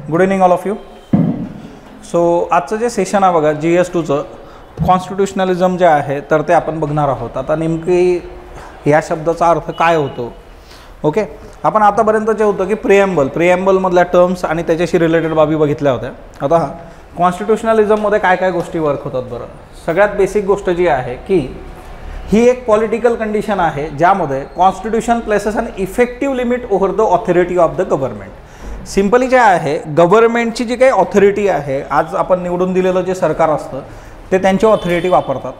Good evening all of you. So आजचं जे session आहे बघा GS2चं कॉन्स्टिट्युशनलिझम जे आहे तर ते आपण बघणार आहोत. आता नेमकी या शब्दाचा अर्थ काय होतो. ओके, आपण आतापर्यंत जे होतं की प्रिएम्बलमधल्या टर्म्स आणि त्याच्याशी रिलेटेड बाबी बघितल्या होत्या. आता कॉन्स्टिट्युशनलिझममध्ये काय काय गोष्टी वर्क होतात बरं. सगळ्यात बेसिक गोष्ट जी आहे की ही एक पॉलिटिकल कंडिशन आहे ज्यामध्ये constitution places an effective limit over the authority of the government. Simply जे आहे गव्हर्नमेंटची जी काही ऑथॉरिटी आहे, आज आपण निवडून दिलेलं जे सरकार असतं ते त्यांची ऑथॉरिटी वापरतात.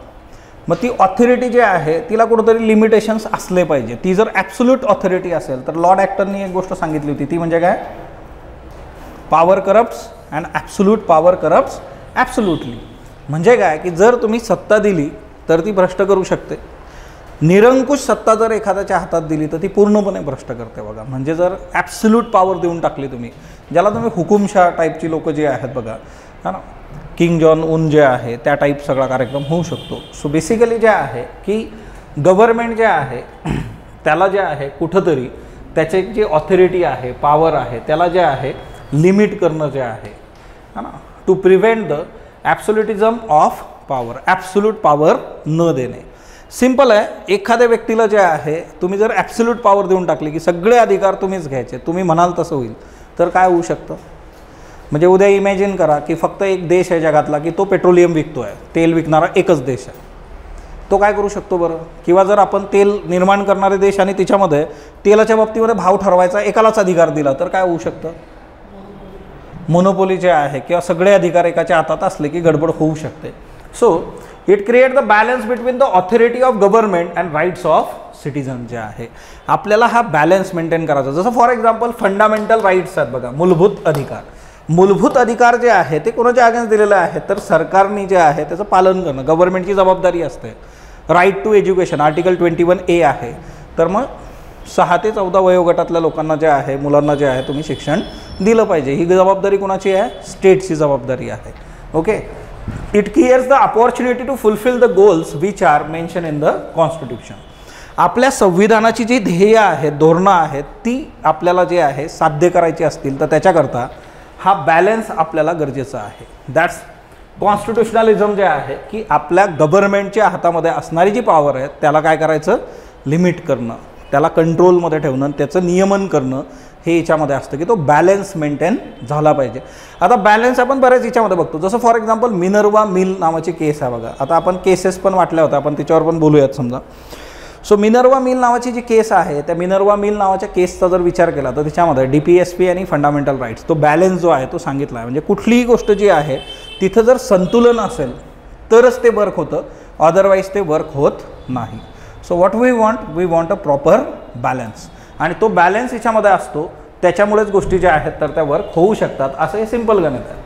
मग ती ऑथॉरिटी जी आहे तिला कुठेतरी लिमिटेशन्स असले पाहिजे. ती जर ॲब्सोल्यूट ऑथॉरिटी असेल तर लॉर्ड ॲक्टरनी एक गोष्ट सांगितली होती, ती म्हणजे काय, power corrupts and absolute power corrupts absolutely. म्हणजे काय की जर तुम्ही सत्ता दिली तर ती भ्रष्ट करू शकते. निरंकुश सत्ता जर एखाद्याच्या हातात दिली तर ती पूर्णपणे भ्रष्ट करते बघा. म्हणजे जर ॲब्सोल्यूट पॉवर देऊन टाकली तुम्ही, ज्याला तुम्ही हुकुमशाह टाईपची लोक जे आहेत बघा, हा ना, किंग जॉन उन जे आहे त्या टाईप सगळा कार्यक्रम होऊ शकतो. सो बेसिकली जे आहे की गव्हर्नमेंट जे आहे त्याला जे आहे कुठंतरी त्याची जी ऑथॉरिटी आहे, पॉवर आहे, त्याला जे आहे लिमिट करणं जे आहे, हा ना, to prevent the absolutism of power, absolute power न देणे. सिंपल आहे. एखाद्या व्यक्तीला जे आहे तुम्ही जर ॲब्सोल्यूट पॉवर देऊन टाकली की सगळे अधिकार तुम्हीच घ्यायचे, तुम्ही म्हणाल तसं होईल, तर काय होऊ शकतं. म्हणजे उद्या इमॅजिन करा की फक्त एक देश आहे जगातला की तो पेट्रोलियम विकतो आहे, तेल विकणारा एकच देश आहे. तो काय करू शकतो बरं. किंवा जर आपण तेल निर्माण करणारे देश आणि तिच्यामध्ये तेलाच्या बाबतीमध्ये भाव ठरवायचा एकालाच अधिकार दिला तर काय होऊ शकतं. मोनोपोली जे आहे किंवा सगळे अधिकार एकाच्या हातात असले की गडबड होऊ शकते. So it create the balance between the authority of government and rights of citizen जे आहे. आपल्याला हा बॅलन्स मेंटेन करायचा. जसं फॉर एक्झाम्पल फंडामेंटल राईट्स आहेत बघा, मूलभूत अधिकार. मूलभूत अधिकार जे आहे ते कोणाच्या अगेन्स्ट दिलेले आहेत तर सरकारने जे आहे त्याचं पालन करणं गव्हर्नमेंटची जबाबदारी असते. Right to education article 21A आहे. तर मग 6 ते 14 वयोगटातल्या लोकांना जे आहे, मुलांना जे आहे तुम्ही शिक्षण दिलं पाहिजे. ही जबाबदारी कोणाची आहे, स्टेटची जबाबदारी आहे. Okay, it creates the opportunity to fulfil the goals which are mention in the constitution. आपल्या संविधानाची जी ध्येय आहेत, धोरणं आहेत, ती आपल्याला जे आहे साध्य करायची असतील तर त्याच्याकरता हा बॅलन्स आपल्याला गरजेचा आहे. दॅट्स कॉन्स्टिट्युशनलिझम जे आहे की आपल्या गव्हर्नमेंटच्या हातामध्ये असणारी जी पॉवर आहे त्याला काय करायचं, लिमिट करणं, त्याला कंट्रोलमध्ये ठेवणं, त्याचं नियमन करणं, हे याच्यामध्ये असतं की तो बॅलन्स मेंटेन झाला पाहिजे. आता बॅलन्स आपण बऱ्याच याच्यामध्ये बघतो. जसं फॉर एक्झाम्पल मिनर्वा मिल नावाची केस आहे बघा. आता आपण केसेस पण वाटल्या होत्या, आपण त्याच्यावर पण बोलूयात समजा. सो मिनर्वा मिल नावाची जी केस आहे त्या मिनर्वा मिल नावाच्या केसचा जर विचार केला तर त्याच्यामध्ये DPSP आणि फंडामेंटल राईट्स तो बॅलन्स जो आहे तो सांगितला आहे. म्हणजे कुठलीही गोष्ट जी आहे तिथं जर संतुलन असेल तरच ते वर्क होतं, अदरवाईज ते वर्क होत नाही. So what we want a proper balance. आणि तो बॅलन्स याच्यामध्ये असतो, त्याच्यामुळेच गोष्टी ज्या आहेत तर त्या वर्क होऊ शकतात. असं हे सिम्पल गणित आहे.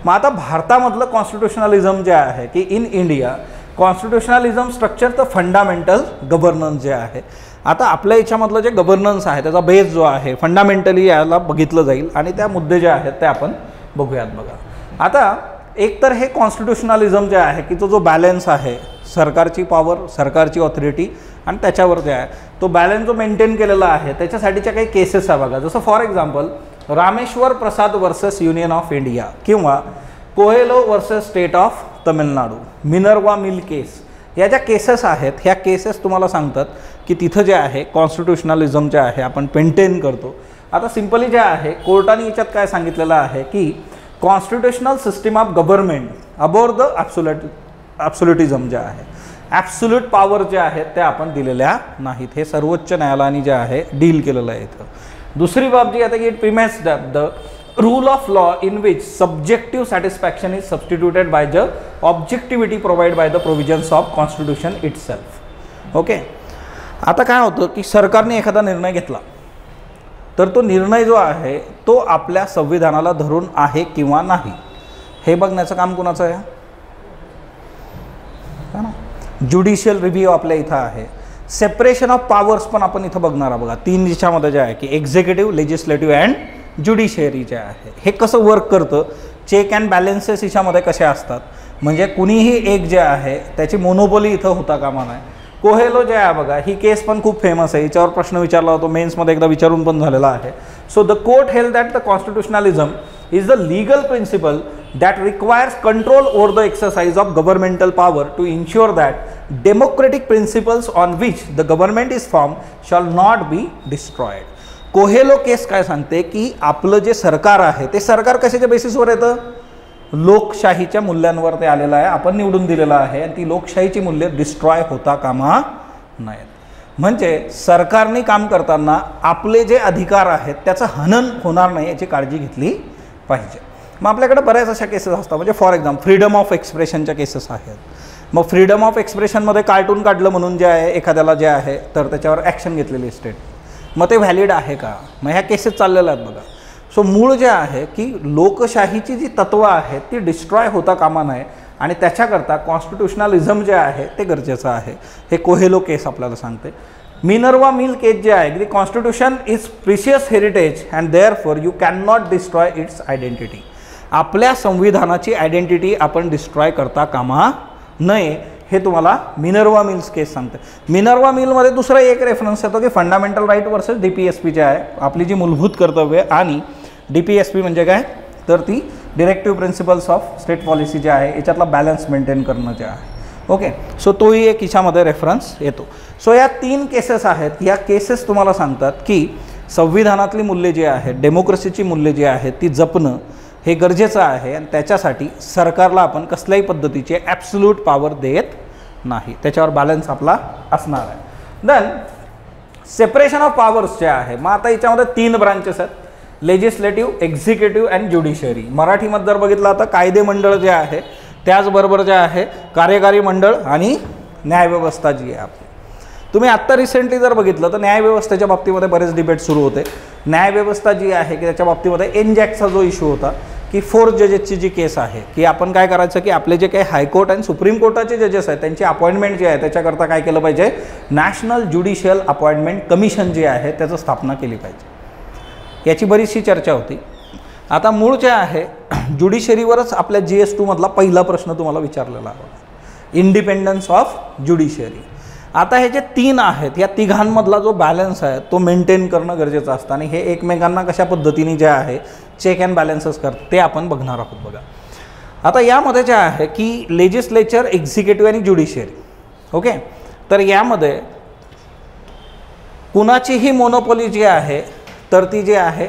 मग आता भारतामधलं कॉन्स्टिट्युशनलिझम जे आहे की in India constitutionalism structure the fundamental governance जे आहे. आता आपल्या याच्यामधलं जे गव्हर्नन्स आहे त्याचा बेस जो आहे फंडामेंटली याला बघितलं जाईल आणि त्या मुद्दे जे आहेत ते आपण बघूयात बघा. आता एकतर हे कॉन्स्टिट्युशनलिझम जे आहे की तो जो बॅलन्स आहे, सरकारची पॉवर, सरकारची ऑथॉरिटी आणि त्याच्यावर जे आहे तो बॅलन्स जो मेंटेन केलेला आहे त्याच्यासाठीच्या काही केसेस आहे बघा. जसं for example Rameshwar Prasad versus union of India किंवा Coelho versus state of Tamil Nadu, Minerva mill case, या ज्या केसेस आहेत ह्या केसेस तुम्हाला सांगतात की तिथं जे आहे कॉन्स्टिट्युशनलिझम जे आहे आपण मेंटेन करतो. आता सिम्पली जे आहे कोर्टाने याच्यात काय सांगितलेलं आहे की constitutional system of government abhor the absolutism जे आहे, ॲब्सोल्यूट पॉवर जे आहेत त्या आपण दिलेल्या नाहीत. हे सर्वोच्च न्यायालयाने जे आहे डील केलेलं आहे इथं. दुसरी बाब जी आहे की it premises the rule of law in which subjective satisfaction is substituted by the objectivity provide by the provisions of constitution itself. Okay, आता काय होतं की सरकारने एखादा निर्णय घेतला तर तो निर्णय जो आहे तो आपल्या संविधानाला धरून आहे किंवा नाही हे बघण्याचं काम कोणाचं आहे, ज्युडिशियल रिव्ह्यू आपल्या इथं आहे. सेपरेशन ऑफ पॉवर्स पण आपण इथं बघणार बघा. 3 दिशामध्ये जे आहे की एक्झिक्युटिव्ह, लेजिस्लेटिव्ह अँड ज्युडिशियरी जे आहे हे कसं वर्क करतं, चेक अँड बॅलन्सेस याच्यामध्ये कसे असतात. म्हणजे कुणीही एक जे आहे त्याची मोनोपोली इथं होता कामा नाही. कोहेलो जे आहे बघा ही केस पण खूप फेमस आहे. याच्यावर प्रश्न विचारला होतो मेन्समध्ये, एकदा विचारून पण झालेला आहे. So the court held that the constitutionalism is the legal principle that requires control over the exercise of governmental power to ensure that democratic principles on which the government is formed shall not be destroyed. Coelho case काय सांगते की आपलं जे सरकार आहे ते सरकार कशाच्या बेसिसवर येतं, लोकशाहीच्या मूल्यांवर ते आलेलं आहे, आपण निवडून दिलेलं आहे आणि ती लोकशाहीची मूल्य डिस्ट्रॉय होता कामा नाहीत. म्हणजे सरकारने काम करताना आपले जे अधिकार आहेत त्याचं हनन होणार नाही याची काळजी घेतली पाहिजे. मग आपल्याकडे बऱ्याच अशा केसेस असतात, म्हणजे फॉर एक्झाम्पल फ्रीडम ऑफ एक्सप्रेशनच्या केसेस आहेत. मग फ्रीडम ऑफ एक्सप्रेशनमध्ये कार्टून काढलं म्हणून जे आहे एखाद्याला जे आहे तर त्याच्यावर ॲक्शन घेतलेली स्टेट, मग ते व्हॅलिड आहे का, मग ह्या केसेस चाललेल्या आहेत बघा. सो मूळ जे आहे की लोकशाहीची जी तत्त्व आहेत ती डिस्ट्रॉय होता कामा नये आणि त्याच्याकरता कॉन्स्टिट्युशनलिझम जे आहे ते गरजेचं आहे. हे कोहेलो केस आपल्याला सांगते. मिनर्वा मिल केस जे आहे की constitution is precious heritage and therefore you can not destroy it's identity. आपल्या संविधानाची आयडेंटिटी आपण डिस्ट्रॉय करता कामा नये हे तुम्हाला मिनर्वा मिल्स केस सांगते. मिनर्वा मिलमध्ये दुसरा एक रेफरन्स येतो की फंडामेंटल राईट वर्सेस DPSP जे आहे, आपली जी मूलभूत कर्तव्य आणि DPSP म्हणजे काय तर ती directive principles of state policy जे आहे याच्यातला बॅलन्स मेंटेन करणं जे आहे. ओके, सो तोही एक हिच्यामध्ये रेफरन्स येतो. सो या 3 केसेस आहेत, या केसेस तुम्हाला सांगतात की संविधानातली मूल्ये जी आहेत, डेमोक्रेसीची मूल्ये जी आहेत ती जपणं हे गरजेचं आहे आणि त्याच्यासाठी सरकारला आपण कसल्याही पद्धतीचे ॲब्सोल्यूट पॉवर देत नाही, त्याच्यावर बॅलन्स आपला असणार आहे. देन सेपरेशन ऑफ पॉवर्स जे आहे, मग आता याच्यामध्ये 3 ब्रांचेस आहेत, लेजिस्लेटिव्ह, एक्झिक्युटिव्ह अँड ज्युडिशरी. मराठीमध्ये जर बघितलं तर कायदे मंडळ जे आहे, त्याचबरोबर जे आहे कार्यकारी मंडळ आणि न्यायव्यवस्था जी आहे आपली. तुम्ही आत्ता रिसेंटली जर बघितलं तर न्यायव्यवस्थेच्या बाबतीमध्ये बरेच डिबेट सुरू होते. न्यायव्यवस्था जी आहे की त्याच्या बाबतीमध्ये एनजॅकचा जो इश्यू होता की 4 जजेसची जी केस आहे की आपण काय करायचं की आपले जे काही हायकोर्ट आणि सुप्रीम कोर्टाचे जजेस आहेत त्यांची अपॉइंटमेंट जी आहे त्याच्याकरता काय केलं पाहिजे, नॅशनल ज्युडिशियल अपॉइंटमेंट कमिशन जे आहे त्याचं स्थापना केली पाहिजे. याची बरीचशी चर्चा होती. आता मूळ जे आहे ज्युडिशरीवरच आपल्या GS2 मधला पहिला प्रश्न तुम्हाला विचारलेला आहे, इंडिपेंडन्स ऑफ ज्युडिशरी. आता हे जे 3 आहेत या तिघांमधला जो बॅलन्स आहे तो मेंटेन करणं गरजेचं असतं आणि हे एकमेकांना कशा पद्धतीने जे आहे चेक अँड बॅलन्सेस करतात ते आपण बघणार आहोत. बघा आता यामध्ये जे आहे की लेजिस्लेचर, एक्झिक्युटिव्ह आणि ज्युडिशरी. ओके, तर यामध्ये कुणाचीही मोनोपॉली जी आहे तर ती जी आहे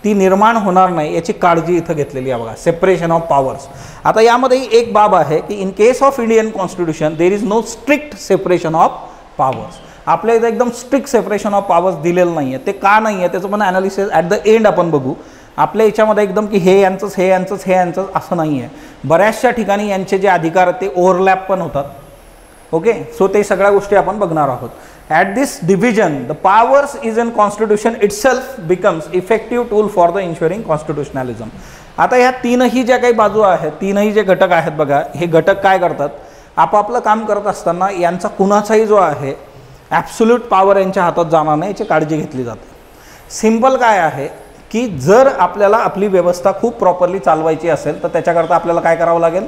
ती निर्माण होणार नाही याची काळजी इथं घेतलेली आहे. बघा सेपरेशन ऑफ पॉवर्स. आता यामध्ये एक बाब आहे की in case of Indian constitution there is no strict separation of powers. आपल्या इथं एकदम स्ट्रिक्ट सेपरेशन ऑफ पॉवर्स दिलेलं नाही आहे. ते का नाही आहे त्याचं पण ॲनालिसिस ॲट द एंड आपण बघू. आपल्या याच्यामध्ये एकदम की हे यांचंच हे यांचंच हे यांचंच असं नाही आहे. बऱ्याचशा ठिकाणी यांचे जे अधिकार ते ओव्हरलॅप पण होतात. ओके, सो ते सगळ्या गोष्टी आपण बघणार आहोत. At this division, the powers is in constitution itself becomes effective tool for the ensuring constitutionalism. आता ह्या 3ही ज्या काही बाजू आहेत, 3ही जे घटक आहेत बघा, हे घटक काय करतात, आपापलं काम करत असताना यांचा कुणाचाही जो आहे ॲब्सोल्यूट पॉवर यांच्या हातात जाणार नाही याची काळजी घेतली जाते. सिंपल काय आहे की जर आपल्याला आपली व्यवस्था खूप प्रॉपरली चालवायची असेल तर त्याच्याकरता आपल्याला काय करावं लागेल,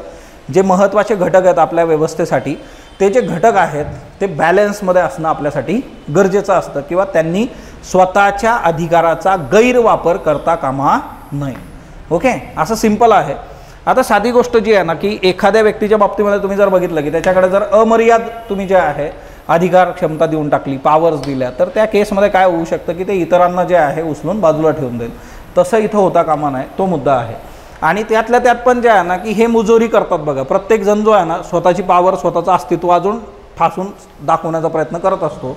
जे महत्त्वाचे घटक आहेत आपल्या व्यवस्थेसाठी ते जे घटक आहेत ते बॅलन्समध्ये असणं आपल्यासाठी गरजेचं असतं किंवा त्यांनी स्वतःच्या अधिकाराचा गैरवापर करता कामा नये. ओके, असं सिंपल आहे. आता साधी गोष्ट जी आहे ना की एखाद्या व्यक्तीच्या बाबतीमध्ये तुम्ही जर बघितलं की त्याच्याकडे जर अमर्याद तुम्ही जे आहे अधिकार क्षमता देऊन टाकली, पॉवर्स दिल्या, तर त्या केसमध्ये काय होऊ शकतं की ते इतरांना जे आहे उचलून बाजूला ठेवून देईल. तसं इथं होता कामा नये, तो मुद्दा आहे. आणि त्यातल्या त्यात पण जे आहे ना की हे मुजोरी करतात बघा. प्रत्येक जण जो आहे ना स्वतःची पॉवर, स्वतःचं अस्तित्व अजून ठासून दाखवण्याचा प्रयत्न करत असतो.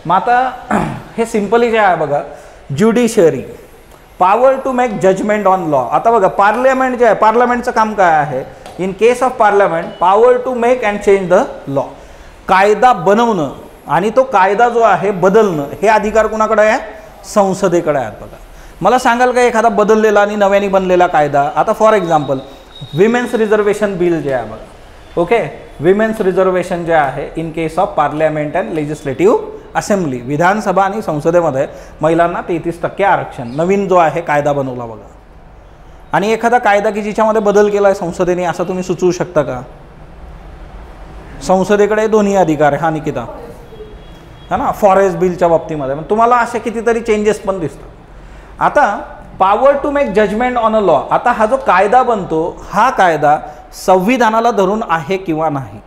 मग आता हे सिंपली जे आहे बघा, judiciary power to make judgement on law. आता बघा पार्लमेंट जे आहे, पार्लमेंटचं काम काय आहे, in case of parliament power to make and change the law. कायदा बनवणं आणि तो कायदा जो आहे बदलणं हे अधिकार कुणाकडे आहे, संसदेकडे आहेत. बघा मला सांगाल का एखादा बदललेला आणि नव्याने बनलेला कायदा. आता for example women's reservation bill जे आहे बघा. ओके, विमेन्स रिझर्वेशन जे आहे in case of parliament and legislative assembly, विधानसभा आणि संसदेमध्ये महिलांना 33% आरक्षण, नवीन जो आहे कायदा बनवला बघा. आणि एखादा कायदा की जिच्यामध्ये बदल केला आहे संसदेने असं तुम्ही सुचवू शकता का? संसदेकडे दोन्ही अधिकार आहे. हा निकिता है ना, फॉरेस्ट बिलच्या बाबतीमध्ये तुम्हाला असे कितीतरी चेंजेस पण दिसतात. आता power to make judgement on a law. आता हा जो कायदा बनतो हा कायदा संविधानाला धरून आहे किंवा नाही.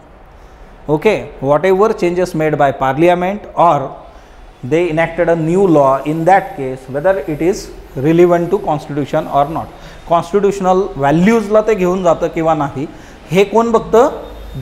Okay, whatever changes made by parliament or they enacted a new law, in that case whether it is relevant to constitution or not. Constitutional व्हॅल्यूजला ते घेऊन जातं किंवा नाही हे कोण बघतं?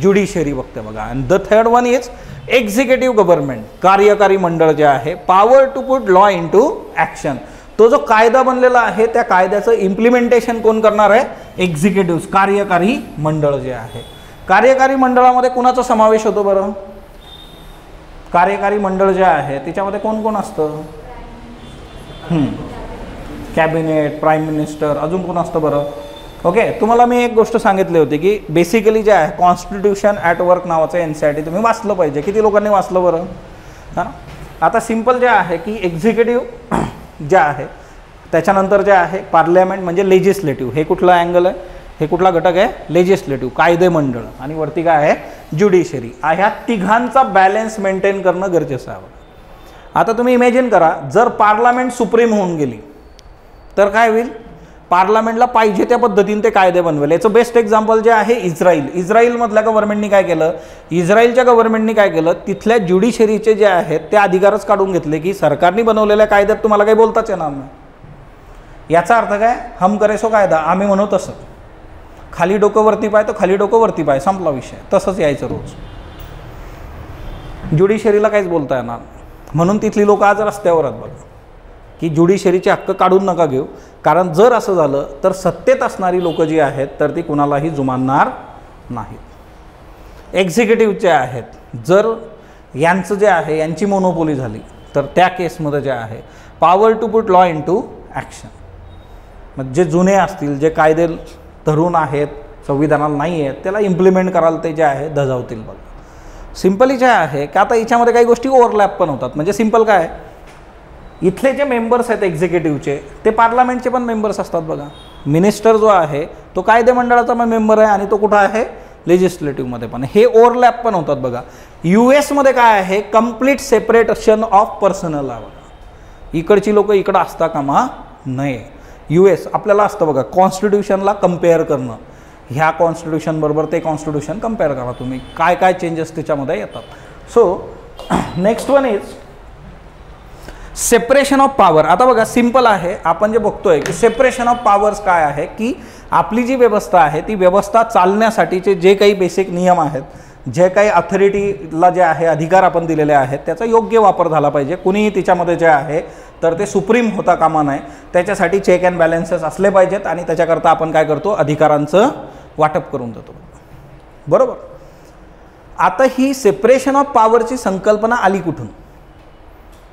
ज्युडिशरी बघते बघा. And the third one is executive government, कार्यकारी मंडळ जे आहे. Power to put law into action. तो जो कायदा बनलेला आहे त्या कायद्याचं इम्प्लिमेंटेशन कोण करणार आहे? एक्झिक्युटिव्ह, कार्यकारी मंडळ जे आहे. कार्यकारी मंडळामध्ये कोणाचा समावेश होतो बरं? कार्यकारी मंडळ जे आहे त्याच्यामध्ये कोण कोण असतं? कॅबिनेट, प्राईम मिनिस्टर, अजून कोण असतं बरं? ओके, तुम्हाला मी एक गोष्ट सांगितली होती की बेसिकली जे आहे कॉन्स्टिट्यूशन ॲट वर्क नावाचं NCERT तुम्ही वाचलं पाहिजे. किती लोकांनी वाचलं बरं? हां, आता सिम्पल जे आहे की एक्झिक्युटिव्ह जे आहे त्याच्यानंतर जे आहे पार्लमेंट म्हणजे लेजिस्लेटिव्ह. हे कुठलं अँगल आहे? हे कुठला घटक आहे? लेजिस्लेटिव्ह, कायदे मंडळ. आणि वरती काय आहे? ज्युडिशरी. ह्या तिघांचा बॅलन्स मेंटेन करणं गरजेचं आहे. आता तुम्ही इमॅजिन करा जर पार्लमेंट सुप्रीम होऊन गेली तर काय होईल? पार्लमेंटला पाहिजे त्या पद्धतीने ते कायदे बनवेल. याचं बेस्ट एक्झाम्पल जे आहे इस्रायल. इस्रायलमधल्या गव्हर्नमेंटनी काय केलं? इस्रायलच्या गव्हर्नमेंटनी काय केलं? तिथल्या ज्युडिशरीचे जे आहेत ते अधिकारच काढून घेतले की सरकारने बनवलेल्या कायद्यात तुम्हाला काही बोलताच येणार नाही. याचा अर्थ काय? हम करे सो कायदा, आम्ही म्हणू तसं. खाली डोकं वरती पाय तो खाली डोकं वरती पाय, संपला विषय. तसंच यायचं रोज. ज्युडिशरीला काहीच बोलता येणार. म्हणून तिथली लोक आज रस्त्यावर आहेत बघा की ज्युडिशरीचे हक्क काढून नका घेऊ. कारण जर असं झालं तर सत्तेत असणारी लोक जी आहेत तर ती कुणालाही जुमानणार नाहीत. एक्झिक्युटिव्हचे आहेत जर यांचं जे आहे यांची मोनोपोली झाली तर त्या केसमध्ये जे आहे power to put law into action. मग जे जुने असतील, जे कायदे धरून आहेत, संविधानाला नाही आहेत, त्याला इम्प्लिमेंट करायला ते जे आहे धजावतील बघा. सिम्पली जे आहे की आता याच्यामध्ये काही गोष्टी ओव्हरलॅप पण होतात. म्हणजे सिम्पल काय, इथले जे मेंबर्स आहेत एक्झिक्युटिव्हचे ते पार्लमेंटचे पण मेंबर्स असतात बघा. मिनिस्टर जो आहे तो कायदे मंडळाचा मेंबर आहे आणि तो कुठं आहे? लेजिस्लेटिव्हमध्ये पण. हे ओव्हरलॅप पण होतात बघा. US मध्ये काय आहे? कम्प्लीट सेपरेशन ऑफ पर्सनल आहे बघा. इकडची लोक इकडं असता कामा नये. US आपल्याला असतं बघा कॉन्स्टिट्यूशनला कम्पेअर करणं. ह्या कॉन्स्टिट्यूशनबरोबर ते कॉन्स्टिट्यूशन कम्पेअर करा तुम्ही, काय काय चेंजेस त्याच्यामध्ये येतात. So next one is separation of power. आता बघा सिम्पल आहे, आपण जे बघतोय की सेपरेशन ऑफ पॉवर्स काय आहे की आपली जी व्यवस्था आहे ती व्यवस्था चालण्यासाठीचे जे काही बेसिक नियम आहेत, जे काही अथॉरिटीला जे आहे अधिकार आपण दिलेले आहेत त्याचा योग्य वापर झाला पाहिजे. कुणीही तिच्यामध्ये जे आहे तर ते सुप्रीम होता कामा नये. त्याच्यासाठी चेक अँड बॅलन्सेस असले पाहिजेत आणि त्याच्याकरता आपण काय करतो? अधिकारांचं वाटप करून देतो बरोबर. आता ही सेपरेशन ऑफ पॉवरची संकल्पना आली कुठून?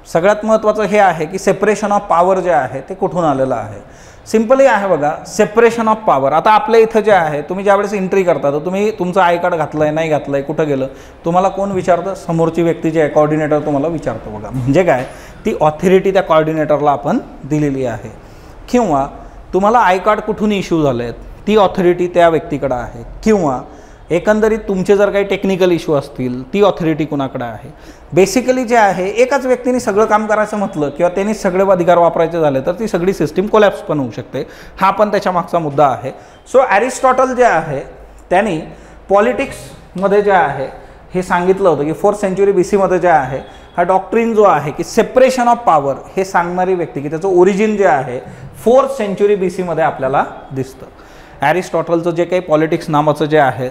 सगळ्यात महत्त्वाचं हे आहे की सेपरेशन ऑफ पॉवर जे आहे ते कुठून आलेलं आहे. सिम्पली आहे बघा सेपरेशन ऑफ पॉवर. आता आपल्या इथं जे आहे तुम्ही ज्यावेळेस एंट्री करता तर तुम्ही तुमचं आय कार्ड घातलं आहे नाही घातलं आहे कुठं गेलं तुम्हाला कोण विचारतं? समोरची व्यक्ती जी आहे कॉर्डिनेटर तुम्हाला विचारतो बघा. म्हणजे काय? ती ऑथॉरिटी त्या कॉर्डिनेटरला आपण दिलेली आहे. किंवा तुम्हाला आय कार्ड कुठून इश्यू झाले आहेत ती ऑथॉरिटी त्या व्यक्तीकडे आहे. किंवा एकंदरीत तुमचे जर काही टेक्निकल इश्यू असतील ती ऑथॉरिटी कुणाकडे आहे. बेसिकली जे आहे एकाच व्यक्तीने सगळं काम करायचं म्हटलं किंवा त्यांनी सगळे अधिकार वापरायचे झाले तर ती सगळी सिस्टीम कोलॅप्स पण होऊ शकते. हा पण त्याच्या मागचा मुद्दा आहे. सो ॲरिस्टॉटल जे आहे त्यांनी पॉलिटिक्समध्ये जे आहे हे सांगितलं होतं की 4th century BC मध्ये जे आहे हा डॉक्ट्रिन जो आहे की सेपरेशन ऑफ पॉवर हे सांगणारी व्यक्ती की त्याचं ओरिजिन जे आहे 4th century BC मध्ये आपल्याला दिसतं. ॲरिस्टॉटलचं जे काही पॉलिटिक्स नावाचं जे आहे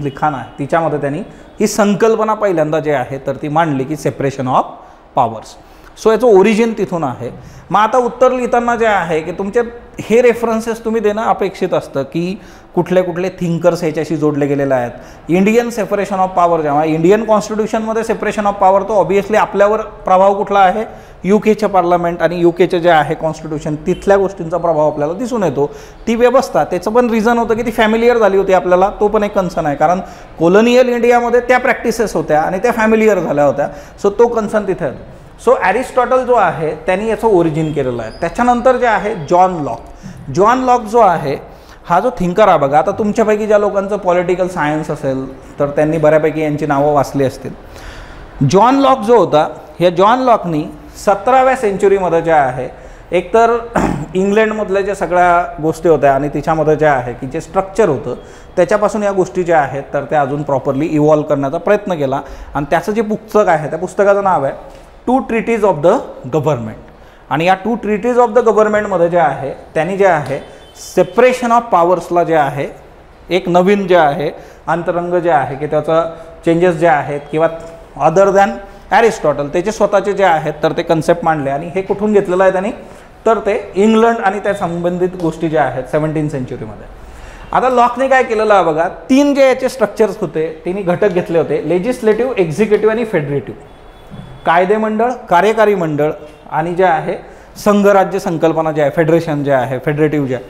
लिखाण आहे तिच्यामध्ये त्यांनी ही संकल्पना पहिल्यांदा जे आहे तर ती मांडली की सेपरेशन ऑफ पॉवर्स. सो याचं ओरिजिन तिथून आहे. मग आता उत्तर लिहिताना जे आहे की तुमचे हे रेफरन्सेस तुम्ही देणं अपेक्षित असतं की कुठले कुठले थिंकर्स ह्याच्याशी जोडले गेलेले आहेत. इंडियन सेपरेशन ऑफ पॉवर जेव्हा इंडियन कॉन्स्टिट्यूशनमध्ये सेपरेशन ऑफ पॉवर तो ऑब्वियसली आपल्यावर प्रभाव कुठला आहे? UKचे पार्लमेंट आणि UKचे जे आहे कॉन्स्टिट्यूशन तिथल्या गोष्टींचा प्रभाव आपल्याला दिसून येतो. ती व्यवस्था त्याचं पण रिझन होतं की ती फॅमिलियर झाली होती आपल्याला. तो पण एक कन्सर्न आहे कारण कोलोनियल इंडियामध्ये त्या प्रॅक्टिसेस होत्या आणि त्या फॅमिलियर झाल्या होत्या. सो तो कन्सर्न तिथे आहे. सो ॲरिस्टॉटल जो आहे त्यांनी याचं ओरिजिन केलेलं आहे. त्याच्यानंतर जे आहे जॉन लॉक जो आहे हा जो थिंकर आहे बघा. आता तुमच्यापैकी ज्या लोकांचं पॉलिटिकल सायन्स असेल तर त्यांनी बऱ्यापैकी यांची नावं वाचली असतील. जॉन लॉक जो होता ह्या जॉन लॉकनी 17व्या सेंचुरीमध्ये जे आहे एकतर इंग्लंडमधल्या ज्या सगळ्या गोष्टी होत्या आणि तिच्यामध्ये जे आहे की जे स्ट्रक्चर होतं त्याच्यापासून या गोष्टी ज्या आहेत तर त्या अजून प्रॉपरली इव्हॉल्व करण्याचा प्रयत्न केला आणि त्याचं जे पुस्तक आहे त्या पुस्तकाचं नाव आहे 2 ट्रिटीज ऑफ द गव्हर्नमेंट. आणि या 2 ट्रिटीज ऑफ द गव्हर्नमेंटमध्ये जे आहे त्यांनी जे आहे सेपरेशन ऑफ पॉवर्सला जे आहे एक नवीन जे आहे अंतरंग जे आहे की त्याचं चेंजेस जे आहेत किंवा अदर दॅन ॲरिस्टॉटल त्याचे स्वतःचे जे आहेत तर ते कन्सेप्ट मांडले. आणि हे कुठून घेतलेलं आहे त्यांनी तर ते इंग्लंड आणि त्या संबंधित गोष्टी ज्या आहेत 17th सेंचुरीमध्ये. आता लॉकने काय केलेलं आहे बघा, 3 जे याचे स्ट्रक्चर्स होते तिन्ही घटक घेतले होते, लेजिस्लेटिव्ह, एक्झिक्युटिव्ह आणि फेडरेटिव्ह. कायदे मंडळ, कार्यकारी मंडळ आणि जे आहे संघराज्य संकल्पना जे आहे फेडरेशन जे आहे फेडरेटिव्ह जे आहे.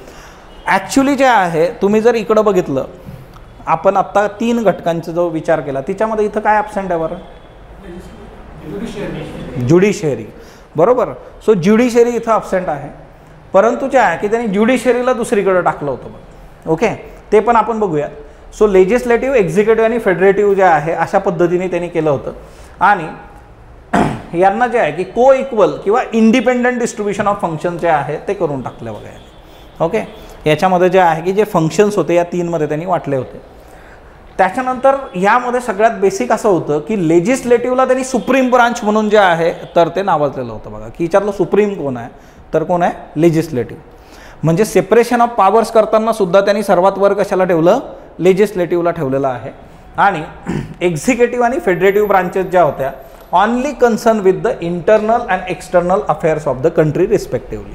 ॲक्च्युली जे आहे तुम्ही जर इकडं बघितलं आपण आत्ता 3 घटकांचा जो विचार केला तिच्यामध्ये इथं काय ॲब्सेंट आहे बरं, ज्युडिशियरी. बरोबर. सो ज्युडिशियरी इथं ॲब्सेंट आहे, परंतु जे आहे की त्यांनी ज्युडिशियरीला दुसरीकडे टाकलं होतं बघ. ओके, ते पण आपण बघूया. सो लेजिस्लेटिव्ह, एक्झिक्युटिव्ह आणि फेडरेटिव्ह जे आहे अशा पद्धतीने त्यांनी केलं होतं. आणि यांना जे आहे की को इक्वल किंवा इंडिपेंडंट डिस्ट्रीब्युशन ऑफ फंक्शन जे आहे ते करून टाकलं वगैरे. ओके, याच्यामध्ये जे आहे की जे फंक्शन्स होते या 3मध्ये त्यांनी वाटले होते. त्याच्यानंतर यामध्ये सगळ्यात बेसिक असं होतं की लेजिस्लेटिव्हला त्यांनी सुप्रीम ब्रांच म्हणून जे आहे तर ते नावाजलेलं होतं बघा की याच्यातलं सुप्रीम कोण आहे तर कोण आहे लेजिस्लेटिव्ह. म्हणजे सेपरेशन ऑफ पॉवर्स करताना सुद्धा त्यांनी सर्वात वर कशाला ठेवलं, लेजिस्लेटिव्हला ठेवलेलं आहे. आणि एक्झिक्युटिव्ह आणि फेडरेटिव्ह ब्रांचेस ज्या होत्या only concern with the internal and external affairs of the country respectively.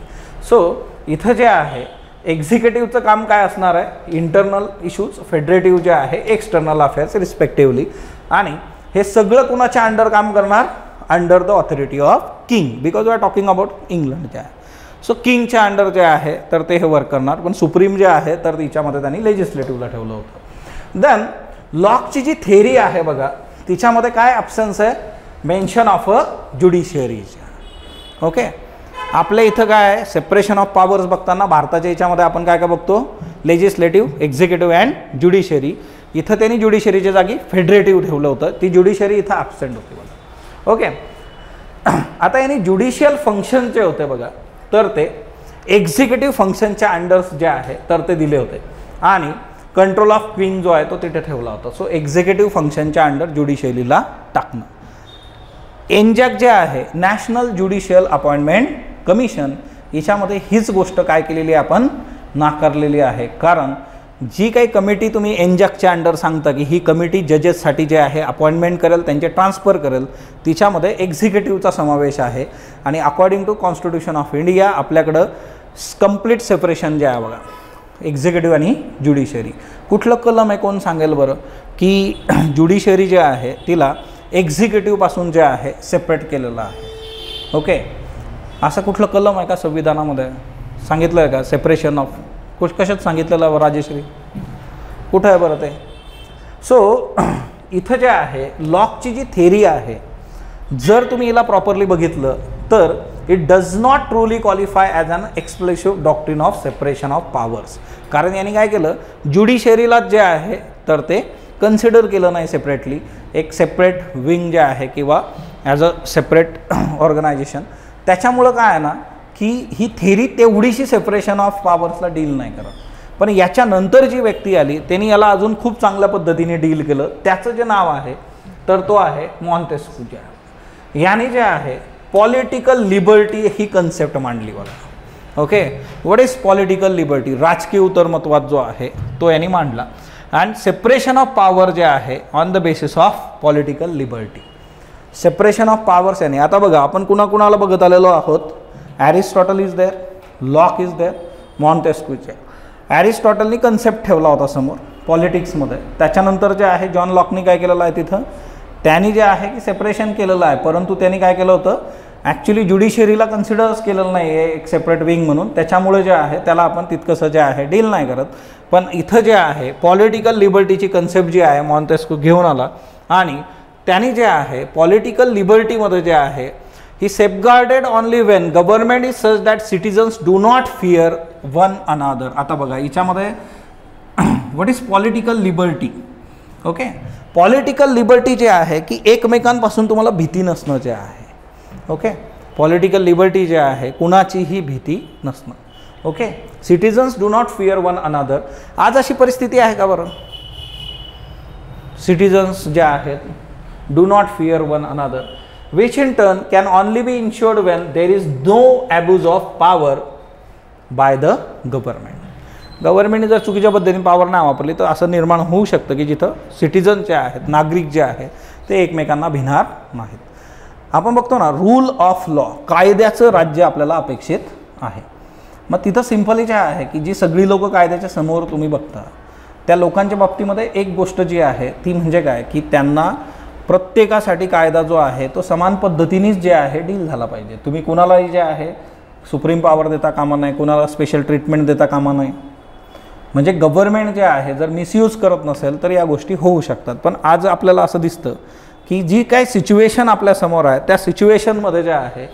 So इथं जे आहे एक्झिक्युटिव्हचं काम काय असणार आहे, इंटरनल इश्यूज, फेडरेटिव्ह जे आहे एक्सटर्नल अफेअर्स रिस्पेक्टिव्हली. आणि हे सगळं कुणाच्या अंडर काम करणार, under the authority of king, because we are talking about England जे आहे. सो किंगच्या अंडर जे आहे तर ते हे वर्क करणार, पण सुप्रीम जे आहे तर तिच्यामध्ये त्यांनी लेजिस्लेटिव्हला ठेवलं होतं. देन लॉकची जी थेरी आहे बघा तिच्यामध्ये काय ॲब्सेन्स आहे, mention of a judiciary. Okay, आपल्या इथं काय आहे सेपरेशन ऑफ पॉवर्स बघताना भारताच्या याच्यामध्ये आपण काय काय बघतो, लेजिस्लेटिव्ह, एक्झिक्युटिव्ह अँड ज्युडिशियरी. इथं त्यांनी ज्युडिशियरीच्या जागी फेडरेटिव्ह ठेवलं होतं, ती ज्युडिशियरी इथं ॲब्सेंट होती बघा. ओके, आता यांनी ज्युडिशियल फंक्शन जे होते बघा तर ते एक्झिक्युटिव्ह फंक्शनच्या अंडर्स जे आहे तर ते दिले होते आणि कंट्रोल ऑफ क्वीन जो आहे तो तिथे ठेवला होता. सो एक्झिक्युटिव्ह फंक्शनच्या अंडर ज्युडिशियरीला टाकणं. एनजॅक जे आहे नॅशनल ज्युडिशियल अपॉइंटमेंट कमिशन, याच्यामध्ये हीच गोष्ट काय केलेली आहे आपण नाकारलेली आहे. कारण जी काही कमिटी तुम्ही एनजॅकच्या अंडर सांगता की ही कमिटी जजेससाठी जे आहे अपॉइंटमेंट करेल, त्यांचे ट्रान्सफर करेल, तिच्यामध्ये एक्झिक्युटिव्हचा समावेश आहे. आणि according to constitution of India आपल्याकडं कंप्लीट सेपरेशन जे आहे बघा एक्झिक्युटिव्ह आणि ज्युडिशियरी. कुठलं कलम आहे कोण सांगेल बरं की ज्युडिशियरी जे आहे तिला एक्झिक्युटिव्हपासून जे आहे सेपरेट केलेलं आहे. ओके, असं कुठलं कलम आहे का संविधानामध्ये सांगितलं आहे का सेपरेशन ऑफ, कशात सांगितलेलं आहे राजेश्री, कुठं आहे बरं ते. सो इथं जे आहे लॉकची जी थेरी आहे जर तुम्ही हिला प्रॉपरली बघितलं तर it does not truly qualify as an explosive doctrine of separation of powers. कारण यांनी काय केलं, ज्युडिशियरीला जे आहे तर ते कन्सिडर केलं नाही सेपरेटली, एक सेपरेट विंग जे आहे किंवा ॲज अ सेपरेट ऑर्गनायझेशन. त्याच्यामुळं काय आहे ना की ही थेरी तेवढीशी सेपरेशन ऑफ पॉवर्सला डील नाही करत. पण याच्यानंतर जी व्यक्ती आली त्यांनी याला अजून खूप चांगल्या पद्धतीने डील केलं. त्याचं जे नाव आहे तर तो आहे मॉन्टेस्क्यू. जे आहे याने जे आहे पॉलिटिकल लिबर्टी ही कन्सेप्ट मांडली बघा. Okay, what is political liberty, राजकीय उतरमतवाद जो आहे तो यांनी मांडला. अँड सेपरेशन ऑफ पॉवर जे आहे on the basis of political liberty. Separation of powers याने आता बघा आपण कुणाकुणाला बघत आलेलो आहोत, Aristotle is there, Locke is there, मॉन्टेस्क्यूचे. ॲरिस्टॉटलनी कन्सेप्ट ठेवला होता समोर पॉलिटिक्समध्ये. त्याच्यानंतर जे आहे जॉन लॉकनी काय केलेलं आहे तिथं त्यांनी जे आहे की सेपरेशन केलेलं आहे, परंतु त्यांनी काय केलं होतं ॲक्च्युली ज्युडिशियरीला कन्सिडरच केलेलं नाही आहे एक सेपरेट विंग म्हणून. त्याच्यामुळे जे आहे त्याला आपण तितकंसं जे आहे डील नाही करत. पण इथं जे आहे पॉलिटिकल लिबर्टीची कन्सेप्ट जी आहे मॉन्टेस्क्यू घेऊन आला आणि त्यांनी जे आहे पॉलिटिकल लिबर्टीमध्ये जे आहे ही safeguarded only when government is such that citizens do not fear one another. आता बघा याच्यामध्ये what is political liberty. Okay, political liberty जे आहे की एकमेकांपासून तुम्हाला भीती नसणं जे आहे. ओके, पॉलिटिकल लिबर्टी जे आहे कुणाचीही भीती नसणं. Okay, citizens do not fear one another. आज अशी परिस्थिती आहे का बरं? सिटीजन्स जे आहेत do not fear one another, which in turn can only be ensured when there is no abuse of power by the government. गव्हर्नमेंटने जर चुकीच्या पद्धतीने पॉवर नाही वापरली तर असं निर्माण होऊ शकतं की जिथं सिटीजन जे आहेत, नागरिक जे आहेत ते एकमेकांना भिणार नाहीत. आपण बघतो ना रूल ऑफ लॉ, कायद्याचं राज्य आपल्याला अपेक्षित आहे. मग तिथं सिम्पली जे आहे की जी सगळी लोकं कायद्याच्या समोर तुम्ही बघता त्या लोकांच्या बाबतीमध्ये एक गोष्ट जी आहे ती म्हणजे काय की त्यांना प्रत्येकासाठी कायदा जो आहे तो समान पद्धतीनेच जे आहे डील झाला पाहिजे. तुम्ही कुणालाही जे आहे सुप्रीम पॉवर देता कामा नाही, कुणाला स्पेशल ट्रीटमेंट देता कामा नाही. म्हणजे गव्हर्नमेंट जे आहे जर मिसयूज करत नसेल तर या गोष्टी होऊ शकतात. पण आज आपल्याला असं दिसतं की जी काय सिच्युएशन आपल्यासमोर आहे त्या सिच्युएशनमध्ये जे आहे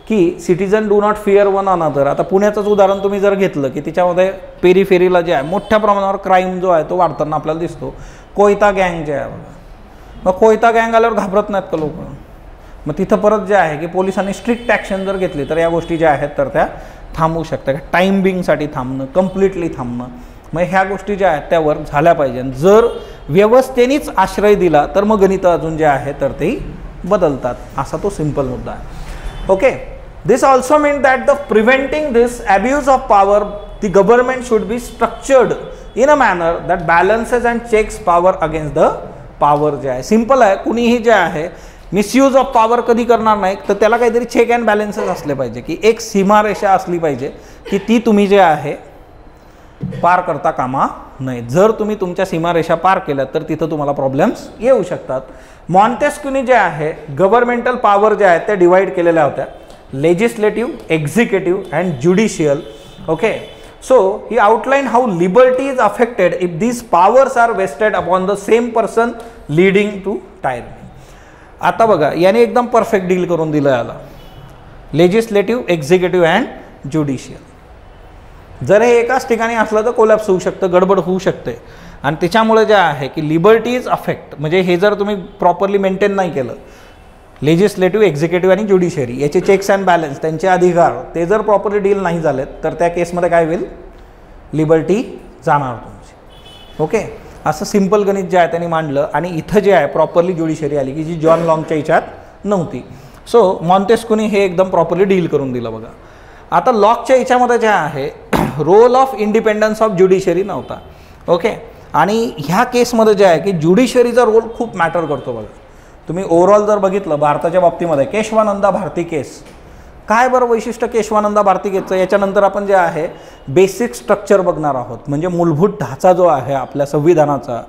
की citizen do not fear one another. आता पुण्याचंच उदाहरण तुम्ही जर घेतलं की तिच्यामध्ये पेरीफेरीला जे आहे मोठ्या प्रमाणावर क्राईम जो आहे तो वाढताना आपल्याला दिसतो. कोयता गँग जे आहे बघा, मग कोयता गँग आल्यावर घाबरत नाहीत का लोक? मग तिथं परत जे आहे की पोलिसांनी स्ट्रिक्ट ॲक्शन जर घेतली तर या गोष्टी ज्या आहेत तर त्या थांबवू शकतात. टाईम बिंगसाठी थांबणं, कम्प्लिटली थांबणं, मग ह्या गोष्टी ज्या आहेत त्यावर झाल्या पाहिजे. जर व्यवस्थेनेच आश्रय दिला तर मग गणित अजून जे आहे तर ते बदलतात. असा तो सिंपल मुद्दा आहे. Okay, this also mean that the preventing this abuse of power the government should be structured in a manner that balances and checks power against the power. जे आहे सिंपल आहे, कुणीही जे आहे मिसयूज ऑफ पॉवर कधी करणार नाही तर त्याला काहीतरी चेक अँड बॅलन्सेस असले पाहिजे की एक सीमारेषा असली पाहिजे की ती तुम्ही जे आहे पार करता कामा नये. जर तुम्ही तुमच्या सीमारेषा पार केल्या तर तिथं तुम्हाला प्रॉब्लेम्स येऊ शकतात. मॉन्टेस्क्यूनी जे आहे गव्हर्नमेंटल पॉवर जे आहेत त्या डिवाइड केलेल्या होत्या, legislative, executive and judicial. Okay, so he outline how liberty is affected if these powers are vested upon the same person leading to tyranny. आता बघा याने एकदम परफेक्ट डील करून दिलं याला, लेजिस्लेटिव्ह, एक्झिक्युटिव्ह अँड ज्युडिशियल. जर हे एकाच ठिकाणी असलं तर कोलॅप्स होऊ शकतं, गडबड होऊ शकते. आणि त्याच्यामुळे जे आहे की लिबर्टी इज अफेक्ट, म्हणजे हे जर तुम्ही प्रॉपरली मेंटेन नाही केलं, लेजिस्लेटिव्ह, एक्झिक्युटिव्ह आणि ज्युडिशरी याचे चेक्स अँड बॅलन्स, त्यांचे अधिकार ते जर प्रॉपरली डील नाही झालेत तर त्या केसमध्ये काय होईल, लिबर्टी जाणार तुमची. ओके, असं सिंपल गणित जे आहे त्यांनी मांडलं. आणि इथं जे आहे प्रॉपरली ज्युडिशरी आली की जी जॉन लॉन्गच्या याच्यात नव्हती. सो मॉन्टेस्क्यूनी हे एकदम प्रॉपरली डील करून दिलं बघा. आता लॉकच्या याच्यामध्ये जे आहे role of independence of judiciary नव्हता. ओके, आणि ह्या केसमध्ये जे आहे की ज्युडिशरीचा रोल खूप मॅटर करतो बघा. तुम्ही ओव्हरऑल जर बघितलं भारताच्या बाबतीमध्ये केशवानंदा भारती केस, काय बरं वैशिष्ट्य केशवानंदा भारती केसचं, याच्यानंतर आपण जे आहे बेसिक स्ट्रक्चर बघणार आहोत. म्हणजे मूलभूत ढाचा जो आहे आपल्या संविधानाचा,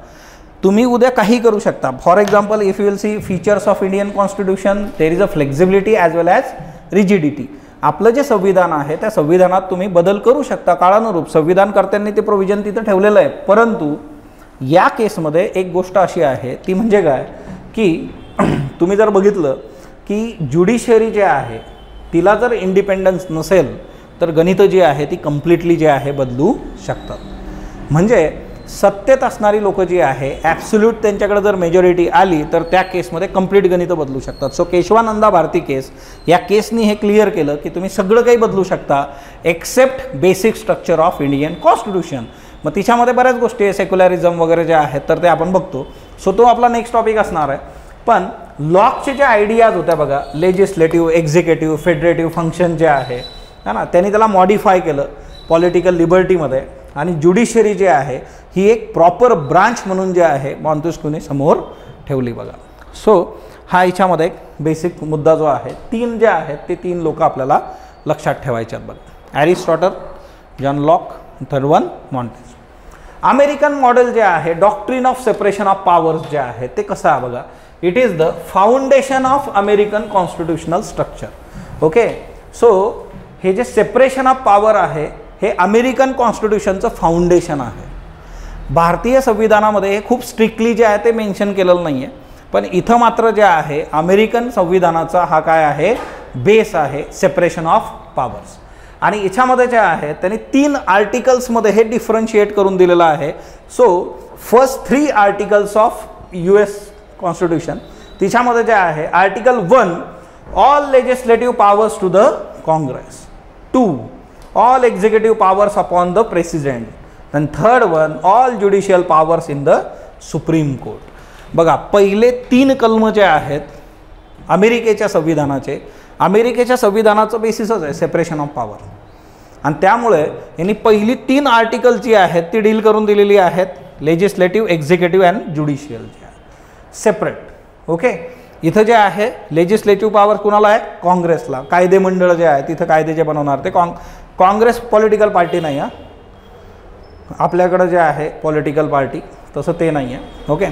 तुम्ही उद्या काही करू शकता. For example if you will see features of Indian constitution, there is a flexibility as well as rigidity. आपलं जे संविधान आहे त्या संविधानात तुम्ही बदल करू शकता काळानुरूप. संविधानकर्त्यांनी ते प्रोव्हिजन तिथं ठेवलेलं आहे. परंतु या केसमध्ये एक गोष्ट अशी आहे ती म्हणजे काय की तुम्ही जर बघितलं की ज्युडिशरी जे आहे तिला जर इंडिपेंडन्स नसेल तर गणितं जी आहे ती कम्प्लिटली जे आहे बदलू शकतात. म्हणजे सत्तेत असणारी लोकं जी आहे ॲब्सोल्यूट त्यांच्याकडे जर मेजॉरिटी आली तर त्या केसमध्ये कंप्लीट गणितं बदलू शकतात. सो केशवानंदा भारती केस, या केसनी हे क्लिअर केलं की तुम्ही सगळं काही बदलू शकता except basic structure of Indian constitution. मग तिच्यामध्ये बऱ्याच गोष्टी आहे, सेक्युलरिझम वगैरे जे आहेत तर ते आपण बघतो. सो तो आपला नेक्स्ट टॉपिक असणार आहे. पण लॉकचे जे आयडियाज होत्या बघा, लेजिस्लेटिव्ह, एक्झिक्युटिव्ह, फेडरेटिव्ह फंक्शन जे आहे ना, त्यांनी त्याला मॉडिफाय केलं पॉलिटिकल लिबर्टीमध्ये. आणि ज्युडिशरी जी आहे ही एक प्रॉपर ब्रांच म्हणून जे आहे मॉन्टेस्क्यूने समोर ठेवली बघा. सो हा याच्यामध्ये एक बेसिक मुद्दा जो आहे, तीन जे आहेत ते तीन लोक आपल्याला लक्षात ठेवायचे आहेत बघा. Aristotle, John Locke, third one Montesquieu. American model जे आहे doctrine of separation of powers जे आहे ते कसं आहे बघा. It is the foundation of American constitutional structure. Okay, so हे जे सेपरेशन ऑफ पॉवर आहे हे अमेरिकन कॉन्स्टिट्यूशनचं फाउंडेशन आहे. भारतीय संविधानामध्ये हे खूप स्ट्रिक्टली जे आहे ते मेन्शन केलेलं नाही आहे. पण इथं मात्र जे आहे अमेरिकन संविधानाचा हा काय आहे, बेस आहे, सेपरेशन ऑफ पॉवर्स. आणि याच्यामध्ये जे आहे त्यांनी 3 आर्टिकल्समध्ये हे डिफरन्शिएट करून दिलेलं आहे. So first 3 articles of US constitution, तिच्यामध्ये जे आहे article 1 all legislative powers to the Congress. 2 all executive powers upon the president. And third one all judicial powers in the supreme court. बघा पहिले 3 कलम जे आहेत अमेरिकेच्या संविधानाचे, अमेरिकेच्या संविधानाचं बेसिसच आहे सेपरेशन ऑफ पॉवर, आणि त्यामुळे यांनी पहिली 3 आर्टिकल जी आहेत ती डील करून दिलेली आहेत लेजिस्लेटिव्ह, एक्झिक्युटिव्ह अँड ज्युडिशियल जे आहे सेपरेट. ओके, इथं जे आहे लेजिस्लेटिव्ह पॉवर कुणाला आहे? काँग्रेसला. कायदे मंडळ जे आहे तिथं कायदे जे बनवणार ते काँग्रेस पॉलिटिकल पार्टी नाही आहे आपल्याकडं जे आहे पॉलिटिकल पार्टी, तसं ते नाही आहे. Okay,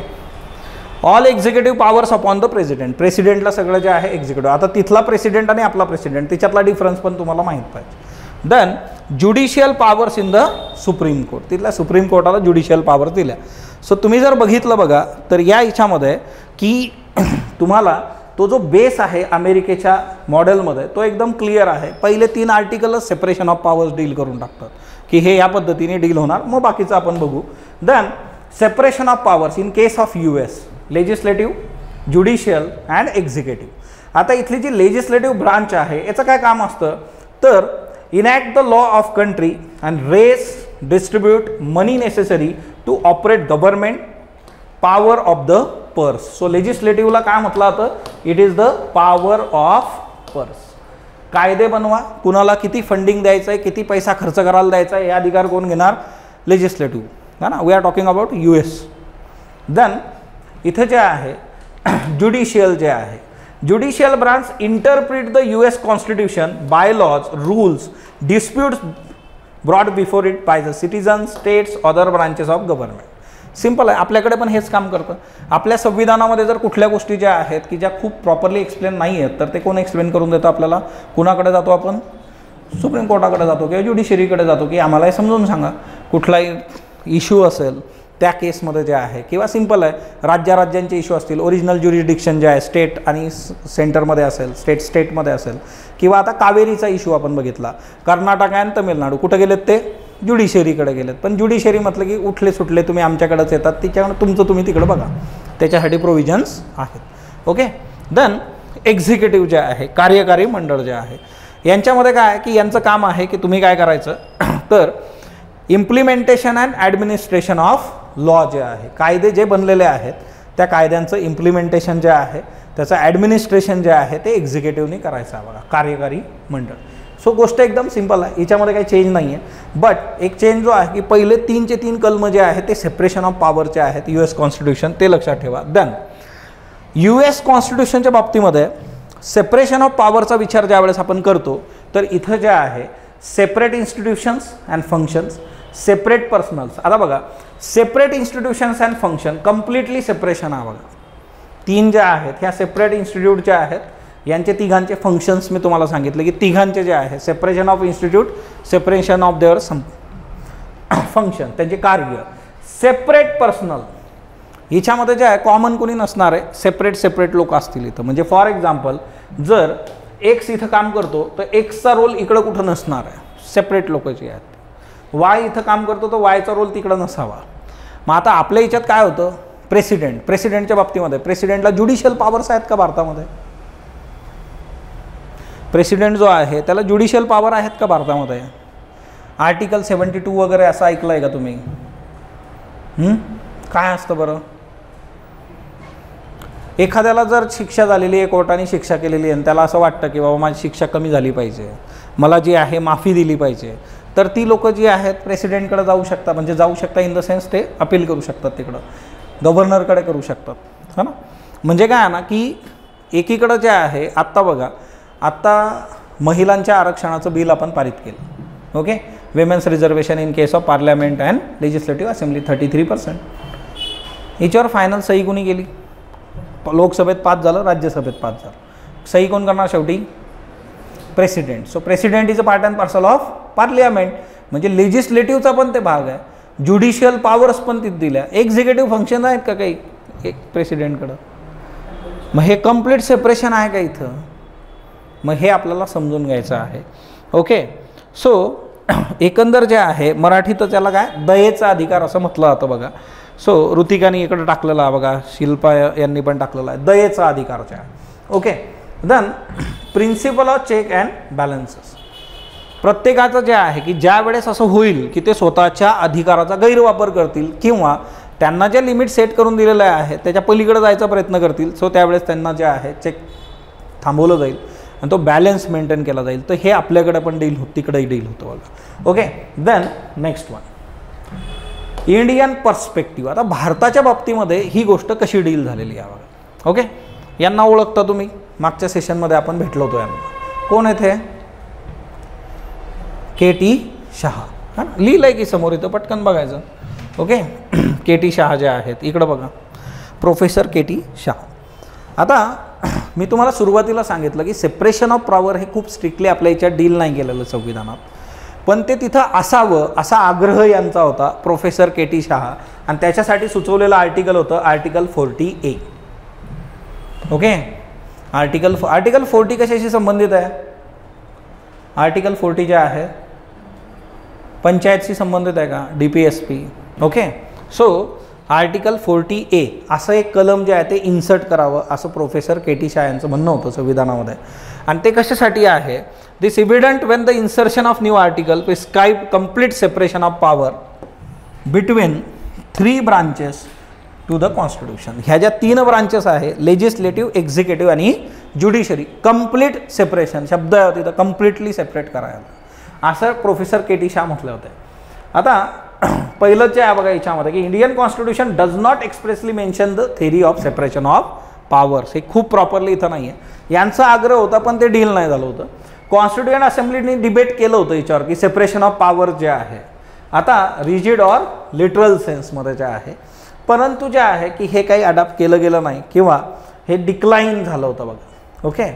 all executive powers upon the president. प्रेसिडेंटला सगळं जे आहे एक्झिक्युटिव्ह. आता तिथला प्रेसिडेंट आणि आपला प्रेसिडेंट त्याच्यातला डिफरन्स पण तुम्हाला माहीत पाहिजे. Then judicial powers in the supreme court. तिथल्या सुप्रीम कोर्टाला ज्युडिशियल पॉवर दिल्या. सो तुम्ही जर बघितलं बघा तर या याच्यामध्ये की तुम्हाला तो जो बेस आहे अमेरिकेच्या मॉडेलमध्ये तो एकदम क्लिअर आहे. पहिले 3 आर्टिकलच सेपरेशन ऑफ पॉवर्स डील करून टाकतात की हे या पद्धतीने डील होणार, मग बाकीचं आपण बघू. Then separation of powers in case of US legislative, judicial and executive. आता इथली जी लेजिस्लेटिव्ह ब्रांच आहे याचं काय काम असतं तर enact the law of country and raise distribute money necessary to operate government power of the purse. So लेजिस्लेटिव्हला काय म्हटलं जातं? It is the power of purse. कायदे बनवा, कुणाला किती फंडिंग द्यायचं आहे, किती पैसा खर्च करायला द्यायचा आहे, हे अधिकार कोण घेणार? लेजिस्लेटिव्ह. है ना, we are talking about US. Then इथं जे आहे ज्युडिशियल जे आहे, judicial branch interpret the US constitution, by laws, rules, disputes brought before it by the citizen, states, other branches of government. Simple आहे, आपल्याकडे पण हेच काम करतं. आपल्या संविधानामध्ये जर कुठल्या गोष्टी ज्या आहेत की ज्या खूप प्रॉपरली एक्सप्लेन नाही आहेत तर ते कोण एक्सप्लेन करून देतं आपल्याला? कुणाकडे जातो आपण? सुप्रीम कोर्टाकडे जातो किंवा ज्युडिशरीकडे जातो की आम्हाला हे समजून सांगा. कुठलाही इश्यू असेल त्या केसमध्ये जे आहे, किंवा सिंपल आहे राज्यांचे इश्यू असतील, ओरिजिनल ज्युरिडिक्शन जे आहे स्टेट आणि सेंटरमध्ये असेल, स्टेटमध्ये असेल, किंवा आता कावेरीचा इश्यू आपण बघितला, कर्नाटक आणि तमिळनाडू कुठं गेलेत? ते ज्युडिशरीकडे गेलेत. पण ज्युडिशरी म्हटलं की उठले सुटले तुम्ही आमच्याकडेच येतात, तिच्याकडे तुमचं तुम्ही तिकडे बघा, त्याच्यासाठी प्रोव्हिजन्स आहेत. ओके, देन एक्झिक्युटिव्ह जे आहे, कार्यकारी मंडळ जे आहे, यांच्यामध्ये काय आहे की यांचं काम आहे की तुम्ही काय करायचं तर implementation and administration of law जे आहे, कायदे जे बनलेले आहेत त्या कायद्यांचं इम्प्लिमेंटेशन जे आहे त्याचं ॲडमिनिस्ट्रेशन जे आहे ते एक्झिक्युटिव्हनी करायचं आहे बघा, कार्यकारी मंडळ. सो गोष्ट एकदम सिंपल आहे, याच्यामध्ये काही चेंज नाही आहे. बट एक चेंज जो आहे की पहिले 3चे 3 कलम जे आहे ते सेपरेशन ऑफ पॉवरचे आहेत US कॉन्स्टिट्यूशन, ते लक्षात ठेवा. देन US कॉन्स्टिट्यूशनच्या बाबतीमध्ये सेपरेशन ऑफ पॉवरचा विचार ज्यावेळेस आपण करतो तर इथं जे आहे separate institutions and functions, separate personnels. आता बघा separate institutions and function completely separation आहे बघा. 3 ज्या आहेत ह्या सेपरेट इन्स्टिट्यूट ज्या आहेत यांचे तिघांचे फंक्शन्स मी तुम्हाला सांगितले की तिघांचे जे आहे separation of institute, separation of their function, त्यांचे कार्य. सेपरेट पर्सनल हिच्यामध्ये जे आहे कॉमन कोणी नसणार आहे, सेपरेट लोक असतील इथं. म्हणजे फॉर एक्झाम्पल जर एक्स इथं काम करतो तर एक्सचा रोल इकडं कुठं नसणार आहे, सेपरेट लोक जे आहेत. वाय इथं काम करतो तर वायचा रोल तिकडं नसावा. मग आता आपल्या ह्याच्यात काय होतं, प्रेसिडेंटच्या बाबतीमध्ये प्रेसिडेंटला ज्युडिशियल पॉवर्स आहेत का भारतामध्ये? प्रेसिडेंट जो आहे त्याला ज्युडिशियल पॉवर आहेत का भारतामध्ये? आर्टिकल 72 वगैरे असं ऐकलं आहे का तुम्ही? काय असतं बरं? एखाद्याला जर शिक्षा झालेली आहे, कोर्टाने शिक्षा केलेली आहे आणि त्याला असं वाटतं की बाबा माझी शिक्षा कमी झाली पाहिजे, मला जी आहे माफी दिली पाहिजे, तर ती लोक जी आहेत प्रेसिडेंटकडे जाऊ शकतात. म्हणजे जाऊ शकता इन द सेन्स ते अपील करू शकतात, तिकडं गव्हर्नरकडे करू शकतात, है ना. म्हणजे काय ना की एकीकडं जे आहे आत्ता बघा, आत्ता महिलांच्या आरक्षणाचं बिल आपण पारित केलं. Okay, women's reservation in case of parliament and legislative assembly 33%. याच्यावर फायनल सही कोणी केली? लोकसभेत पास झालं, राज्यसभेत पास झालं. सही कोण करणार शेवटी? President. So president is a part and parcel of parliament. म्हणजे लेजिस्लेटिव्हचा पण ते भाग आहे, ज्युडिशियल पॉवर्स पण तिथे दिल्या. एक्झिक्युटिव्ह फंक्शन आहेत का काही एक प्रेसिडेंटकडं? मग हे कम्प्लीट सेपरेशन आहे का इथं? मग हे आपल्याला समजून घ्यायचं आहे. ओके, सो एकंदर जे आहे मराठीत त्याला काय दयेचा अधिकार असं म्हटलं जातं बघा. सो ऋतिकाने इकडं टाकलेलं आहे बघा, शिल्पा यांनी पण टाकलेलं आहे दयेचा अधिकारच्या. Okay, then principle of check and balances. प्रत्येकाचं जे आहे की ज्या वेळेस असं होईल की ते स्वतःच्या अधिकाराचा गैरवापर करतील किंवा त्यांना जे लिमिट सेट करून दिलेलं आहे त्याच्या पलीकडे जायचा प्रयत्न करतील, सो त्यावेळेस त्यांना जे आहे चेक थांबवलं जाईल आणि तो बॅलन्स मेंटेन केला जाईल. तर हे आपल्याकडे पण डील होतं, तिकडेही डील होतं बघा. Okay, then next one, Indian perspective. आता भारताच्या बाबतीमध्ये ही गोष्ट कशी डील झालेली आहे बघा. ओके, यांना ओळखता तुम्ही, मागच्या सेशनमध्ये आपण भेटलो होतो यांना. कोण आहेत हे? के.टी. शहा. हां, लिहिलं आहे की समोर इथं, पटकन बघायचं. Okay, K.T.. शहा जे आहेत इकडं बघा, प्रोफेसर के.टी. शहा. आता मी तुम्हाला सुरुवातीला सांगितलं की सेपरेशन ऑफ पॉवर हे खूप स्ट्रिक्टली आपल्या याच्यात डील नाही केलेलं संविधानात, पण ते तिथं असावं असा आग्रह यांचा होता प्रोफेसर के.टी. शहा, आणि त्याच्यासाठी सुचवलेलं आर्टिकल होतं आर्टिकल 40A. ओके, आर्टिकल 40 कशाशी संबंधित आहे? आर्टिकल 40 जे आहे पंचायतशी संबंधित आहे का? DPSP. Okay, so article 40A असं एक कलम जे आहे ते इन्सर्ट करावं असं प्रोफेसर के.टी. शहा यांचं म्हणणं होतं संविधानामध्ये. आणि ते कशासाठी आहे? This evident when the insertion of new article prescribe complete separation of power between 3 branches to the constitution. ह्या ज्या 3 ब्रांचेस आहे, लेजिस्लेटिव्ह, एक्झिक्युटिव्ह आणि ज्युडिशरी, कंप्लीट सेपरेशन शब्द आहे तिथं, कम्प्लिटली सेपरेट करायला असं प्रोफेसर के.टी. शहा म्हटले होते. आता पहिलं जे आहे बघा याच्यामध्ये की Indian constitution does not expressly mention the theory of separation of powers. हे खूप प्रॉपरली इथं नाही आहे. यांचा आग्रह होता पण ते डील नाही झालं होतं. कॉन्स्टिट्युएंट असेंब्लीने डिबेट केलं होतं याच्यावर की सेपरेशन ऑफ पॉवर जे आहे आता रिजिड ऑर लिटरल सेन्समध्ये जे आहे, परंतु जे आहे की हे काही अडॉप्ट केलं गेलं नाही किंवा हे डिक्लाइन झालं होतं बघा. ओके,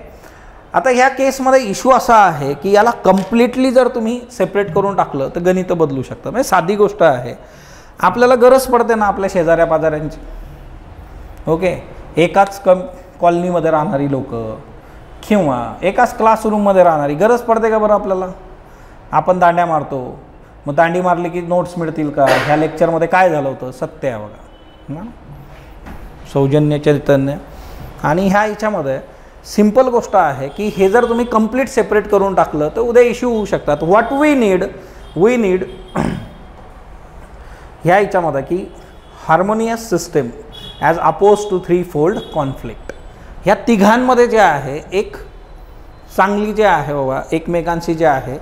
आता ह्या केसमध्ये इश्यू असा आहे की याला कम्प्लिटली जर तुम्ही सेपरेट करून टाकलं तर गणित बदलू शकतं. म्हणजे साधी गोष्ट आहे, आपल्याला गरज पडते ना आपल्या शेजाऱ्या पाजाऱ्यांची. ओके, एकाच कॉलनीमध्ये राहणारी लोक किंवा एकाच क्लासरूममध्ये राहणारी गरज पडते का बरं आपल्याला? आपण दांड्या मारतो, मग दांडी मारली की नोट्स मिळतील का? ह्या लेक्चरमध्ये काय झालं होतं? सत्य आहे बघा, सौजन्य, चैतन्य. आणि ह्या ह्याच्यामध्ये सिंपल गोष्ट आहे की हे जर तुम्ही कंप्लीट सेपरेट करून टाकलं तर उद्या इश्यू होऊ शकतात. व्हॉट वी नीड ह्या याच्यामध्ये की harmonious system as oppose to 3-fold conflict. ह्या तिघांमध्ये जे आहे एक चांगली जे आहे बाबा एकमेकांशी जे आहे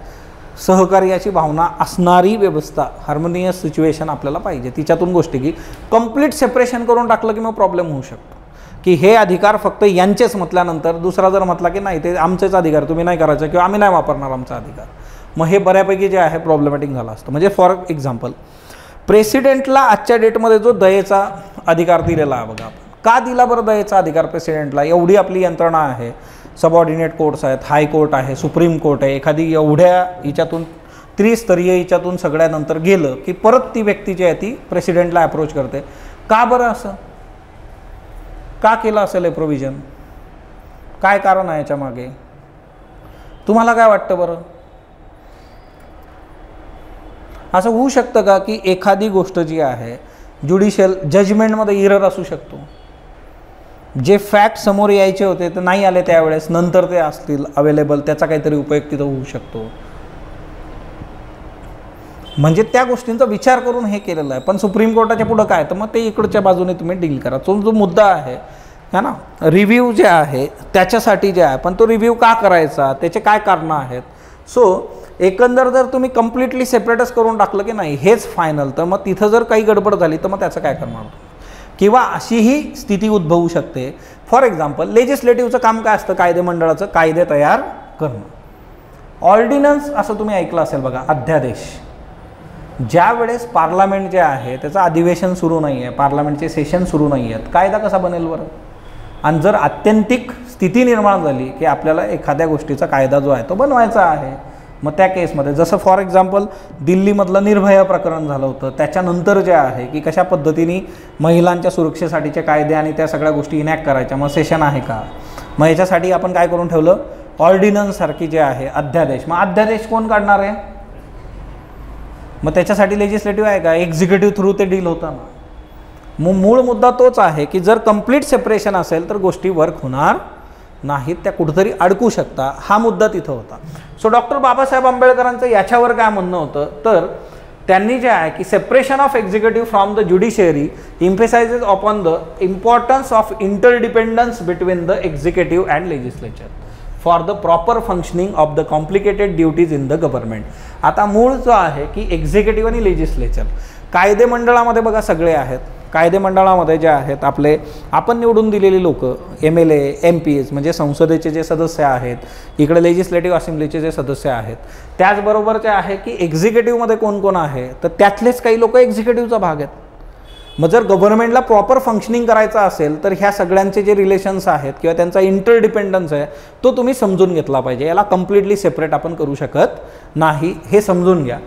सहकार्याची भावना असणारी व्यवस्था, हार्मोनियस सिच्युएशन आपल्याला पाहिजे. तिच्यातून गोष्टी की कंप्लीट सेपरेशन करून टाकलं की मग प्रॉब्लेम होऊ शकतो की हे अधिकार फक्त यांचेच म्हटल्यानंतर दुसरा जर म्हटला की नाही ते आमचेच अधिकार, तुम्ही नाही करायचं किंवा आम्ही नाही वापरणार आमचा अधिकार, मग हे बऱ्यापैकी जे आहे प्रॉब्लेमॅटिक झालं असतं. म्हणजे फॉर एक्झाम्पल प्रेसिडेंटला आजच्या डेटमध्ये जो दयेचा अधिकार दिलेला आहे बघा, का दिला बरं दयेचा अधिकार प्रेसिडेंटला? एवढी आपली यंत्रणा आहे, सबऑर्डिनेट कोर्ट्स आहेत, हायकोर्ट आहे, सुप्रीम कोर्ट आहे. एखादी एवढ्या हिच्यातून त्रिस्तरीय हिच्यातून सगळ्यानंतर गेलं की परत ती व्यक्ती जी आहे ती प्रेसिडेंटला अप्रोच करते. का बरं असं का केलं असेल हे प्रोव्हिजन? काय कारण आहे याच्या मागे? तुम्हाला काय वाटतं बरं? असं होऊ शकतं का की एखादी गोष्ट जी आहे ज्युडिशियल जजमेंटमध्ये इरर असू शकतो, जे फॅक्ट समोर यायचे होते ते नाही आले त्यावेळेस, नंतर ते असतील अवेलेबल, त्याचा काहीतरी उपयोग तिथं होऊ शकतो. म्हणजे त्या गोष्टींचा विचार करून हे केलेलं आहे. पण सुप्रीम कोर्टाच्या पुढं काय, तर मग ते इकडच्या बाजूने तुम्ही डील करा. तो जो मुद्दा आहे ना रिव्ह्यू जे आहे त्याच्यासाठी जे आहे, पण तो रिव्ह्यू का करायचा, त्याचे काय कारणं आहेत. सो एकंदर जर तुम्ही कम्प्लिटली सेपरेटच करून टाकलं की नाही हेच फायनल, तर मग तिथं जर काही गडबड झाली तर मग त्याचं काय करणार? किंवा अशीही स्थिती उद्भवू शकते. फॉर एक्झाम्पल लेजिस्लेटिव्हचं काम काय असतं? कायदेमंडळाचं कायदे तयार करणं. ऑर्डिनन्स असं तुम्ही ऐकलं असेल बघा, अध्यादेश. ज्या वेळेस पार्लमेंट जे आहे त्याचं अधिवेशन सुरू नाही आहे, पार्लमेंटचे सेशन सुरू नाही आहेत, कायदा कसा बनेल बरं? आणि जर आत्यंतिक स्थिती निर्माण झाली की आपल्याला एखाद्या गोष्टीचा कायदा जो आहे तो बनवायचा आहे, मग त्या केसमध्ये जसं फॉर एक्झाम्पल दिल्लीमधलं निर्भया प्रकरण झालं होतं, त्याच्यानंतर जे आहे की कशा पद्धतीने महिलांच्या सुरक्षेसाठीचे कायदे आणि त्या सगळ्या गोष्टी इनॅक्ट करायच्या, मग सेशन आहे का? मग याच्यासाठी आपण काय करून ठेवलं? ऑर्डिनन्स सारखी जे आहे अध्यादेश. मग अध्यादेश कोण काढणार आहे? मग त्याच्यासाठी लेजिस्लेटिव्ह आहे का? एक्झिक्युटिव्ह थ्रू ते डील होतं ना. मग मूळ मुद्दा तोच आहे की जर कंप्लीट सेपरेशन असेल तर गोष्टी वर्क होणार नाहीत, त्या कुठेतरी अडकू शकता, हा मुद्दा तिथं होता. सो डॉक्टर बाबासाहेब आंबेडकरांचं याच्यावर काय म्हणणं होतं, तर त्यांनी जे आहे की separation of executive from the judiciary emphasises upon the importance of interdependence between the executive and legislature for the proper functioning of the complicated duties in the government. आता मूळ जो आहे की एक्झिक्युटिव्ह आणि लेजिस्लेचर, कायदेमंडळामध्ये बघा सगळे आहेत, कायदेमंडळामध्ये जे आहेत आपले आपण निवडून दिलेली लोक, MLA MPs म्हणजे संसदेचे जे सदस्य आहेत, इकडे लेजिस्लेटिव्ह असेंब्लीचे जे सदस्य आहेत, त्याचबरोबरचे आहे की एक्झिक्युटिव्हमध्ये कोण कोण आहे, तर त्यातलेच काही लोक एक्झिक्युटिव्हचा भाग आहेत. मग जर गव्हर्नमेंटला प्रॉपर फंक्शनिंग करायचं असेल तर ह्या सगळ्यांचे जे रिलेशन्स आहेत किंवा त्यांचा इंटरडिपेंडन्स आहे तो तुम्ही समजून घेतला पाहिजे. याला कम्प्लिटली सेपरेट आपण करू शकत नाही, हे समजून घ्या.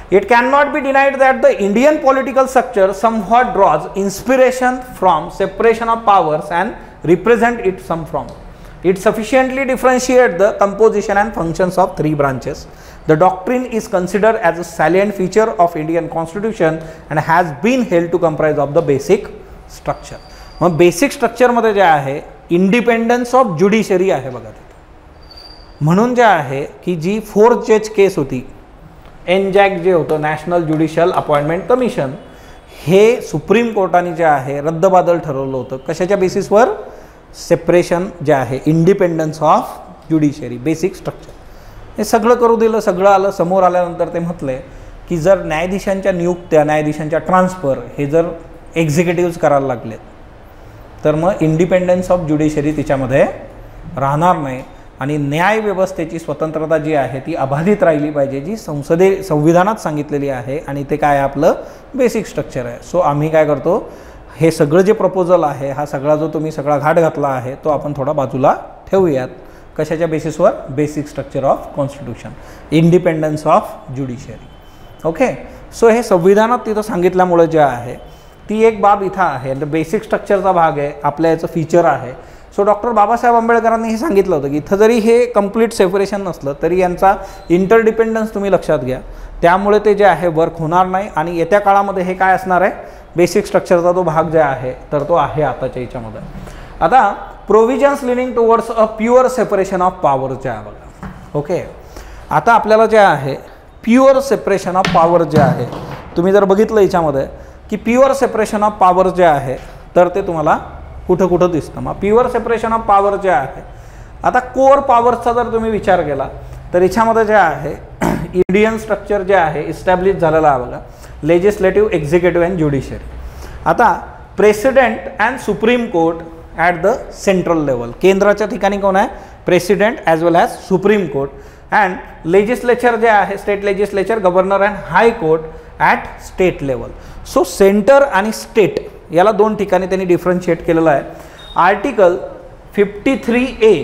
It cannot be denied that the Indian political structure somewhat draws inspiration from separation of powers and represent it some from. It sufficiently differentiates the composition and functions of three branches. The doctrine is considered as a salient feature of Indian Constitution and has been held to comprise of the basic structure. मग basic स्ट्रक्चरमध्ये जे आहे independence of judiciary आहे बघा तिथं. म्हणून जे आहे की जी 4th जज केस होती, NJAC जे होतं नॅशनल ज्युडिशियल अपॉइंटमेंट कमिशन, हे सुप्रीम कोर्टाने जे आहे रद्दबादल ठरवलं होतं. कशाच्या बेसिसवर? सेपरेशन जे आहे independence of judiciary, basic structure. हे सगळं करू दिलं, सगळं आलं समोर. आल्यानंतर ते म्हटले की जर न्यायाधीशांच्या नियुक्त्या, न्यायाधीशांच्या ट्रान्सफर हे जर एक्झिक्युटिव्हज करायला लागलेत तर मग इंडिपेंडन्स ऑफ ज्युडिशरी तिच्यामध्ये राहणार नाही आणि न्यायव्यवस्थेची स्वतंत्रता जी आहे ती अबाधित राहिली पाहिजे, जी संविधानात सांगितलेली आहे. आणि ते काय आपलं बेसिक स्ट्रक्चर आहे. सो आम्ही काय करतो, हे सगळं जे प्रपोजल आहे, हा सगळा जो तुम्ही सगळा घाट घातला आहे तो आपण थोडा बाजूला ठेवूयात. कशाच्या बेसिसवर? Basic structure of constitution, independence of judiciary. Okay. So हे संविधानात तिथं सांगितल्यामुळे जे आहे ती एक बाब इथं आहे. बेसिक स्ट्रक्चरचा भाग आहे, आपल्या याचं फीचर आहे. सो डॉक्टर बाबासाहेब आंबेडकरांनी हे सांगितलं होतं की इथं जरी हे कंप्लीट सेपरेशन नसलं तरी यांचा इंटरडिपेंडन्स तुम्ही लक्षात घ्या, त्यामुळे ते जे आहे वर्क होणार नाही. आणि येत्या काळामध्ये हे काय असणार आहे, बेसिक स्ट्रक्चरचा तो भाग जे आहे तर तो आहे आताच्या याच्यामध्ये. आता provisions leaning towards a pure separation of power जे आहे बघा. ओके. आता आपल्याला जे आहे प्युअर सेपरेशन ऑफ पॉवर जे आहे, तुम्ही जर बघितलं याच्यामध्ये की प्युअर सेपरेशन ऑफ पॉवर जे आहे तर ते तुम्हाला कुठं कुठं दिसतं. मग प्युअर सेपरेशन ऑफ पॉवर जे आहे, आता कोर पॉवरचा जर तुम्ही विचार केला तर याच्यामध्ये जे आहे इंडियन स्ट्रक्चर जे आहे इस्टॅब्लिश झालेलं आहे बघा, लेजिस्लेटिव्ह, एक्झिक्युटिव्ह अँड ज्युडिशरी. आता president and supreme court at the central level, केंद्राच्या ठिकाणी कोण आहे? President as well as supreme court. And legislature जे आहे state legislature, governor and high court at state level. So centre आणि state याला दोन ठिकाणी त्यांनी डिफरन्शिएट केलेलं आहे. Article 53A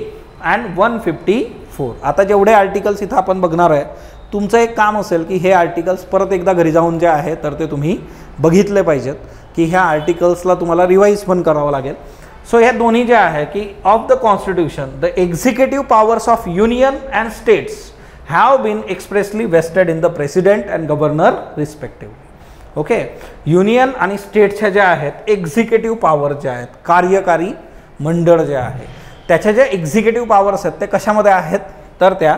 and 154. आता जेवढे आर्टिकल्स इथं आपण बघणार आहे, तुमचं एक काम असेल की हे आर्टिकल्स परत एकदा घरी जाऊन जे आहे तर ते तुम्ही बघितले पाहिजेत की ह्या आर्टिकल्सला तुम्हाला रिवाईज पण करावं लागेल. सो ह्या दोन्ही जे आहे की of the constitution the executive powers of union and states have been expressly vested in the president and governor respectively. Okay. Union आणि स्टेटच्या ज्या आहेत एक्झिक्युटिव्ह पॉवर ज्या आहेत, कार्यकारी मंडळ जे आहे त्याच्या ज्या एक्झिक्युटिव्ह पॉवर्स आहेत ते कशामध्ये आहेत तर त्या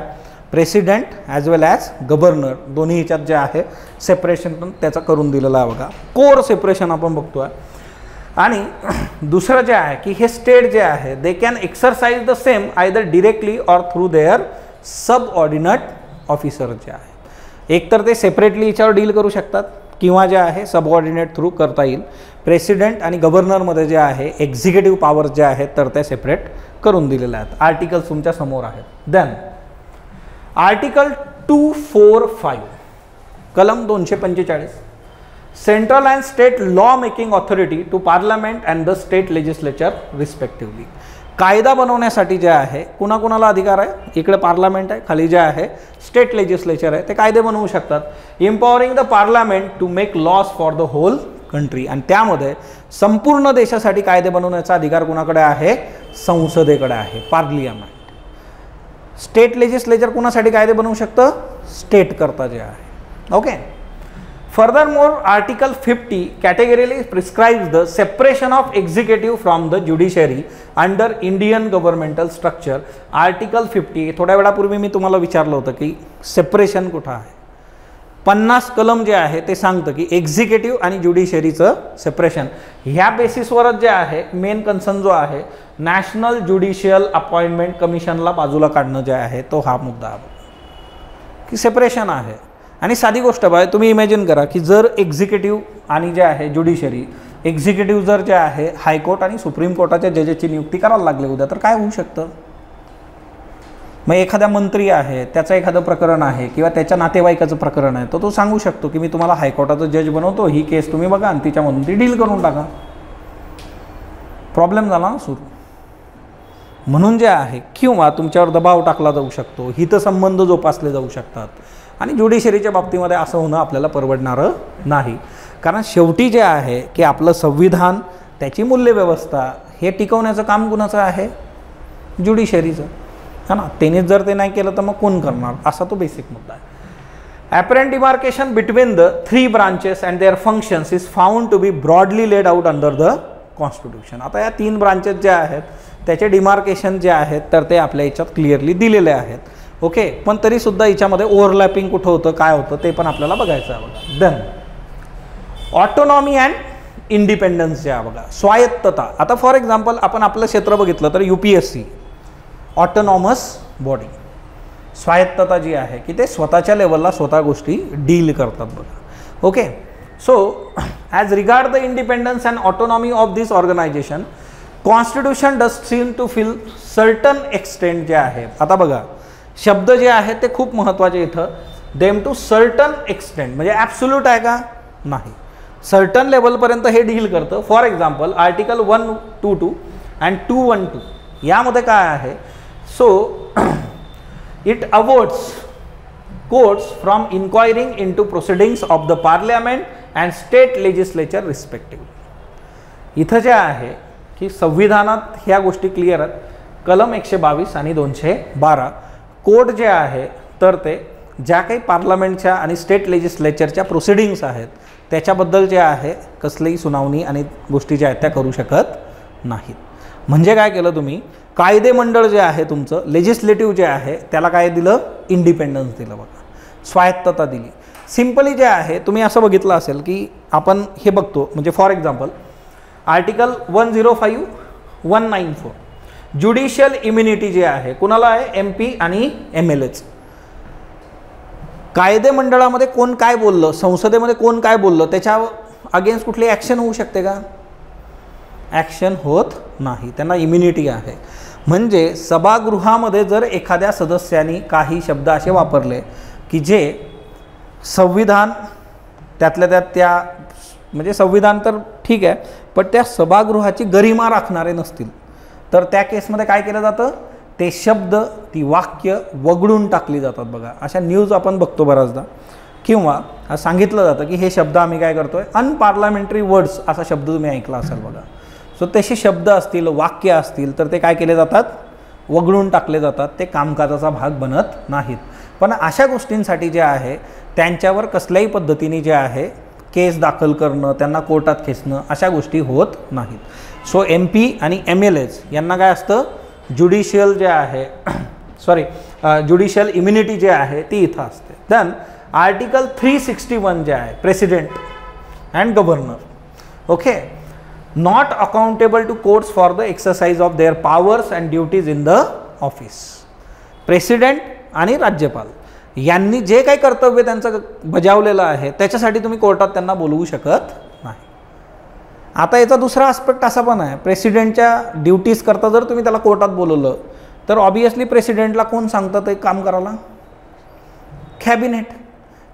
president as well as governor दोन्ही ह्याच्यात जे आहे सेपरेशन पण त्याचं करून दिलेलं आहे बघा. कोर सेपरेशन आपण बघतो आहे. आणि दुसरं जे आहे की हे स्टेट जे आहे they can exercise the same either directly or through their subordinate officer जे आहे, एकतर ते सेपरेटली याच्यावर डील करू शकतात किंवा जे आहे सबऑर्डिनेट थ्रू करता येईल. प्रेसिडेंट आणि गव्हर्नरमध्ये जे आहे एक्झिक्युटिव्ह पॉवर जे आहेत तर त्या सेपरेट करून दिलेल्या आहेत. आर्टिकल्स तुमच्या समोर आहेत. देन आर्टिकल 245 कलम 245 central and state law making authority to parliament and the state legislature respectively. कायदा बनवण्यासाठी जे आहे कुणाकुणाला अधिकार आहे, इकडे पार्लमेंट आहे, खाली जे आहे स्टेट लेजिस्लेचर आहे, ते कायदे बनवू शकतात. Empowering the parliament to make laws for the whole country. आणि त्यामध्ये संपूर्ण देशासाठी कायदे बनवण्याचा अधिकार कुणाकडे आहे? संसदेकडे आहे, पार्लियामेंट. स्टेट लेजिस्लेचर कुणासाठी कायदे बनवू शकतं? स्टेट करता जे आहे. Okay. Furthermore, Article 50 categorically prescribes the separation of executive from the judiciary under Indian governmental structure. Article 50 थोड्या वेळापूर्वी मी तुम्हाला विचारलं होतं की सेपरेशन कुठं आहे. 50 कलम जे आहे ते सांगतं की एक्झिक्युटिव्ह आणि ज्युडिशरीचं सेपरेशन. ह्या बेसिसवरच जे आहे मेन कन्सर्न जो आहे नॅशनल ज्युडिशियल अपॉइंटमेंट कमिशनला बाजूला काढणं जे आहे तो हा मुद्दा आहे की सेपरेशन आहे. आणि साधी गोष्ट बघा, तुम्ही इमॅजिन करा की जर एक्झिक्युटिव्ह आणि जे आहे ज्युडिशरी, एक्झिक्युटिव्ह जर जे आहे हायकोर्ट आणि सुप्रीम कोर्टाच्या जजेसची नियुक्ती करायला लागले उद्या तर काय होऊ शकतं. मग एखाद्या मंत्री आहे त्याचं एखादं प्रकरण आहे किंवा त्याच्या नातेवाईकाचं प्रकरण आहे तर तो सांगू शकतो की मी तुम्हाला हायकोर्टाचं जज बनवतो, ही केस तुम्ही बघा आणि तिच्यामधून ती डील करून टाका. प्रॉब्लेम झाला ना सुरू. म्हणून जे आहे किंवा तुमच्यावर दबाव टाकला जाऊ शकतो, हितसंबंध जोपासले जाऊ शकतात. आणि ज्युडिशरीच्या बाबतीमध्ये असं होणं आपल्याला परवडणारं नाही. कारण शेवटी जे आहे की आपलं संविधान, त्याची मूल्यव्यवस्था हे टिकवण्याचं काम कुणाचं आहे? ज्युडिशरीचं, है ना. त्यांनीच जर ते नाही केलं तर मग कोण करणार, असा तो बेसिक मुद्दा आहे. Apparent demarcation between the 3 branches and their functions is found to be broadly laid out under the constitution. आता या 3 ब्रांचेस ज्या आहेत त्याचे डिमार्केशन जे आहेत तर ते आपल्या याच्यात क्लिअरली दिलेले आहेत. ओके, पण तरीसुद्धा याच्यामध्ये ओव्हरलॅपिंग कुठं होतं, काय होतं ते पण आपल्याला बघायचं आहे बघा. देन ऑटोनॉमी अँड इंडिपेंडन्स जे आहे बघा, स्वायत्तता. आता फॉर एक्झाम्पल आपण आपलं क्षेत्र बघितलं तर UPSC ऑटोनॉमस बॉडी, स्वायत्तता जी आहे की ते स्वतःच्या लेवलला स्वतः गोष्टी डील करतात बघा. Okay, so as regard the independence and autonomy of this organisation constitution does seem to feel certain extent जे आहे. आता बघा शब्द जे आहेत ते खूप महत्त्वाचे इथं. देम टू सर्टन एक्सटेंट म्हणजे ॲब्सोल्यूट आहे का? नाही, सर्टन लेवलपर्यंत हे डील करतं. फॉर एक्झाम्पल आर्टिकल 122 अँड 212 यामध्ये काय आहे? So it awards courts from inquiring into proceedings of the parliament and state legislature respectively. इथं जे आहे की संविधानात ह्या गोष्टी क्लिअर आहेत. कलम 122 आणि 212 कोर्ट जे आहे तर ते ज्या काही पार्लमेंटच्या आणि स्टेट लेजिस्लेचरच्या प्रोसिडिंग्स आहेत त्याच्याबद्दल जे आहे कसलीही सुनावणी आणि गोष्टी ज्या आहेत त्या करू शकत नाहीत. म्हणजे काय केलं तुम्ही? कायदेमंडळ जे आहे तुमचं लेजिस्लेटिव्ह जे आहे त्याला काय दिलं? इंडिपेंडन्स दिलं बघा, स्वायत्तता दिली. सिम्पली जे आहे तुम्ही असं बघितलं असेल की आपण हे बघतो म्हणजे for example article 105, 194 judicial immunity जे आहे कुणाला आहे? MP आणि MLAच. कायदेमंडळामध्ये कोण काय बोललं, संसदेमध्ये कोण काय बोललं त्याच्या अगेन्स्ट कुठली ॲक्शन होऊ शकते का? ॲक्शन होत नाही, त्यांना इम्युनिटी आहे. म्हणजे सभागृहामध्ये जर एखाद्या सदस्याने काही शब्द असे वापरले की जे संविधान त्यातल्या त्यात त्या म्हणजे संविधान तर ठीक आहे पण त्या सभागृहाची गरिमा राखणारे नसतील तर त्या केसमध्ये काय केलं जातं? ते शब्द, ती वाक्य वगळून टाकली जातात बघा. अशा न्यूज आपण बघतो बऱ्याचदा. किंवा सांगितलं जातं की हे शब्द आम्ही काय करतोय, अनपार्लमेंटरी वर्ड्स असा शब्द तुम्ही ऐकला असेल बघा. सो तसे शब्द असतील, वाक्य असतील तर ते काय केले जातात? वगळून टाकले जातात. ते कामकाजाचा भाग बनत नाहीत. पण अशा गोष्टींसाठी जे आहे त्यांच्यावर कसल्याही पद्धतीने जे आहे केस दाखल करणं, त्यांना कोर्टात खेचणं अशा गोष्टी होत नाहीत. सो MP आणि MLAs यांना काय असतं? ज्युडिशियल जे आहे ज्युडिशियल इम्युनिटी जे आहे ती इथं असते. देन आर्टिकल 361 जे आहे president and governor. Okay, not accountable to courts for the exercise of their powers and duties in the office. President आणि राज्यपाल यांनी जे काही कर्तव्य त्यांचं बजावलेलं आहे त्याच्यासाठी तुम्ही कोर्टात त्यांना बोलवू शकत नाही. आता याचा दुसरा आस्पेक्ट असा पण आहे, प्रेसिडेंटच्या ड्युटीज करता जर तुम्ही त्याला कोर्टात बोलवलं तर ऑब्वियसली प्रेसिडेंटला कोण सांगतं ते काम करायला? कॅबिनेट.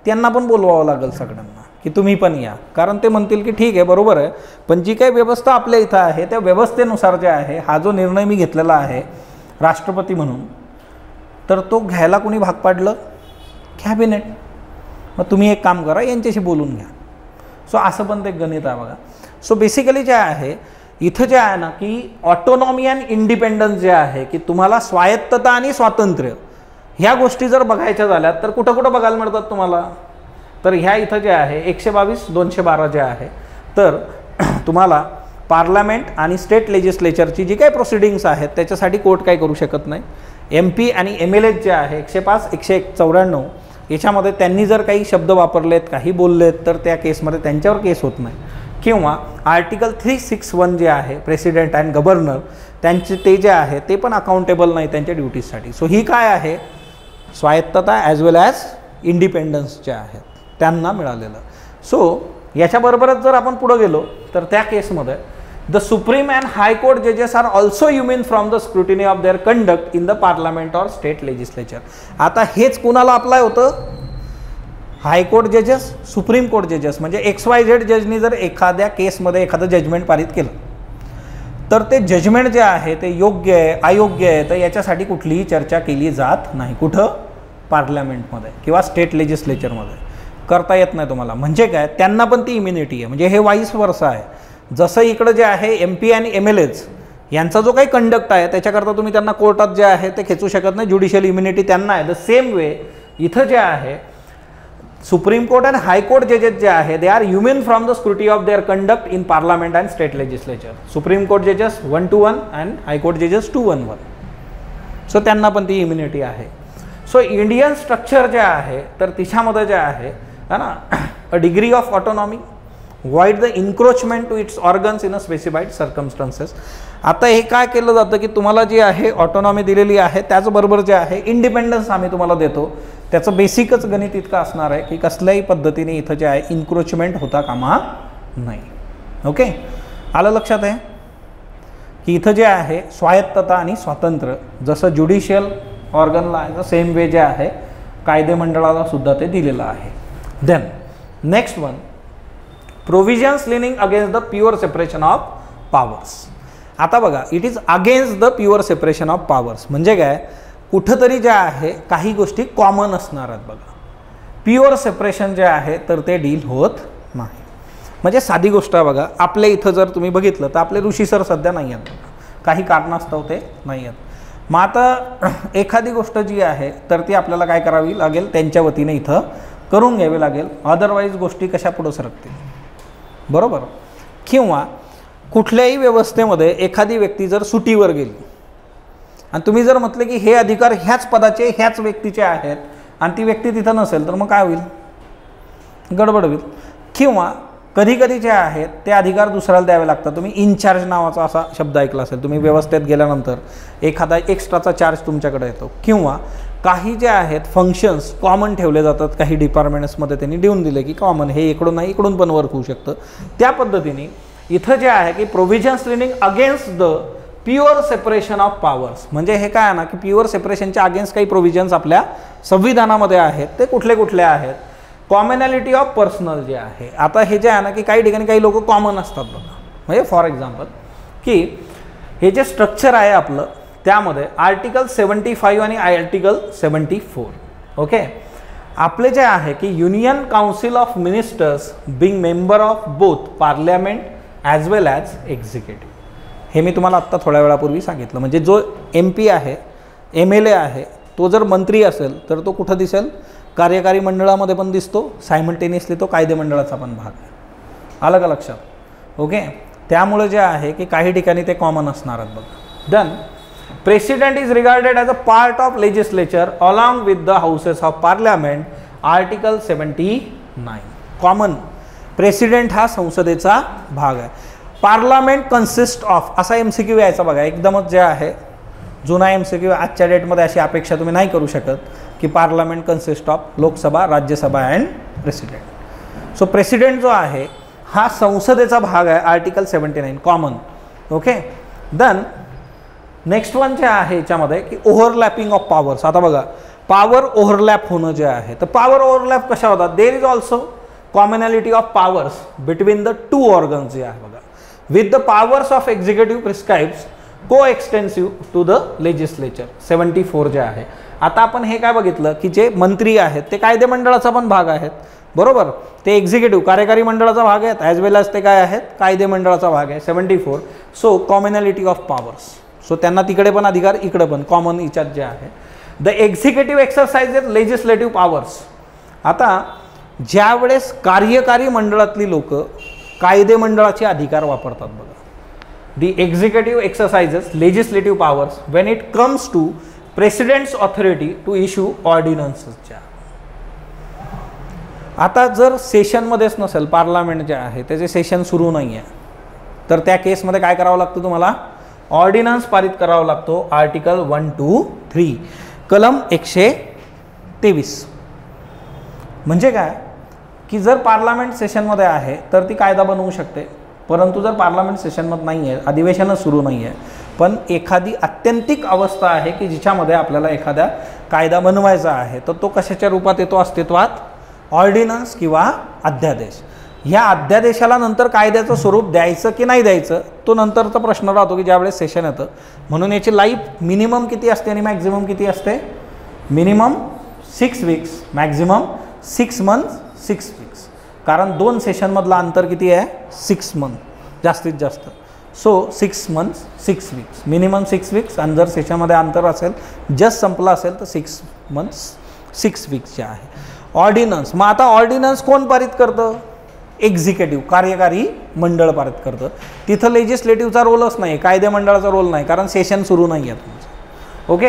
त्यांना पण बोलवावं लागेल सगळ्यांना की तुम्ही पण या. कारण ते म्हणतील की ठीक आहे बरोबर आहे पण जी काही व्यवस्था आपल्या इथं आहे त्या व्यवस्थेनुसार जे आहे हा जो निर्णय मी घेतलेला आहे राष्ट्रपती म्हणून तर तो घ्यायला कोणी भाग पाडलं? कॅबिनेट. मग तुम्ही एक काम करा, यांच्याशी बोलून घ्या. सो असं पण ते गणित आहे बघा. सो बेसिकली जे आहे इथं जे आहे ना की ऑटोनॉमी अँड इंडिपेंडन्स जे आहे की तुम्हाला स्वायत्तता आणि स्वातंत्र्य ह्या गोष्टी जर बघायच्या झाल्या तर कुठं कुठं बघायला मिळतात तुम्हाला? तर ह्या इथं जे आहे 122 212 जे आहे, तर तुम्हाला पार्लमेंट आणि स्टेट लेजिस्लेचरची जी काही प्रोसिडिंग्स आहेत त्याच्यासाठी कोर्ट काय करू शकत नाही. MP आणि MLA जे आहे 105 194 याच्यामध्ये त्यांनी जर काही शब्द वापरलेत, काही बोललेत, तर त्या केसमध्ये त्यांच्यावर केस होत नाही. किंवा आर्टिकल 361 जे आहे प्रेसिडेंट अँड गव्हर्नर त्यांचे ते जे आहे ते पण अकाउंटेबल नाही त्यांच्या ड्युटीजसाठी. सो ही काय आहे, स्वायत्तता ॲज वेल ॲज इंडिपेंडन्स जे आहेत त्यांना मिळालेलं. सो याच्याबरोबरच जर आपण पुढं गेलो तर त्या केसमध्ये द सुप्रीम अँड हायकोर्ट जजेस are also immune from the scrutiny of their conduct in the parliament or state legislature. आता हेच कुणाला अप्लाय होतं, हायकोर्ट जजेस, सुप्रीम कोर्ट जजेस. म्हणजे XYZ जजनी जर एखाद्या केसमध्ये एखादं जजमेंट पारित केलं तर ते जजमेंट जे आहे ते योग्य आहे अयोग्य आहे तर याच्यासाठी कुठलीही चर्चा केली जात नाही. कुठं, पार्लमेंटमध्ये किंवा स्टेट लेजिस्लेचरमध्ये करता येत नाही तुम्हाला. म्हणजे काय, त्यांना पण ती इम्युनिटी आहे. म्हणजे हे वाईस वर्सा आहे. जसं इकडं जे आहे MP आणि MLAs यांचा जो काही कंडक्ट आहे त्याच्याकरता तुम्ही त्यांना कोर्टात जे आहे ते खेचू शकत नाही, ज्युडिशियल इम्युनिटी त्यांना आहे. द सेम वे इथं जे आहे सुप्रीम कोर्ट अँड हायकोर्ट जजेस जे आहे they are immune from the scrutiny of their conduct in parliament and state legislature. Supreme court जजेस 1 to 1 अँड हायकोर्ट जजेस 2-1-1. सो त्यांना पण ती इम्युनिटी आहे. सो इंडियन स्ट्रक्चर जे आहे तर तिच्यामध्ये जे आहे ना a degree of autonomy wide the encroachment to its organs in a specified circumstances. आता हे काय केलं जातं की तुम्हाला जी आहे ऑटोनॉमी दिलेली आहे त्याचबरोबर जे आहे इंडिपेंडन्स आम्ही तुम्हाला देतो. त्याचं बेसिकच गणित इतकं असणार आहे की कसल्याही पद्धतीने इथं जे आहे इन्क्रोचमेंट होता कामा नाही. ओके, आलं लक्षात आहे की इथं जे आहे स्वायत्तता आणि स्वातंत्र्य जसं ज्युडिशियल ऑर्गनला आहे तर सेम वे जे आहे कायदेमंडळाला सुद्धा ते दिलेलं आहे. Then next one, provisions leaning against the pure separation of powers. आता बघा, it is against the pure separation of powers म्हणजे काय, कुठंतरी जे आहे काही गोष्टी कॉमन असणार आहेत. बघा, प्युअर सेपरेशन जे आहे तर ते डील होत नाही. म्हणजे साधी गोष्ट आहे बघा, आपल्या इथं जर तुम्ही बघितलं तर आपले ऋषी सर सध्या नाही आहेत, काही कारणास्तव ते नाही आहेत. मग आता एखादी गोष्ट जी आहे तर ती आपल्याला काय करावी लागेल, त्यांच्या वतीने इथं करून घ्यावी लागेल. अदरवाईज गोष्टी कशा पुढं सरकतील, बरोबर. किंवा कुठल्याही व्यवस्थेमध्ये एखादी व्यक्ती जर सुटीवर गेली आणि तुम्ही जर म्हटले की हे अधिकार ह्याच पदाचे ह्याच व्यक्तीचे आहेत आणि ती व्यक्ती तिथं नसेल तर मग काय होईल, गडबड होईल. किंवा कधी कधी जे आहेत ते अधिकार दुसऱ्याला द्यावे लागतात. तुम्ही इनचार्ज नावाचा असा शब्द ऐकला असेल, तुम्ही व्यवस्थेत गेल्यानंतर एखादा एक्स्ट्राचा चार्ज तुमच्याकडे येतो. किंवा काही जे आहेत फंक्शन्स कॉमन ठेवले जातात, काही डिपार्टमेंट्समध्ये त्यांनी देऊन दिले की कॉमन हे इकडून नाही इकडून पण वर्क होऊ शकतं. त्या पद्धतीने इथं जे आहे की provisions leaning against the pure separation of powers. म्हणजे हे काय आहे ना की प्युअर सेपरेशनच्या अगेन्स्ट काही प्रोव्हिजन्स आपल्या संविधानामध्ये आहेत. ते कुठले कुठले आहेत, कॉमनॅलिटी ऑफ पर्सनल जे आहे. आता हे जे आहे ना की काही ठिकाणी काही लोक कॉमन असतात बघा. म्हणजे फॉर एक्झाम्पल की हे जे स्ट्रक्चर आहे आपलं त्यामध्ये आर्टिकल 75 आणि आर्टिकल 74. ओके, आपले जे आहे की union council of ministers being member of both parliament as well as executive. हे मी तुम्हाला आत्ता थोड्या वेळापूर्वी सांगितलं. म्हणजे जो MP आहे, MLA आहे, तो जर मंत्री असेल तर तो कुठं दिसेल, कार्यकारी मंडळामध्ये पण दिसतो, सायमल्टेनियसली तो कायदेमंडळाचा पण भाग आहे. आलं का लक्षात. ओके, त्यामुळे जे आहे की काही ठिकाणी ते कॉमन असणार आहेत बघा. Then president is regarded as a part of legislature along with the houses of parliament. Article 79 common. President हा संसदेचा भाग आहे. पार्लमेंट कन्सिस्ट ऑफ असा MCQ यायचा बघा, एकदमच जे आहे जुना MCQ. आजच्या डेटमध्ये अशी अपेक्षा तुम्ही नाही करू शकत की parliament consist of Lok Sabha, Rajya Sabha and president. So president जो आहे हा संसदेचा भाग आहे. Article 79 common. Okay, then next one जे आहे याच्यामध्ये की ओव्हरलॅपिंग ऑफ पॉवर्स. आता बघा, पॉवर ओव्हरलॅप होणं जे आहे तर पॉवर ओव्हरलॅप कशा होतात, there is also commonality of powers between the two organs जे आहे बघा. With the powers of executive prescribes coextensive to the legislature. 74 जे आहे. आता आपण हे काय बघितलं की जे मंत्री आहेत ते कायदेमंडळाचा पण भाग आहेत, बरोबर. ते एक्झिक्युटिव्ह कार्यकारी मंडळाचा भाग आहेत ॲज वेल ॲज ते काय आहेत कायदेमंडळाचा भाग आहे. 74. So commonality of powers. So त्यांना तिकडे पण अधिकार इकडे पण कॉमन याच्यात जे आहे. The executive exercises legislative powers. आता ज्यावेळेस कार्यकारी मंडळातली लोक कायदे मंडळाचे अधिकार वापरतात बघा. The executive exercises legislative powers when it comes to president's authority to issue ऑर्डिनन्सच्या. आता जर सेशनमध्येच नसेल, पार्लमेंट जे आहे त्याचे सेशन सुरू नाही आहे, तर त्या केसमध्ये काय करावं लागतं तुम्हाला? ऑर्डिनन्स पारित करावा लागतो. आर्टिकल 123 कलम 123. म्हणजे काय की जर पार्लमेंट सेशनमध्ये आहे तर ती कायदा बनवू शकते, परंतु जर पार्लमेंट सेशनमध्ये नाही आहे, अधिवेशनच सुरू नाही आहे, पण एखादी अत्यंतिक अवस्था आहे की जिच्यामध्ये आपल्याला एखादा कायदा बनवायचा आहे, तर तो कशाच्या रूपात येतो अस्तित्वात? ऑर्डिनन्स किंवा अध्यादेश. ह्या अध्यादेशाला नंतर कायद्याचं स्वरूप द्यायचं की नाही द्यायचं तो नंतरचा प्रश्न राहतो की ज्यावेळेस सेशन येतं. म्हणून याची लाईफ मिनिमम किती असते आणि मॅक्झिमम किती असते? Minimum 6 weeks, maximum 6 months 6 weeks. कारण 2 सेशनमधला अंतर किती आहे? 6 मंथ जास्तीत जास्त. So 6 months 6 weeks, minimum 6 weeks. आणि जर सेशनमध्ये अंतर असेल, जस्ट संपला असेल तर 6 मंथ्स 6 वीक्सचे आहे. ऑर्डिनन्स. मग आता ऑर्डिनन्स कोण पारित करतं? एक्झिक्युटिव्ह, कार्यकारी मंडळ पारित करतं. तिथं लेजिस्लेटिव्हचा रोलच नाही, कायदे मंडळाचा रोल नाही, कारण सेशन सुरू नाही आहे तुमचं. Okay.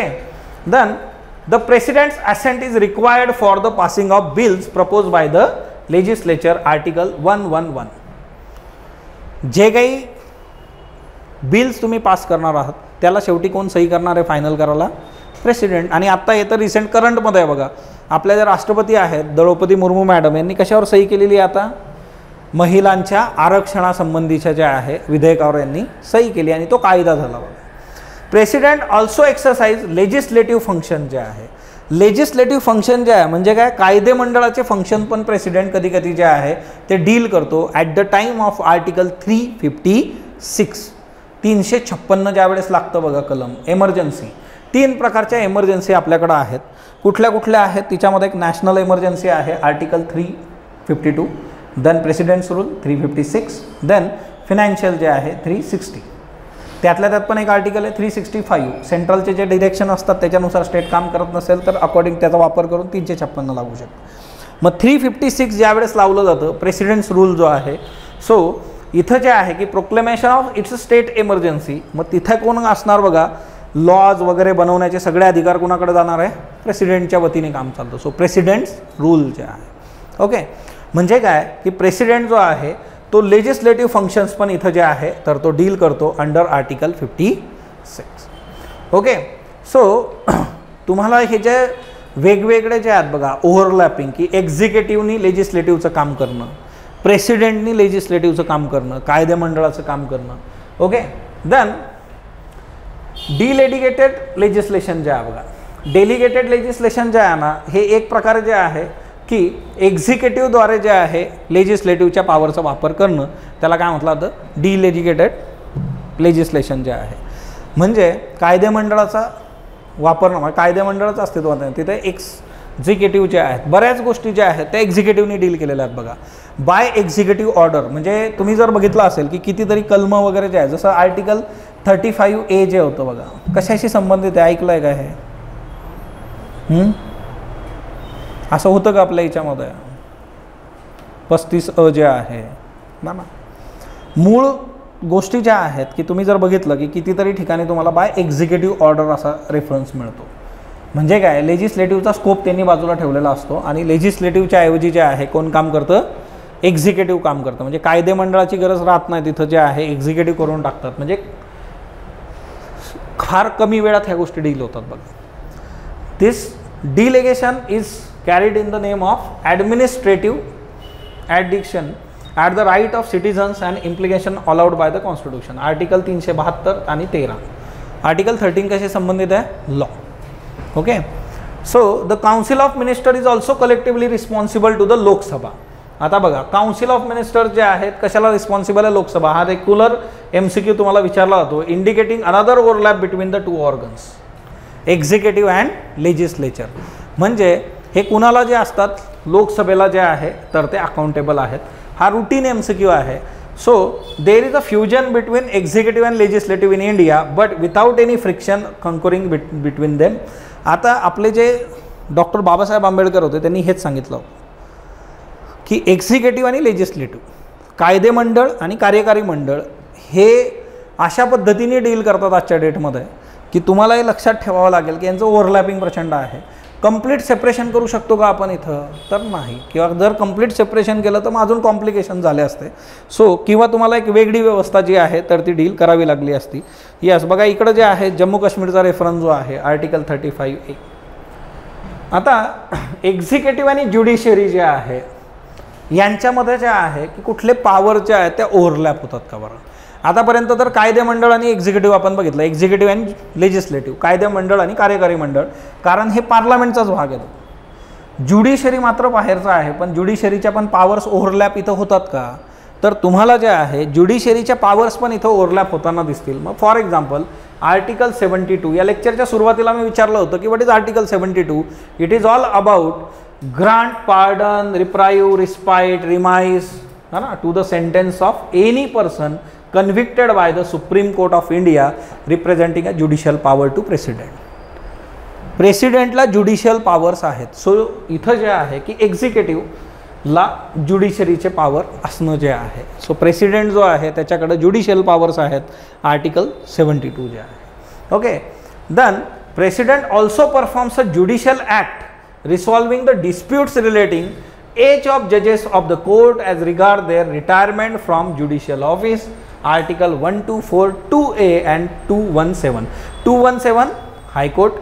Then the president's assent is required for the passing of bills propose by the legislature. Article 111. जे काही बिल्स तुम्ही पास करणार आहात त्याला शेवटी कोण सही करणार आहे फायनल करायला? प्रेसिडेंट. आणि आत्ता येतं रिसेंट करंटमध्ये आहे बघा, आपल्या ज्या राष्ट्रपती आहेत द्रौपदी मुर्मू मॅडम, यांनी कशावर सही केलेली आहे? आता महिलांच्या आरक्षणासंबंधीच्या ज्या आहे विधेयकावर यांनी सही केली आणि तो कायदा झाला बघा. President also exercise legislative function जे आहे. लेजिस्लेटिव्ह फंक्शन जे आहे म्हणजे काय? कायदे मंडळाचे फंक्शन पण प्रेसिडेंट कधी कधी जे आहे ते डील करतो. At the time of article 356 356 ज्यावेळेस लागतं बघा कलम, एमर्जन्सी. 3 प्रकारच्या एमर्जन्सी आपल्याकडं आहेत. कुठल्या कुठल्या आहेत? तिच्यामध्ये एक नॅशनल एमर्जन्सी आहे article 352, then president's rule 356, then financial जे आहे 360. त्यातल्या त्यात पण एक आर्टिकल आहे 365. सेंट्रलचे जे डिरेक्शन असतात त्याच्यानुसार स्टेट काम करत नसेल तर अकॉर्डिंग त्याचा वापर करून 356 लागू शकतो. मग 356 ज्यावेळेस लावलं जातं प्रेसिडेंट्स रूल जो आहे, सो इथं जे आहे की proclamation of its state emergency. मग तिथे कोण असणार बघा? लॉज वगैरे बनवण्याचे सगळे अधिकार कोणाकडे जाणार आहे? प्रेसिडेंटच्या वतीने काम चालतं. सो प्रेसिडेंट्स रूल जे आहे. ओके. म्हणजे काय की प्रेसिडेंट जो आहे तो लेजिस्लेटिव्ह फंक्शन्स पण इथं जे आहे तर तो डील करतो अंडर आर्टिकल 56. ओके. सो तुम्हाला हे जे वेगवेगळे जे आहेत बघा ओव्हरलॅपिंग, की एक्झिक्युटिव्हनी लेजिस्लेटिव्हचं काम करणं, प्रेसिडेंटनी लेजिस्लेटिव्हचं काम करणं, कायदे मंडळाचं काम करणं. ओके. देन डिलेडिकेटेड लेजिस्लेशन जे आहे बघा, डेलिगेटेड लेजिस्लेशन जे आहे ना, हे एक प्रकारे जे आहे की एक्झिक्युटिव्हद्वारे जे आहे लेजिस्लेटिव्हच्या पॉवरचा वापर करणं, त्याला काय म्हटलं जातं? डिलेजिकेटेड लेजिस्लेशन जे आहे. म्हणजे कायदे मंडळाचा वापर न, कायदे मंडळाचं अस्तित्वात नाही, तिथे एक्झिक्युटिव्ह जे आहेत बऱ्याच गोष्टी ज्या आहेत त्या एक्झिक्युटिव्हनी डील केलेल्या आहेत बघा. By executive order. म्हणजे तुम्ही जर बघितलं असेल की कितीतरी कलम वगैरे जे आहे, जसं आर्टिकल 35A जे होतं बघा, कशाशी संबंधित आहे? ऐकलंय का हे? असं होतं का आपल्या याच्यामध्ये? 35A जे आहे ना, मूळ गोष्टी ज्या आहेत की तुम्ही जर बघितलं की कितीतरी ठिकाणी तुम्हाला बाय एक्झिक्युटिव्ह ऑर्डर असा रेफरन्स मिळतो. म्हणजे काय? लेजिस्लेटिव्हचा स्कोप त्यांनी बाजूला ठेवलेला असतो आणि लेजिस्लेटिव्हच्या ऐवजी जे आहे कोण काम करतं? एक्झिक्युटिव्ह काम करतं. म्हणजे कायदे मंडळाची गरज राहत नाही, तिथं जे आहे एक्झिक्युटिव्ह करून टाकतात. म्हणजे फार कमी वेळात ह्या गोष्टी डील होतात बघा. This delegation is carried in the name of administrative addiction at the right of citizens and implication allowed by the constitution. Article 372 आणि 13. आर्टिकल 13 कशी संबंधित आहे? Law. Okay. So the council of minister is also collectively responsible to the Lok Sabha. आता बघा council of minister जे आहेत कशाला responsible आहे? लोकसभा. हा रेग्युलर MCQ तुम्हाला विचारला जातो. Indicating another overlap between the 2 organs, executive and legislature. म्हणजे हे कुणाला जे असतात? लोकसभेला जे आहे तर ते अकाउंटेबल आहेत. हा रुटीन MCQ आहे. So there is a fusion between executive and legislative in India but without any friction concurring between them. आता आपले जे डॉक्टर बाबासाहेब आंबेडकर होते त्यांनी हेच सांगितलं, की एक्झिक्युटिव्ह आणि लेजिस्लेटिव्ह, कायदेमंडळ आणि कार्यकारी मंडळ हे अशा पद्धतीने डील करतात आजच्या डेटमध्ये की तुम्हाला हे लक्षात ठेवावं लागेल की यांचं ओव्हरलॅपिंग प्रचंड आहे. कंप्लीट सेपरेशन करू शकतो का आपण इथं, तर नाही. किंवा जर कंप्लीट सेपरेशन केलं तर मग अजून कॉम्प्लिकेशन झाले असते. सो किंवा तुम्हाला एक वेगळी व्यवस्था जी आहे तर ती डील करावी लागली असती. यस, बघा इकडं जे आहे जम्मू काश्मीरचा रेफरन्स जो आहे आर्टिकल 35A. आता एक्झिक्युटिव्ह आणि ज्युडिशियरी जे आहे यांच्यामध्ये जे आहे की कुठले पॉवर जे आहेत त्या ओव्हरलॅप होतात का बरं. आतापर्यंत तर कायदेमंडळ आणि एक्झिक्युटिव्ह आपण बघितलं, एक्झिक्युटिव्ह आणि लेजिस्लेटिव्ह, कायदेमंडळ आणि कार्यकारी मंडळ, कारण हे पार्लमेंटचाच भाग येतो. ज्युडिशरी मात्र बाहेरचा आहे, पण ज्युडिशरीच्या पण पॉवर्स ओव्हरलॅप इथं होतात का, तर तुम्हाला जे आहे ज्युडिशरीच्या पॉवर्स पण इथं ओव्हरलॅप होताना दिसतील. मग फॉर एक्झाम्पल आर्टिकल 72, या लेक्चरच्या सुरुवातीला मी विचारलं होतं की what is article 72. It is all about grant pardon, reprieve, respite, remise है ना to the sentence of any person convicted by the Supreme Court of India representing a judicial power to president. प्रेसिडेंटला judicial powers आहेत. So इथं जे आहे की एक्झिक्युटिव्हला ज्युडिशरीचे power असणं जे आहे. सो प्रेसिडेंट जो आहे त्याच्याकडे ज्युडिशियल पॉवर्स आहेत आर्टिकल 72 जे आहे. Okay, then president also performs a judicial act resolving the disputes relating age of जजेस of the court as regard their retirement from judicial office. Article 1242A and 217. 217 High Court,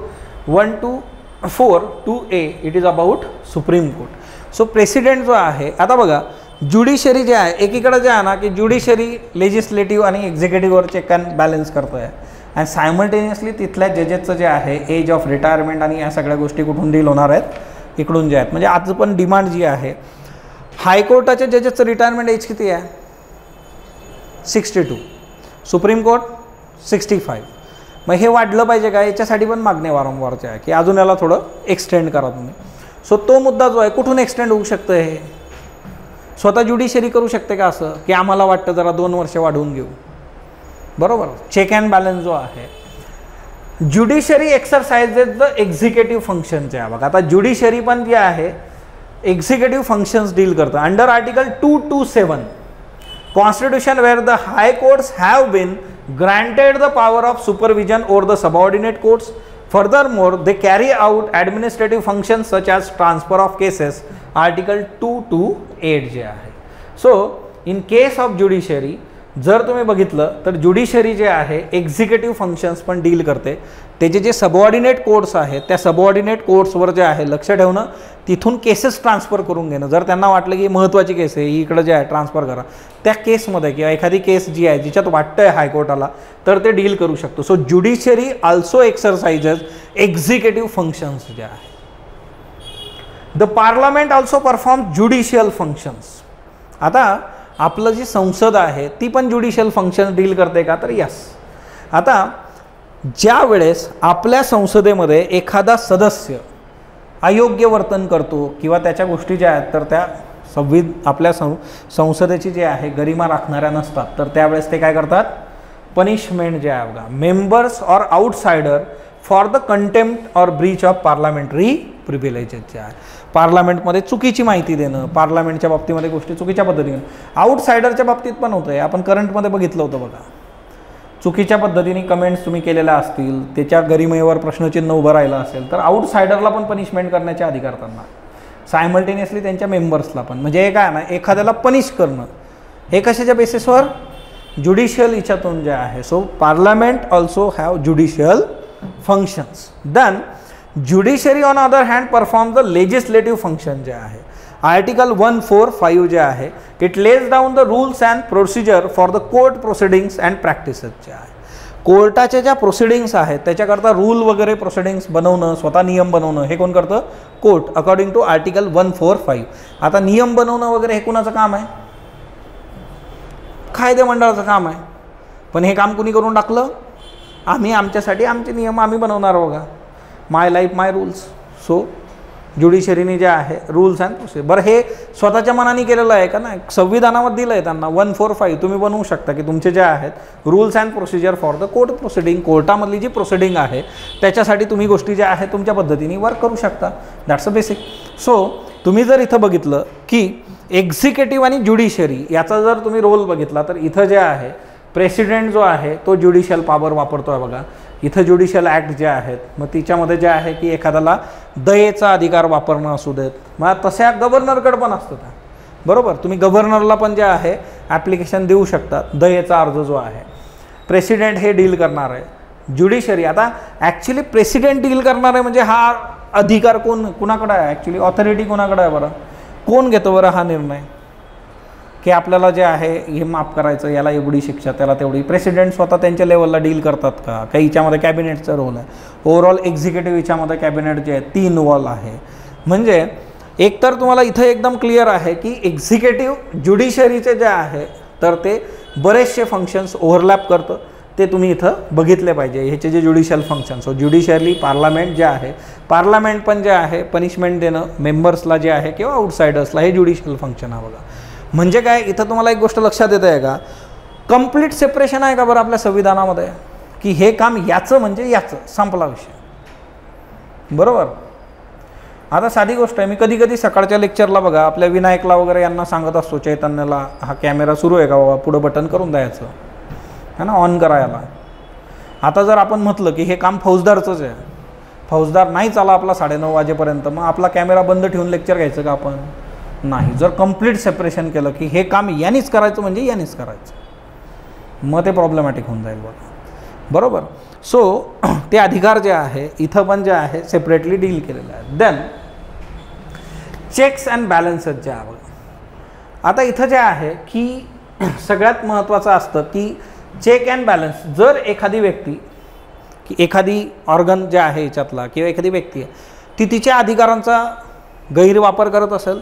1242A it is about supreme court. So president जो आहे, आता बघा judiciary जे आहे एकीकडे जे आहे ना की ज्युडिशरी लेजिस्लेटिव्ह आणि एक्झिक्युटिव्हवर चेक अँड बॅलन्स करतो आहे आणि सायमल्टेनियसली तिथल्या जजेसचं जे आहे एज ऑफ रिटायरमेंट आणि या सगळ्या गोष्टी कुठून डील होणार आहेत, इकडून जे आहेत. म्हणजे आज पण डिमांड जी आहे हायकोर्टाच्या जजेसचं रिटायरमेंट एज किती आहे 62, सुप्रीम कोर्ट 65. मग हे वाढलं पाहिजे का, याच्यासाठी पण मागणी वारंवारची आहे की अजून याला थोडं एक्सटेंड करा तुम्ही. सो तो मुद्दा जो आहे कुठून एक्सटेंड होऊ शकतं, हे स्वतः ज्युडिशरी करू शकते का असं की आम्हाला वाटतं जरा 2 वर्ष वाढवून घेऊ, बरोबर. चेक अँड बॅलन्स जो आहे judiciary exercises the executive function जे आहे बघा. आता ज्युडिशरी पण जे आहे एक्झिक्युटिव्ह फंक्शन्स डील करतं under article 227 Constitution, where the high courts have been granted the power of supervision over the subordinate courts. Furthermore, they carry out administrative functions such as transfer of cases. Article 228 जे आहे. So, in case of judiciary, जर तुम्ही बघितलं तर judiciary जे आहे executive functions पण deal करते. त्याचे जे सबऑर्डिनेट कोर्ट्स आहेत त्या सबऑर्डिनेट कोर्ट्सवर जे आहे लक्ष ठेवणं, तिथून केसेस ट्रान्सफर करून घेणं. जर त्यांना वाटलं की महत्त्वाची केस आहे ही इकडं जे आहे ट्रान्सफर करा, त्या केसमध्ये किंवा एखादी केस जी आहे जिच्यात वाटतं आहे हायकोर्टाला तर ते डील करू शकतो. So judiciary also exercises executive functions जे आहे. The parliament also perform judicial functions. आता आपलं जी संसद आहे ती पण ज्युडिशियल फंक्शन डील करते का, तर यस. आता ज्या वेळेस आपल्या संसदेमध्ये एखादा सदस्य अयोग्य वर्तन करतो किंवा त्याच्या गोष्टी ज्या आहेत तर त्या आपल्या संसदेची जे आहे गरिमा राखणाऱ्या नसतात, तर त्यावेळेस ते काय करतात, पनिशमेंट जे आहे बघा, members or outsider for the contempt or Breach of parliamentary privileges जे आहे. पार्लमेंटमध्ये चुकीची माहिती देणं, पार्लमेंटच्या बाबतीमध्ये गोष्टी चुकीच्या पद्धतीने, आउटसाइडरच्या बाबतीत पण होतं आहे. आपण करंटमध्ये बघितलं होतं बघा, चुकीच्या पद्धतीने कमेंट्स तुम्ही केलेल्या असतील, त्याच्या गरिमेवर प्रश्नचिन्ह उभं राहिलं असेल तर आउटसाइडरला पण पनिशमेंट करण्याचे अधिकार त्यांना, सायमल्टेनियसली त्यांच्या मेंबर्सला पण. म्हणजे हे काय ना, एखाद्याला पनिश करणं हे कशाच्या बेसिसवर, ज्युडिशियल याच्यातून जे आहे. So parliament also have judicial functions. Then judiciary on other hand perform the legislative function जे आहे. आर्टिकल 145 जे आहे it lays down the rules and procedure for the court proceedings and practices जे आहे. कोर्टाच्या ज्या प्रोसिडिंग्स आहेत त्याच्याकरता रूल वगैरे प्रोसिडिंग्स बनवणं, स्वतः नियम बनवणं हे कोण करतं, कोर्ट, अकॉर्डिंग टू आर्टिकल 145. आता नियम बनवणं वगैरे हे कुणाचं काम आहे, कायदेमंडळाचं काम आहे. पण हे काम कुणी करून टाकलं, आम्ही आमच्यासाठी आमचे नियम आम्ही बनवणार बघा, माय लाईफ माय रूल्स. सो ज्युडिशरीने जे आहे रूल्स अँड प्रोसिजर, बरं हे स्वतःच्या मनाने केलेलं आहे का नाही, संविधानामध्ये दिलं आहे त्यांना 145. तुम्ही बनवू शकता की तुमचे जे आहेत rules and procedure for the court proceeding, कोर्टामधली जी प्रोसिडिंग आहे त्याच्यासाठी तुम्ही गोष्टी ज्या आहेत तुमच्या पद्धतीने वर्क करू शकता. That's a basic. सो तुम्ही जर इथं बघितलं की एक्झिक्युटिव्ह आणि ज्युडिशरी याचा जर तुम्ही रोल बघितला तर इथं जे आहे प्रेसिडेंट जो आहे तो ज्युडिशियल पॉवर वापरतो आहे बघा. इथं ज्युडिशियल ॲक्ट जे आहेत मग तिच्यामध्ये जे आहे की एखाद्याला दयेचा अधिकार वापरणं असू देत, मग तशा गव्हर्नरकडे पण असतं त्या, बरोबर. तुम्ही गव्हर्नरला पण जे आहे ॲप्लिकेशन देऊ शकता दयेचा अर्ज जो आहे. प्रेसिडेंट हे डील करणार आहे. ज्युडिशरी आता ॲक्च्युली प्रेसिडेंट डील करणार आहे म्हणजे हा अधिकार कुणाकडे आहे, ॲक्च्युली ऑथॉरिटी कुणाकडे आहे बरं, कोण घेतो बरं हा निर्णय की आपल्याला जे आहे हे माफ करायचं, याला एवढी शिक्षा त्याला तेवढी. प्रेसिडेंट स्वतः त्यांच्या लेवलला डील करतात का, काही हिच्यामध्ये कॅबिनेटचा रोल आहे. ओव्हरऑल एक्झिक्युटिव्ह हिच्यामध्ये कॅबिनेट जे आहे ती इन्व्हॉल्व आहे. म्हणजे एकतर तुम्हाला इथं एकदम क्लिअर आहे की एक्झिक्युटिव्ह ज्युडिशरीचे जे आहे तर ते बरेचसे फंक्शन्स ओव्हरलॅप करतं, ते तुम्ही इथं बघितले पाहिजे. ह्याचे जे ज्युडिशियल फंक्शन्स ज्युडिशरी पार्लमेंट जे आहे, पार्लमेंट पण जे आहे पनिशमेंट देणं मेंबर्सला जे आहे किंवा आउटसायडर्सला, हे ज्युडिशियल फंक्शन आहे बघा. म्हणजे काय इथं तुम्हाला एक गोष्ट लक्षात येते आहे का, कंप्लीट सेपरेशन आहे का बरं आपल्या संविधानामध्ये की हे काम याचं म्हणजे याचं, संपला विषय, बरोबर. आता साधी गोष्ट आहे, मी कधी कधी सकाळच्या लेक्चरला बघा आपल्या विनायकला वगैरे यांना सांगत असतो, चैतन्यला, हा कॅमेरा सुरू आहे का बाबा, पुढं बटन करून द्यायचं है ना, ऑन करायला. आता जर आपण म्हटलं की हे काम फौजदारचंच आहे, फौजदार नाही चाला आपला 9:30 वाजेपर्यंत, मग आपला कॅमेरा बंद ठेवून लेक्चर घ्यायचं का आपण, नाही. जर कंप्लीट सेपरेशन केलं की हे काम यानीच करायचं म्हणजे यानीच करायचं, मग ते प्रॉब्लेमॅटिक होऊन जाईल बघा, बरोबर. सो ते अधिकार जे आहे इथं पण जे आहे सेपरेटली डील केलेलं आहे. देन चेक्स अँड बॅलन्सेस जे आहे बघा. आता इथं जे आहे की सगळ्यात महत्त्वाचं असतं की चेक अँड बॅलन्स. जर एखादी व्यक्ती की एखादी ऑर्गन जे आहे याच्यातला किंवा एखादी व्यक्ती आहे ती तिच्या अधिकारांचा गैरवापर करत असेल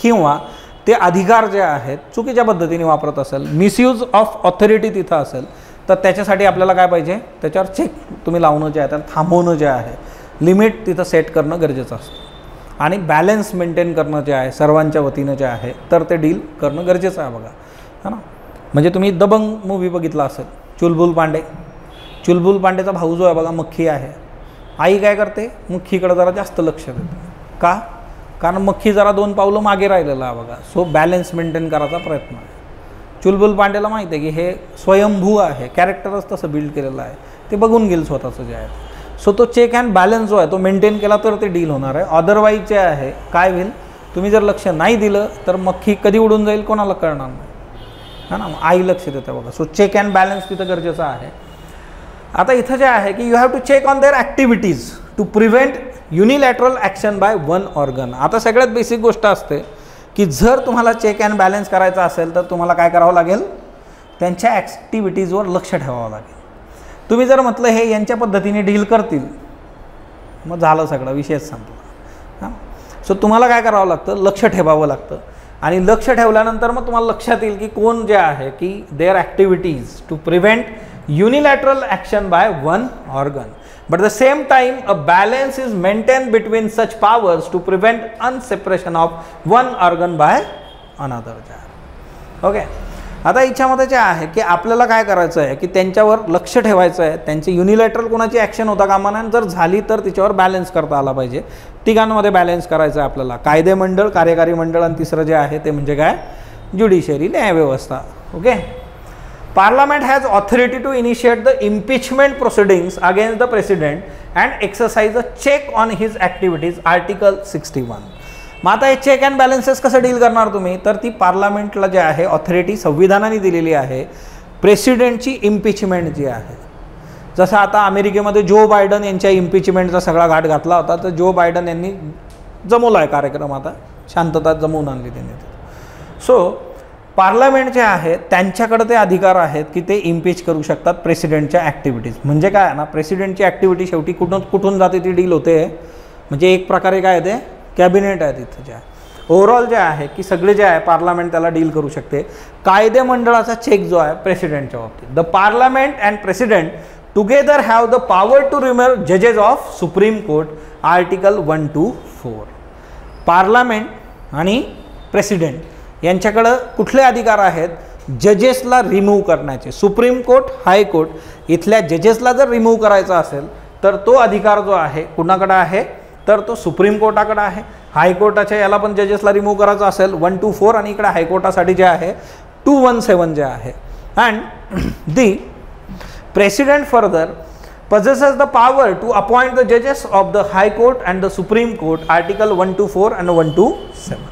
किंवा ते अधिकार जे आहेत चुकीच्या पद्धतीने वापरत असेल, मिसयूज ऑफ ऑथॉरिटी तिथं असेल, तर त्याच्यासाठी आपल्याला काय पाहिजे, त्याच्यावर चेक तुम्ही लावणं जे आहे त्याला थांबवणं जे आहे, लिमिट तिथं सेट करणं गरजेचं असतं. आणि बॅलन्स मेंटेन करणं जे आहे सर्वांच्या वतीनं जे आहे तर ते डील करणं गरजेचं आहे बघा, है ना. म्हणजे तुम्ही दबंग मूवी बघितला असेल, चुलबुल पांडे, चुलबुल पांडेचा भाऊ जो आहे बघा मख्खी आहे, आई काय करते मख्खीकडे जरा जास्त लक्ष देते का, कारण मख्खी जरा 2 पावलं मागे राहिलेलं आहे बघा. सो बॅलन्स मेंटेन करायचा प्रयत्न आहे. चुलबुल पांडेला माहिती आहे की हे स्वयंभू आहे, कॅरेक्टरच तसं बिल्ड केलेलं आहे, ते बघून गेल स्वतःचं जे आहे. सो तो चेक अँड बॅलन्स जो आहे तो मेंटेन केला तर ते डील होणार आहे. अदरवाईज जे आहे काय होईल, तुम्ही जर लक्ष नाही दिलं तर मख्खी कधी उडून जाईल कोणाला कळणार नाही, है ना. आई लक्ष देते बघा. सो चेक अँड बॅलन्स तिथं गरजेचं आहे. आता इथं जे आहे की you have to check on their activities to prevent unilateral action by one organ. आता सगळ्यात बेसिक गोष्ट असते की जर तुम्हाला चेक अँड बॅलन्स करायचा असेल तर तुम्हाला काय करावं लागेल, त्यांच्या ॲक्टिव्हिटीजवर लक्ष ठेवावं लागेल. तुम्ही जर म्हटलं हे यांच्या पद्धतीने डील करतील मग झालं सगळं, विषयच संपला. हां. सो तुम्हाला काय करावं लागतं, लक्ष ठेवावं लागतं. आणि लक्ष ठेवल्यानंतर मग तुम्हाला लक्षात येईल की कोण जे आहे की their activities to prevent unilateral action by one organ. But at the same time, a balance is maintained between such powers to prevent unseparation of one organ by another. Okay. आता याच्यामध्ये जे आहे की आपल्याला काय करायचं आहे की त्यांच्यावर लक्ष ठेवायचं आहे, त्यांची युनिलॅटरल कोणाची ॲक्शन होता कामा नये, जर झाली तर तिच्यावर बॅलन्स करता आला पाहिजे. तिघांमध्ये बॅलन्स करायचं आहे आपल्याला, कायदे मंडळ, कार्यकारी मंडळ आणि तिसरं जे आहे ते म्हणजे काय, ज्युडिशरी, न्यायव्यवस्था. Okay. Parliament has authority to initiate the impeachment proceedings against the president and exercise a check on his activities. Article 61. मग आता हे चेक अँड बॅलन्सेस कसं डील करणार तुम्ही, तर ती पार्लमेंटला जे आहे ऑथॉरिटी संविधानाने दिलेली आहे. प्रेसिडेंटची इम्पिचमेंट जी आहे, जसं आता अमेरिकेमध्ये जो बायडन यांच्या इम्पिचमेंटचा सगळा घाट घातला होता, तर जो बायडन यांनी जमवला आहे कार्यक्रम, आता शांतता जमवून आणली त्यांनी. सो पार्लमेंट जे आहे त्यांच्याकडे ते अधिकार आहेत की ते इम्पीच करू शकतात प्रेसिडेंटच्या ॲक्टिव्हिटीज. म्हणजे काय ना, प्रेसिडेंटची ॲक्टिव्हिटी शेवटी कुठून जाते ती डील होते. म्हणजे एक प्रकारे काय ते कॅबिनेट आहे तिथं जे आहे. ओव्हरऑल जे आहे की सगळे जे आहे पार्लमेंट त्याला डील करू शकते. कायदे मंडळाचा चेक जो आहे प्रेसिडेंटच्या बाबतीत, the parliament and president together have the power to remove जजेस of supreme court. Article 1 to 4. Parliament आणि प्रेसिडेंट यांच्याकडं कुठले अधिकार आहेत, जजेसला रिमूव्ह करण्याचे. सुप्रीम कोर्ट, हायकोर्ट इथल्या जजेसला जर रिमूव्ह करायचा असेल तर तो अधिकार जो आहे कुणाकडे आहे, तर तो सुप्रीम कोर्टाकडे आहे. हायकोर्टाच्या याला पण जजेसला रिमूव्ह करायचं असेल 1 to 4 आणि इकडे हायकोर्टासाठी जे आहे 217 जे आहे. And the president further possesses the power to appoint the judges of the High Court and the Supreme Court, Article 1 to 4 and 1 to 7.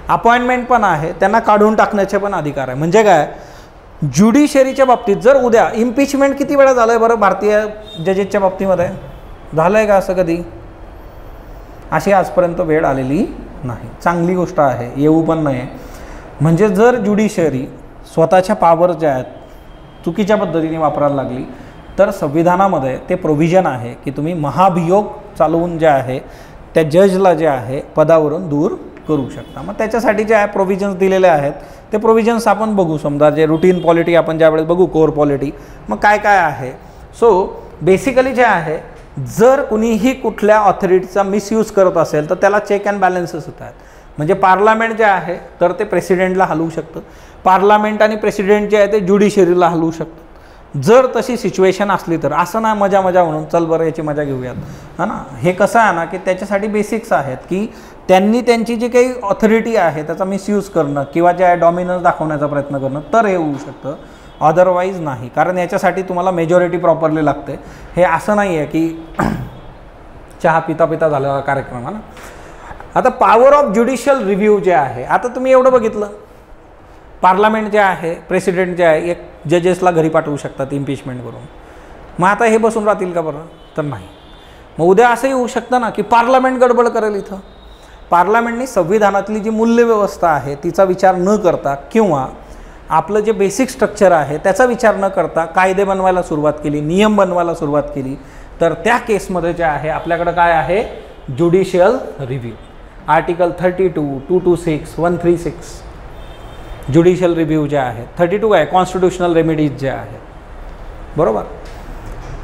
Appointment पण आहे, त्यांना काढून टाकण्याचे पण अधिकार आहे. म्हणजे काय, ज्युडिशरीच्या बाबतीत जर उद्या इम्पिचमेंट किती वेळा झालं आहे बरं भारतीय जजेसच्या बाबतीमध्ये, झालं आहे का असं कधी? अशी आजपर्यंत वेळ आलेली नाही. चांगली गोष्ट आहे, येऊ पण नाही. म्हणजे जर ज्युडिशरी स्वतःच्या पॉवर ज्या आहेत चुकीच्या पद्धतीने वापरायला लागली तर संविधानामध्ये ते प्रोव्हिजन आहे की तुम्ही महाभियोग चालवून जे आहे त्या जजला जे आहे पदावरून दूर करू शकता. मग त्याच्यासाठी जे आहे प्रोव्हिजन्स दिलेले आहेत ते प्रोव्हिजन्स आपण बघू. समजा जे रुटीन पॉलिटी आपण ज्यावेळेस बघू, कोर पॉलिटी, मग काय काय आहे. सो बेसिकली जे आहे, जर कुणीही कुठल्या ऑथॉरिटीचा मिसयूज करत असेल तर त्याला चेक अँड बॅलन्सेस होतात. म्हणजे पार्लमेंट जे आहे तर ते प्रेसिडेंटला हलवू शकतं, पार्लमेंट आणि प्रेसिडेंट जे आहे ते ज्युडिशरीला हलवू शकतं. जर तशी सिच्युएशन असली तर. असं ना मजा म्हणून चल बरं याची मजा घेऊयात, हां ना. हे कसं आहे ना की त्याच्यासाठी बेसिक्स आहेत की त्यांनी त्यांची जी काही ऑथॉरिटी आहे त्याचा मिसयूज करणं किंवा जे आहे डॉमिनन्स दाखवण्याचा प्रयत्न करणं तर हे होऊ शकतं, अदरवाईज नाही. कारण याच्यासाठी तुम्हाला मेजॉरिटी प्रॉपरली लागते. हे असं नाही आहे की चहा पिता झालेला कार्यक्रम आहे ना. आता पॉवर ऑफ ज्युडिशियल रिव्ह्यू जे आहे, आता तुम्ही एवढं बघितलं, पार्लमेंट जे आहे, प्रेसिडेंट जे आहे, एक जजेसला घरी पाठवू शकतात इम्पिचमेंट करून. मग आता हे बसून राहतील का बरं? तर नाही. मग उद्या असंही होऊ शकतं ना की पार्लमेंट गडबड करेल. इथं पार्लमेंटनी संविधानातली जी मूल्यव्यवस्था आहे तिचा विचार न करता किंवा आपलं जे बेसिक स्ट्रक्चर आहे त्याचा विचार न करता कायदे बनवायला सुरुवात केली, नियम बनवायला सुरुवात केली, तर त्या केसमध्ये जे आहे आपल्याकडं काय आहे, judicial review. Article 32, 226, 136 judicial review जे आहे. 32 आहे कॉन्स्टिट्युशनल रेमेडीज जे आहेत, बरोबर.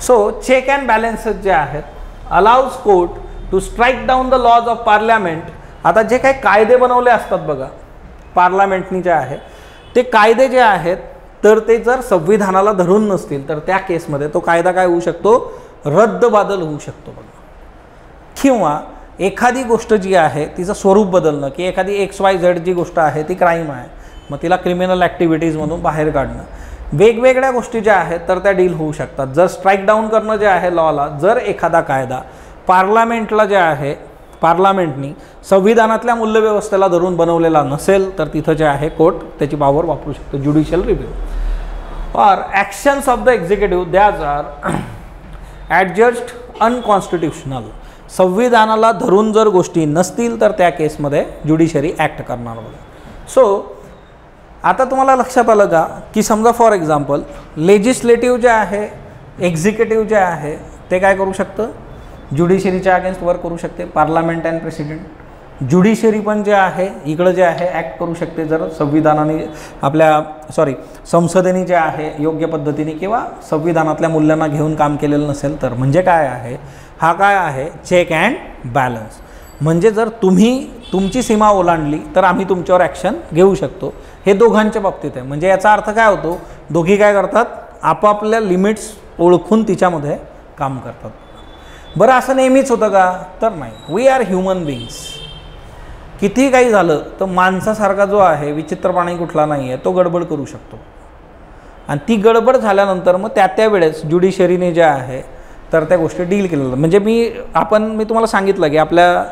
सो चेक अँड बॅलन्सेस जे आहेत allows court to strike down the laws of parliament. आता जे काही कायदे बनवले असतात बघा पार्लमेंटनी जे आहे ते कायदे जे आहेत तर ते जर संविधानाला धरून नसतील तर त्या केसमध्ये तो कायदा काय होऊ शकतो, रद्दबादल होऊ शकतो बघा. किंवा एखादी गोष्ट जी आहे तिचं स्वरूप बदलणं, की एखादी XYZ जी गोष्ट आहे ती क्राईम आहे, मग तिला क्रिमिनल ॲक्टिव्हिटीजमधून बाहेर काढणं, वेगवेगळ्या गोष्टी ज्या आहेत तर त्या डील होऊ शकतात. जर स्ट्राईक डाऊन करणं जे आहे लॉला, जर एखादा कायदा पार्लमेंटला जे आहे पार्लमेंटनी संविधानातल्या मूल्यव्यवस्थेला धरून बनवलेला नसेल तर तिथं जे आहे कोर्ट त्याची पॉवर वापरू शकतो, ज्युडिशियल रिव्ह्यू. और actions of the executive that's are adjust unconstitutional. संविधानाला धरून जर गोष्टी नसतील तर त्या केसमध्ये ज्युडिशरी ॲक्ट करणार बघा. सो आता तुम्हाला लक्षात आलं का की समजा फॉर एक्झाम्पल लेजिस्लेटिव्ह जे आहे, एक्झिक्युटिव्ह जे आहे ते काय करू शकतं, ज्युडिशरीच्या अगेन्स्ट वर्क करू शकते, पार्लमेंट अँड प्रेसिडेंट. ज्युडिशरी पण जे आहे इकडं जे आहे ॲक्ट करू शकते जर संविधानाने संसदेने जे आहे योग्य पद्धतीने किंवा संविधानातल्या मूल्यांना घेऊन काम केलेलं नसेल तर. म्हणजे काय आहे, हा काय आहे, चेक अँड बॅलन्स. म्हणजे जर तुम्ही तुमची सीमा ओलांडली तर आम्ही तुमच्यावर ॲक्शन घेऊ शकतो. हे दोघांच्या बाबतीत आहे. म्हणजे याचा अर्थ काय होतो, दोघी काय करतात, आपापल्या लिमिट्स ओळखून तिच्यामध्ये काम करतात. बरं असं नेहमीच होतं का, तर नाही. We are human beings. किती काही झालं तर माणसासारखा जो आहे विचित्र प्राणी कुठला नाही आहे, तो गडबड करू शकतो. आणि ती गडबड झाल्यानंतर मग त्या वेळेस ज्युडिशरीने जे आहे तर त्या गोष्टी डील केलेल्या. म्हणजे मी तुम्हाला सांगितलं की आपल्या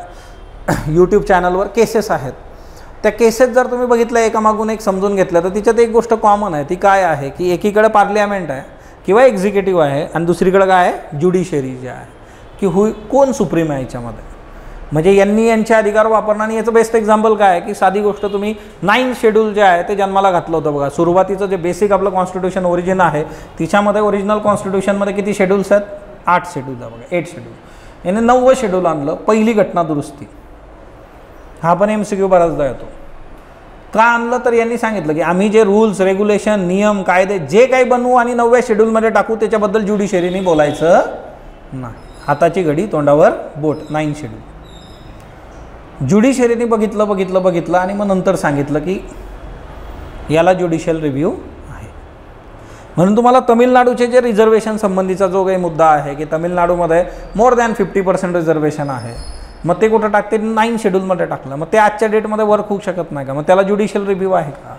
यूट्यूब चॅनलवर केसेस आहेत. त्या केसेस जर तुम्ही बघितल्या एकामागून एक समजून घेतल्या तर तिच्यात एक गोष्ट कॉमन आहे. ती काय आहे की एकीकडे पार्लियामेंट आहे किंवा एक्झिक्युटिव्ह आहे आणि दुसरीकडे काय आहे, ज्युडिशरी जे आहे की कोण सुप्रीम आहे याच्यामध्ये. म्हणजे यांनी यांचे अधिकार वापरणं. आणि याचं बेस्ट एक्झाम्पल काय आहे की साधी गोष्ट, तुम्ही 9th शेड्यूल जे आहे ते जन्माला घातलं होतं बघा. सुरुवातीचं जे बेसिक आपलं कॉन्स्टिट्यूशन ओरिजिन आहे तिच्यामध्ये ओरिजिनल कॉन्स्टिट्यूशनमध्ये किती शेड्यूल्स आहेत, 8 शेड्यूल्स आहे बघा, 8 शेड्यूल. याने 9वं शेड्यूल आणलं, पहिली घटना दुरुस्ती. हा पण MCQ बराचदा येतो. का आणलं तर यांनी सांगितलं की आम्ही जे रूल्स रेग्युलेशन नियम कायदे जे काही बनवू आणि 9व्या शेड्यूलमध्ये टाकू त्याच्याबद्दल ज्युडिशरीने बोलायचं नाही. हाताची घडी तोंडावर बोट, 9 शेड्यूल. ज्युडिशरीने बघितलं आणि मग नंतर सांगितलं की याला ज्युडिशियल रिव्ह्यू आहे. म्हणून तुम्हाला तमिळनाडूचे जे रिझर्वेशन संबंधीचा जो काही मुद्दा आहे की तमिळनाडूमध्ये मोर दॅन 50% रिझर्वेशन आहे मग ते कुठं टाकते 9 शेड्यूलमध्ये टाकलं, मग ते आजच्या डेटमध्ये वर्क होऊ शकत नाही का? मग त्याला ज्युडिशियल रिव्ह्यू आहे का?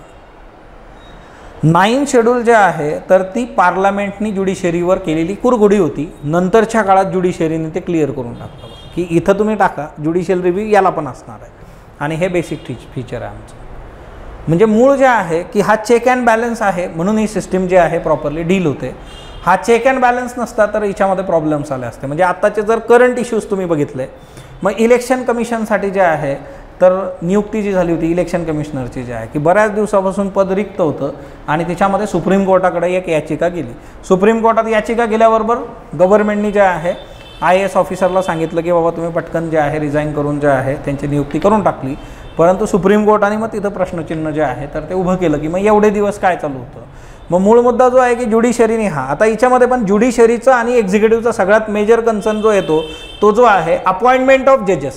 9 शेड्यूल जे आहे तर ती पार्लमेंटनी ज्युडिशरीवर केलेली कुरघोडी होती. नंतरच्या काळात ज्युडिशरीने ते क्लिअर करून टाकलं की इथं तुम्ही टाका ज्युडिशियल रिव्ह्यू याला पण असणार आहे. आणि हे बेसिक फीचर आहे आमचं. म्हणजे मूळ जे आहे की हा चेक अँड बॅलन्स आहे म्हणून ही सिस्टीम जी आहे प्रॉपरली डील होते. हा चेक अँड बॅलन्स नसता तर याच्यामध्ये प्रॉब्लेम्स आले असते. म्हणजे आत्ताचे जर करंट इश्यूज तुम्ही बघितले, मग इलेक्शन कमिशनसाठी जे आहे तर नियुक्ती जी झाली होती इलेक्शन कमिशनरची जी आहे की बऱ्याच दिवसापासून पद रिक्त होतं आणि त्याच्यामध्ये सुप्रीम कोर्टाकडे एक याचिका गेली. सुप्रीम कोर्टात याचिका गेल्याबरोबर गव्हर्नमेंटनी जे आहे IAS ऑफिसरला सांगितलं की बाबा तुम्ही पटकन जे आहे रिझाईन करून जे आहे त्यांची नियुक्ती करून टाकली. परंतु सुप्रीम कोर्टाने मग तिथं प्रश्नचिन्ह जे आहे तर ते उभं केलं की मग एवढे दिवस काय चालू होतं. मग मूळ मुद्दा जो आहे की ज्युडिशरीने आता याच्यामध्ये पण ज्युडिशरीचा आणि एक्झिक्युटिव्हचा सगळ्यात मेजर कन्सर्न जो येतो तो जो आहे अपॉइंटमेंट ऑफ जजेस.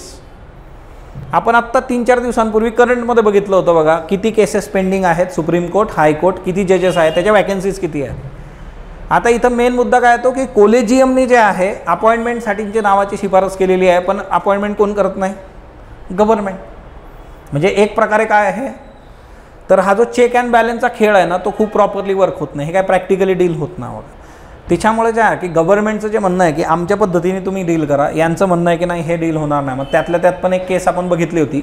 आपण आत्ता 3-4 दिवसांपूर्वी करंटमध्ये बघितलं होतं बघा किती केसेस पेंडिंग आहेत सुप्रीम कोर्ट, हायकोर्ट, किती जजेस आहेत, त्याच्या वॅकन्सीज किती आहेत. आता इथं मेन मुद्दा काय येतो की कोलेजियमने जे आहे अपॉइंटमेंटसाठीची नावाची शिफारस केलेली आहे, पण अपॉइंटमेंट कोण करत नाही? गव्हर्नमेंट. म्हणजे एक प्रकारे काय आहे तर हा जो चेक अँड बॅलन्सचा खेळ आहे ना तो खूप प्रॉपरली वर्क होत नाही. हे काय प्रॅक्टिकली डील होत नाही. त्याच्यामुळे जे आहे की गव्हर्नमेंटचं जे म्हणणं आहे की आमच्या पद्धतीने तुम्ही डील करा, यांचं म्हणणं आहे की नाही हे डील होणार नाही. मग त्यातल्या त्यात पण एक केस आपण बघितली होती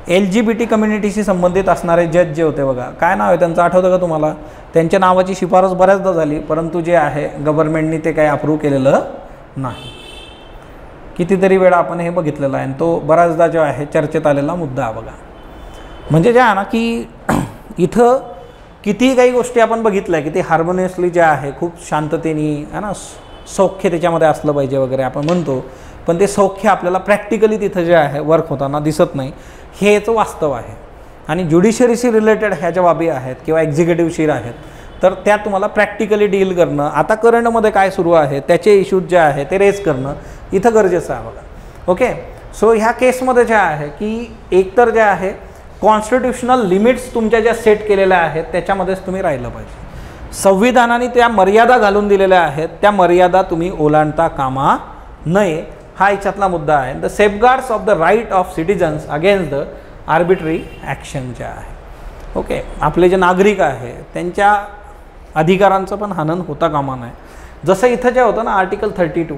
LGBT कम्युनिटीशी संबंधित असणारे जज जे होते बघा, काय नाव आहे त्यांचं आठवतं का तुम्हाला? त्यांच्या नावाची शिफारस बऱ्याचदा झाली परंतु जे आहे गव्हर्नमेंटनी ते काही अप्रूव्ह केलेलं नाही. कितीतरी वेळा आपण हे बघितलेलं आहे आणि तो बऱ्याचदा जो आहे चर्चेत आलेला मुद्दा बघा. म्हणजे जे आहे ना की इथं कितीही काही गोष्टी आपण बघितल्या की ते हार्मोनियसली जे आहे खूप शांततेने आहे ना सौख्य त्याच्यामध्ये असलं पाहिजे वगैरे आपण म्हणतो, पण ते सौख्य आपल्याला प्रॅक्टिकली तिथं जे आहे वर्क होताना दिसत नाही. हे याचं वास्तव आहे. आणि ज्युडिशरीशी रिलेटेड ह्या ज्या बाबी आहेत किंवा एक्झिक्युटिव्हशी आहेत तर त्या तुम्हाला प्रॅक्टिकली डील करणं, आता करंटमध्ये काय सुरू आहे त्याचे इश्यूज जे आहे ते रेज करणं इथं गरजेचं आहे बघा. ओके. सो ह्या केसमध्ये जे आहे की एकतर जे आहे कॉन्स्टिट्यूशनल लिमिट्स तुमच्या ज्या सेट केलेल्या आहेत त्याच्यामध्येच तुम्ही राहिलं पाहिजे. संविधानाने त्या मर्यादा घालून दिलेल्या आहेत त्या मर्यादा तुम्ही ओलांडता कामा नये हा याच्यातला मुद्दा आहे. The safeguards of the right of citizens against the arbitrary action जे आहे. ओके. आपले जे नागरिक आहे त्यांच्या अधिकारांचं पण हनन होता कामा नये. जसं इथं जे होतं ना आर्टिकल 32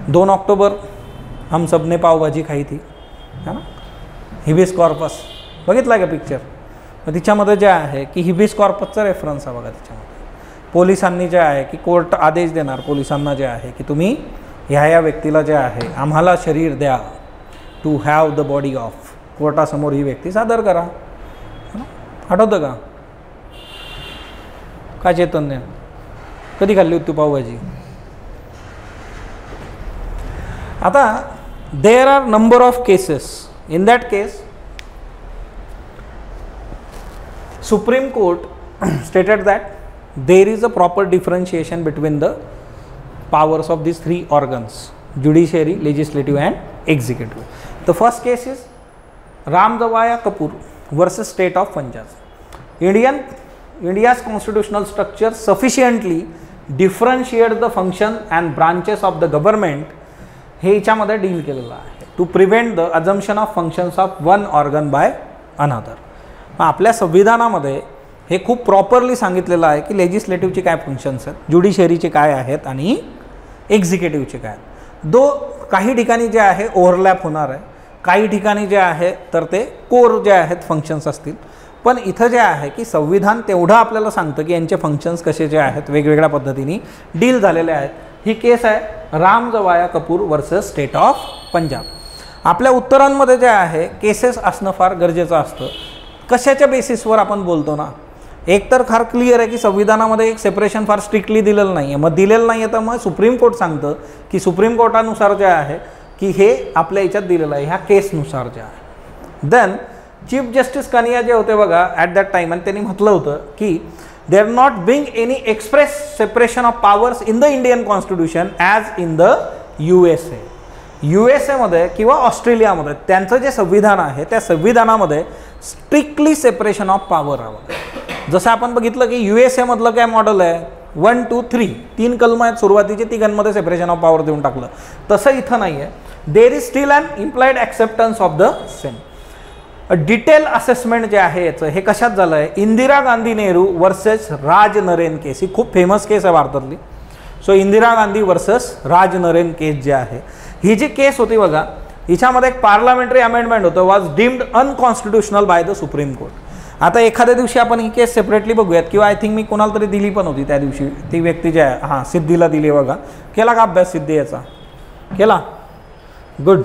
2 ऑक्टोबर हम सबने पावभाजी खाई थी है ना, हिबिस कॉर्पस बघितला का पिक्चर? मग तिच्यामध्ये जे आहे की हिबिस कॉर्पसचा रेफरन्स आहे बघा. त्याच्यामध्ये पोलिसांनी जे आहे की कोर्ट आदेश देणार पोलिसांना जे आहे की तुम्ही ह्या व्यक्तीला जे आहे आम्हाला शरीर द्या to have the body of, कोर्टासमोर ही व्यक्ती सादर करा. आठवतं का? काय चैतन्य कधी खाल्ली होती पावभाजी? आता there are number of cases. In that case, Supreme Court stated that there is a proper differentiation between the powers of these 3 organs: judiciary, legislative and executive. The first case is Ramjawaya Kapoor versus State of Punjab. India's constitutional structure sufficiently differentiates the function and branches of the government. हे याच्यामध्ये deal केलेलं आहे to prevent the assumption of functions of one organ by another. मग आपल्या संविधानामध्ये हे खूप properly सांगितलेलं आहे की लेजिस्लेटिव्हचे काय फंक्शन्स आहेत, ज्युडिशरीचे काय आहेत आणि एक्झिक्युटिव्हचे काय आहेत. काही ठिकाणी जे आहे ओव्हरलॅप होणार आहे, काही ठिकाणी जे आहे तर ते कोर जे आहेत फंक्शन्स असतील. पण इथं जे आहे की संविधान तेवढं आपल्याला सांगतं की यांचे फंक्शन्स कसे जे आहेत वेगवेगळ्या पद्धतीने डील झालेले आहेत. ही केस आहे Ramjawaya Kapur versus state of Punjab. आपल्या उत्तरांमध्ये जे आहे केसेस असणं फार गरजेचं असतं. कशाच्या बेसिसवर आपण बोलतो ना, एक तर फार क्लिअर आहे की संविधानामध्ये एक सेपरेशन फार स्ट्रिक्टली दिलेलं नाही आहे. मग दिलेलं नाही आहे तर मग सुप्रीम कोर्ट सांगतं की सुप्रीम कोर्टानुसार जे आहे की हे आपल्या याच्यात दिलेलं आहे ह्या केसनुसार जे आहे. देन चीफ जस्टिस कनिया जे होते बघा ॲट दॅट टाईम, आणि त्यांनी म्हटलं होतं की there not being any express separation of powers in the Indian constitution as in the USA. USA किंवा ऑस्ट्रेलियामध्ये त्यांचं जे संविधान आहे त्या संविधानामध्ये स्ट्रिक्टली सेपरेशन ऑफ पॉवर हवं. जसं आपण बघितलं की USA मधलं काय मॉडेल आहे 1, 2, 3 कलम आहेत सुरुवातीचे, तिघांमध्ये सेपरेशन ऑफ पॉवर देऊन टाकलं. तसं इथं नाही आहे. There is still an implied acceptance of the same. Detail assessment जे आहे याचं हे कशात झालं आहे, इंदिरा गांधी नेहरू वर्सेस राज नरेन केस. ही खूप फेमस केस आहे भारतातली. So Indira Gandhi versus Raj Narain case जे आहे, ही जी केस होती बघा, हिच्यामध्ये एक पार्लमेंटरी अमेंडमेंट होतं, was deemed unconstitutional by the supreme court. आता एखाद्या दिवशी आपण ही केस सेपरेटली बघूयात, किंवा आय थिंक मी कोणाला तरी दिली पण होती त्या दिवशी, ती व्यक्ती जी आहे, हां सिद्धीला दिली बघा. केला का अभ्यास सिद्धी याचा? केला, गुड.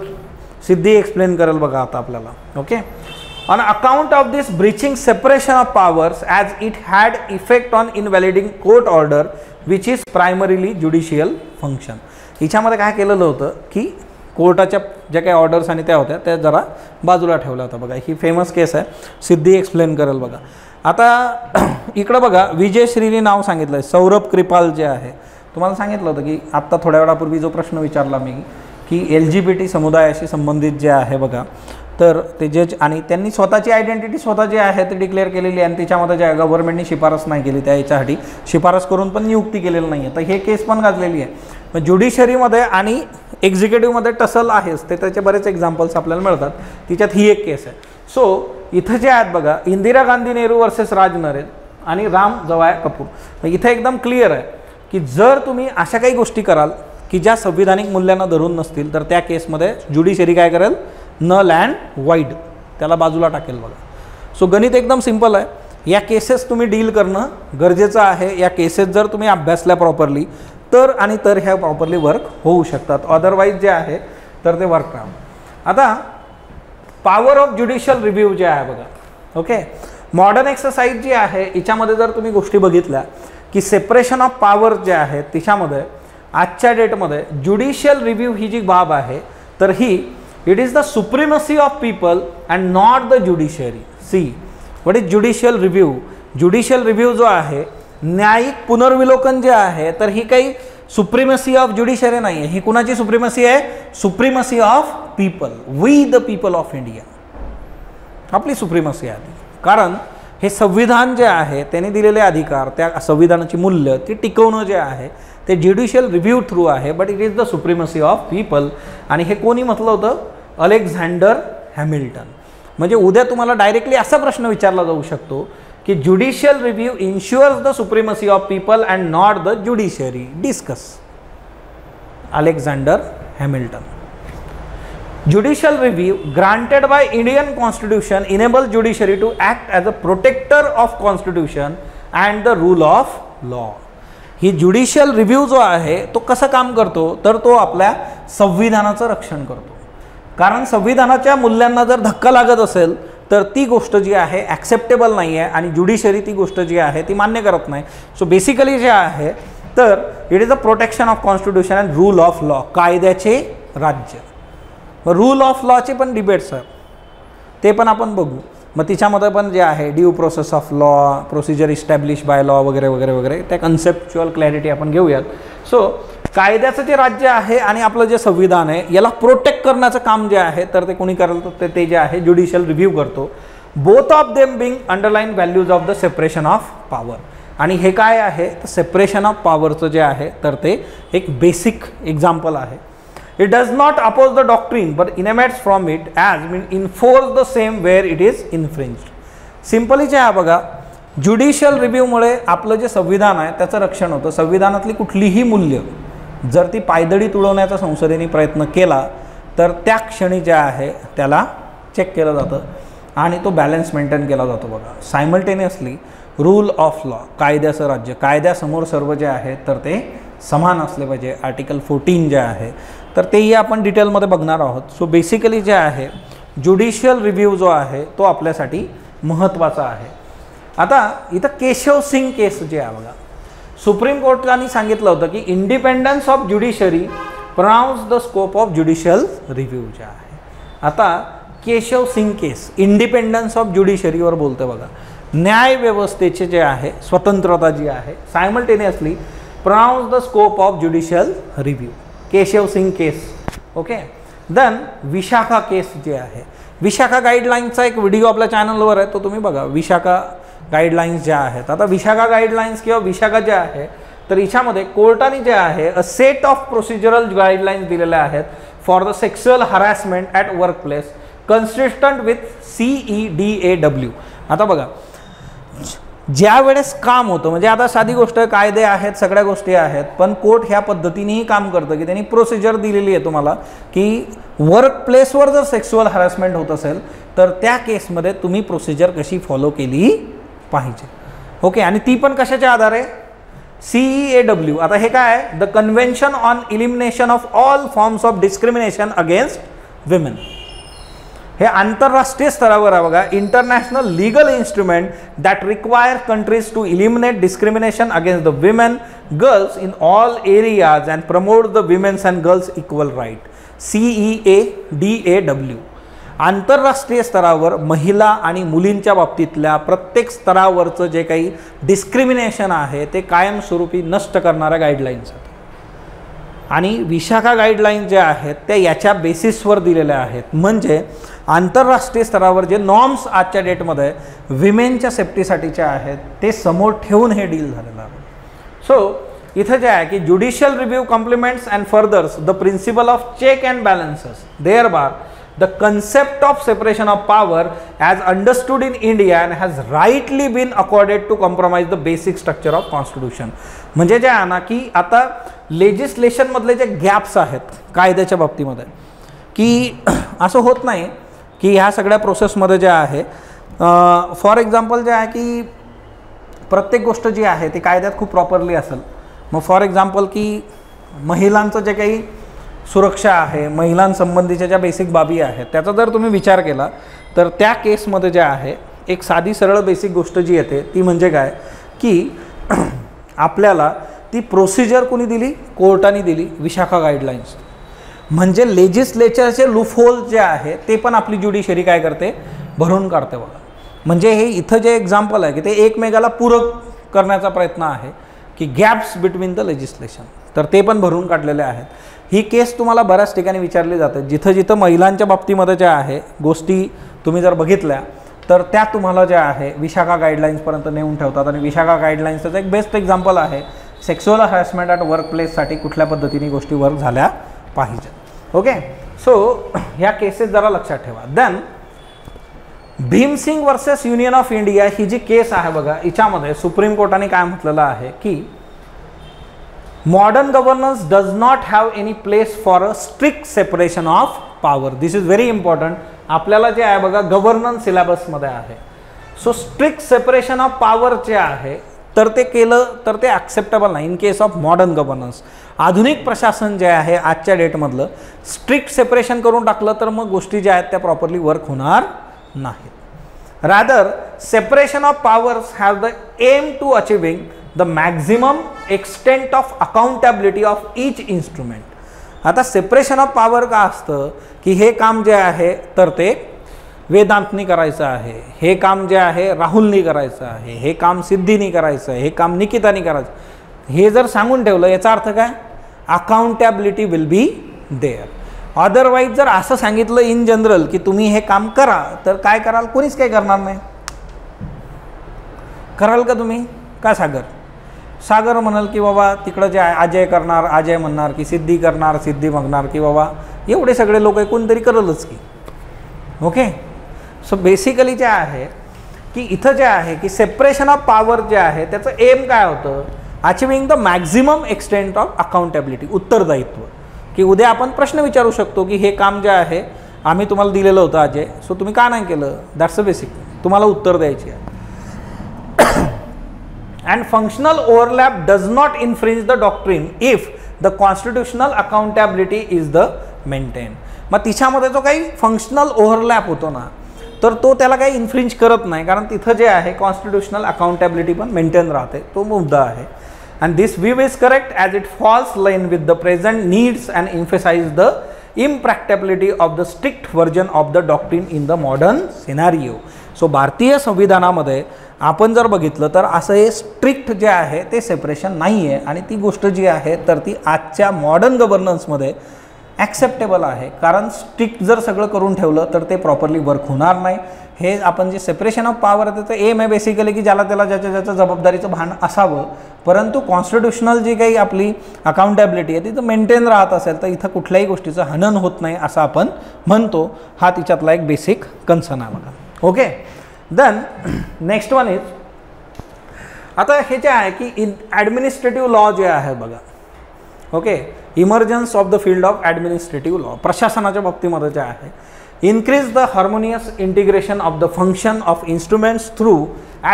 सिद्धी एक्सप्लेन करेल बघा आता आपल्याला. Okay. On account of this breaching separation of powers as it had effect on invalidating court order which is primarily judicial function. हिच्यामध्ये काय केलेलं होतं की कोर्टाच्या ज्या काही ऑर्डर्स आणि त्या होत्या त्या जरा बाजूला ठेवल्या होत्या बघा. ही फेमस केस आहे, सिद्धी एक्सप्लेन करेल बघा. आता इकडं बघा विजयश्रीने नाव सांगितलं आहे, सौरभ कृपाल जे आहे. तुम्हाला सांगितलं होतं की आत्ता थोड्या वेळापूर्वी जो प्रश्न विचारला मी की LGBT समुदायाशी संबंधित जे आहे बघा, तर ते जज आणि त्यांनी स्वतःची आयडेंटिटी स्वतः जे आहे ते डिक्लेअर केलेली आहे आणि त्याच्यामध्ये ज्या गव्हर्नमेंटनी शिफारस नाही केली, त्या याच्यासाठी शिफारस करून पण नियुक्ती केलेली नाही आहे. तर हे केस पण गाजलेली आहे. मग ज्युडिशरीमध्ये आणि एक्झिक्युटिव्हमध्ये टसल आहेच, ते त्याचे बरेच एक्झाम्पल्स आपल्याला मिळतात. तिच्यात ही एक केस आहे. सो इथं जे आहेत बघा, इंदिरा गांधी नेहरू वर्सेस राज नरेन आणि राम जवाय कपूर. मग इथं एकदम क्लिअर आहे की जर तुम्ही अशा काही गोष्टी कराल की ज्या संविधानिक मूल्यांना धरून नसतील, तर त्या केसमध्ये ज्युडिशरी काय करेल, नल अँड वाईड, त्याला बाजूला टाकेल बघा. सो गणित एकदम सिंपल आहे. या केसेस तुम्ही डील करणं गरजेचं आहे. या केसेस जर तुम्ही अभ्यासल्या प्रॉपरली तर आणि तर ह्या प्रॉपरली वर्क होऊ शकतात, अदरवाईज जे आहे तर ते वर्क राहणार. आता पॉवर ऑफ ज्युडिशियल रिव्ह्यू जे आहे बघा, ओके, मॉडर्न एक्सरसाइज जी आहे याच्यामध्ये जर तुम्ही गोष्टी बघितल्या की सेपरेशन ऑफ पॉवर जे आहे तिच्यामध्ये आजच्या डेटमध्ये ज्युडिशियल रिव्ह्यू ही जी बाब आहे, तर ही it is the supremacy of people and not the judiciary. See what is judicial review? Judicial review जो आहे, न्यायिक पुनर्विलोकन जे आहे, तर ही काही सुप्रीमसी ऑफ ज्युडिशरी नाही आहे. ही कुणाची सुप्रीमसी आहे? Supremacy of people, we the people of India, आपली सुप्रीमसी आहे. कारण हे संविधान जे आहे त्याने दिलेले अधिकार, त्या संविधानाची मूल्य ती टिकवणं जे आहे ते ज्युडिशियल रिव्ह्यू थ्रू आहे. But it is the supremacy of people. आणि हे कोणी म्हटलं होतं? Alexander Hamilton. म्हणजे उद्या तुम्हाला डायरेक्टली असा प्रश्न विचारला जाऊ शकतो की judicial review ensures the supremacy of people and not the judiciary. Discuss. Alexander Hamilton. Judicial review granted by Indian Constitution enables judiciary to act as a protector of Constitution and the rule of law. He judicial review जो आहे तो कसं काम करतो, तर तो आपल्या संविधानाचं रक्षण करतो. कारण संविधानाच्या मूल्यांना जर धक्का लागत असेल तर ती गोष्ट जी आहे ॲक्सेप्टेबल नाही आहे आणि ज्युडिशरी ती गोष्ट जी आहे ती मान्य करत नाही. सो बेसिकली जे आहे तर it is a protection of constitution and rule of law, कायद्याचे राज्य. रूल ऑफ लॉचे पण डिबेट्स आहेत, ते पण आपण बघू. मग तिच्यामध्ये पण जे आहे due process of law, procedure establish by law वगैरे वगैरे वगैरे, त्या कन्सेप्च्युअल क्लॅरिटी आपण घेऊयात. सो कायद्याचं जे राज्य आहे आणि आपलं जे संविधान आहे याला प्रोटेक्ट करण्याचं काम जे आहे तर ते कोणी करेल, तर ते जे आहे ज्युडिशियल रिव्ह्यू करतो. Both of them being underline values of the separation of power. आणि हे काय आहे तर सेपरेशन ऑफ पॉवरचं जे आहे तर ते एक बेसिक एक्झाम्पल आहे. It does not oppose the doctrine but emanates from it as enforce the same where it is infringed. Simply जे आहे बघा, ज्युडिशियल रिव्ह्यूमुळे आपलं जे संविधान आहे त्याचं रक्षण होतं. संविधानातली कुठलीही मूल्य जर ती पायदळी तुडवण्याचा संसदेने प्रयत्न केला तर त्या क्षणी जे आहे त्याला चेक केलं जातं आणि तो बॅलन्स मेंटेन केला जातो बघा. सायमल्टेनियसली रूल ऑफ लॉ, कायद्याचं राज्य, कायद्यासमोर सर्व जे आहे तर ते समान असले पाहिजे. आर्टिकल 14 जे आहे तर तेही आपण डिटेलमध्ये बघणार आहोत. सो बेसिकली जे आहे ज्युडिशियल रिव्ह्यू जो आहे तो आपल्यासाठी महत्त्वाचा आहे. आता इथं केशव सिंग केस जे आहे बघा, सुप्रीम कोर्टाने सांगितलं होतं की independence of judiciary pronounce the scope of judicial review जे आहे. आता Keshav Singh case independence of ज्युडिशरीवर बोलतं बघा. न्यायव्यवस्थेचे जे आहे स्वतंत्रता जी आहे, simultaneously pronounce the scope of judicial review. Keshav Singh case. Okay. Then Vishakha case जे आहे, विशाखा गाईडलाईन्सचा एक व्हिडिओ आपल्या चॅनलवर आहे, तो तुम्ही बघा. विशाखा गाईडलाईन्स ज्या आहेत, आता विशाखा गाईडलाईन्स किंवा विशाखा ज्या आहे तर हिच्यामध्ये कोर्टाने जे आहे a set of procedural guidelines दिलेल्या आहेत for the sexual harassment at workplace consistent with CEDAW. आता बघा, ज्या वेळेस काम होतं, म्हणजे आता साधी गोष्ट, कायदे आहेत, सगळ्या गोष्टी आहेत, पण कोर्ट ह्या पद्धतीनेही काम करतं की त्यांनी प्रोसिजर दिलेली आहे तुम्हाला की वर्क प्लेसवर जर सेक्शुअल हॅरॅसमेंट होत असेल तर त्या केसमध्ये तुम्ही प्रोसिजर कशी फॉलो केली पाहिजे. ओके, आणि ती पण कशाच्या आधारे, CEAW. आता हे काय आहे, the convention on elimination of all forms of discrimination against women. हे आंतरराष्ट्रीय स्तरावर आहे बघा, international legal instrument that require countries to eliminate discrimination against the women girls in all areas and promote the women's and girls equal right. CEADAW. आंतरराष्ट्रीय स्तरावर महिला आणि मुलींच्या बाबतीतल्या प्रत्येक स्तरावरचं जे काही डिस्क्रिमिनेशन आहे ते कायमस्वरूपी नष्ट करणाऱ्या गाईडलाईन्स आहेत. आणि विशाखा गाईडलाईन ज्या आहेत त्या याच्या बेसिसवर दिलेल्या आहेत. म्हणजे आंतरराष्ट्रीय स्तरावर जे नॉर्म्स आजच्या डेटमध्ये विमेनच्या सेफ्टीसाठीच्या आहेत ते समोर ठेवून हे डील झालेलं आहे. सो इथं जे आहे की judicial review complements and furthers the principle of check and balances thereby the concept of separation of power as understood in India and has rightly been accorded to compromise the basic structure of constitution. म्हणजे जे आहे ना की आता legislation मधले जे gaps आहेत कायद्याच्या बाबतीमध्ये की असं होत नाही की ह्या सगळ्या प्रोसेसमध्ये जे आहे फॉर एक्झाम्पल जे आहे की प्रत्येक गोष्ट जी आहे ती कायद्यात खूप प्रॉपरली असेल. मग फॉर एक्झाम्पल की महिलांचं जे काही सुरक्षा आहे, महिलांसंबंधीच्या ज्या बेसिक बाबी आहेत त्याचा जर तुम्ही विचार केला तर त्या केसमध्ये जे आहे एक साधी सरळ बेसिक गोष्ट जी येते ती म्हणजे काय की आपल्याला ती प्रोसिजर कोणी दिली, कोर्टाने दिली, विशाखा गाईडलाईन्स. म्हणजे लेजिस्लेचरचे लूपहोल जे आहे ते पण आपली ज्युडिशरी काय करते, भरून काढते बघा. म्हणजे हे इथं जे एक्झाम्पल आहे की ते एकमेकाला पूरक करण्याचा प्रयत्न आहे की गॅप्स बिटवीन द लेजिस्लेशन, तर ते पण भरून काढलेले आहेत. ही केस तुम्हाला बऱ्याच ठिकाणी विचारली जाते, जिथं जिथं महिलांच्या बाबतीमध्ये ज्या आहे गोष्टी तुम्ही जर बघितल्या तर त्या तुम्हाला ज्या आहे विशाखा गाईडलाईन्सपर्यंत नेऊन ठेवतात. आणि विशाखा गाईडलाईन्सचं एक बेस्ट एक्झाम्पल आहे सेक्शुअल हॅरॅसमेंट ॲट वर्क प्लेससाठी कुठल्या पद्धतीने गोष्टी वर्क झाल्या पाहिजेत. ओके, सो ह्या केसेस जरा लक्षात ठेवा. Then Bhim Singh versus union of India ही जी केस आहे बघा, हिच्यामध्ये सुप्रीम कोर्टाने काय म्हटलेलं आहे की modern governance does not have any place for a strict separation of power. This is very important. आपल्याला जे आहे बघा गव्हर्नन्स सिलेबसमध्ये आहे. So strict separation of power जे आहे तर ते केलं तर ते ॲक्सेप्टेबल नाही in case of modern governance. आधुनिक प्रशासन जे आहे आजच्या डेटमधलं स्ट्रिक्ट सेपरेशन करून टाकलं तर मग गोष्टी ज्या आहेत त्या प्रॉपरली वर्क होणार नाहीत. Rather separation of powers have the aim to achieving the maximum extent of accountability of each instrument. आता सेपरेशन ऑफ पॉवर का असतं की हे काम जे आहे तर ते वेदांतनी करायचं आहे, हे काम जे आहे राहुलनी करायचं आहे, हे काम सिद्धीनी करायचं आहे, हे काम निकितानी करायचं, हे जर सांगून ठेवलं याचा अर्थ काय, accountability will be there. Otherwise जर असं सांगितलं इन जनरल की तुम्ही हे काम करा तर काय कराल, कोणीच काही करणार नाही. कराल का तुम्ही, काय सागर म्हणाल की बाबा तिकडं जे आहे अजय करणार, अजय म्हणणार की सिद्धी करणार, सिद्धी म्हणणार की बाबा एवढे सगळे लोक कोणतरी करलच की. ओके, सो बेसिकली जे आहे की इथं जे आहे की सेपरेशन ऑफ पॉवर जे आहे त्याचं एम काय होतं, achieving the maximum extent of accountability, उत्तरदायित्व. की उद्या आपण प्रश्न विचारू शकतो की हे काम जे आहे आम्ही तुम्हाला दिलेलं होतं अजय, सो तुम्ही का नाही केलं, दॅट्स अ बेसिक, तुम्हाला उत्तर द्यायची आहे. And functional overlap does not infringe the doctrine if the constitutional accountability is the maintained. मग तिच्यामध्ये जो काही फंक्शनल ओव्हरलॅप होतो ना तर तो त्याला काही इन्फ्रिंज करत नाही, कारण तिथं जे आहे कॉन्स्टिट्यूशनल अकाउंटेबिलिटी पण मेंटेन राहते, तो मुद्दा आहे. And this view is correct as it falls line with the present needs and emphasise the impracticability of the strict version of the doctrine in the modern scenario. So भारतीय संविधानामध्ये आपण जर बघितलं तर असं हे स्ट्रिक्ट जे आहे ते सेपरेशन नाही आहे. आणि ती गोष्ट जी आहे तर ती आजच्या मॉडर्न गव्हर्नन्समध्ये ॲक्सेप्टेबल आहे, कारण स्ट्रिक्ट जर सगळं करून ठेवलं तर ते प्रॉपरली वर्क होणार नाही. हे आपण जे सेपरेशन ऑफ पॉवर आहे त्याचं एम आहे बेसिकली की ज्याला त्याला ज्याच्या जबाबदारीचं भान असावं, परंतु कॉन्स्टिट्यूशनल जी काही आपली अकाउंटेबिलिटी आहे तिथं मेंटेन राहत असेल तर इथं कुठल्याही गोष्टीचं हनन होत नाही असं आपण म्हणतो. हा तिच्यातला एक बेसिक कन्सर्न आहे बघा. Okay, then next one is, आता हे जे आहे की ॲडमिनिस्ट्रेटिव्ह लॉ जे आहे बघा, okay, emergence of the field of administrative law, प्रशासनाच्या बाबतीमध्ये जे आहे, increase the harmonious integration of the function of instruments through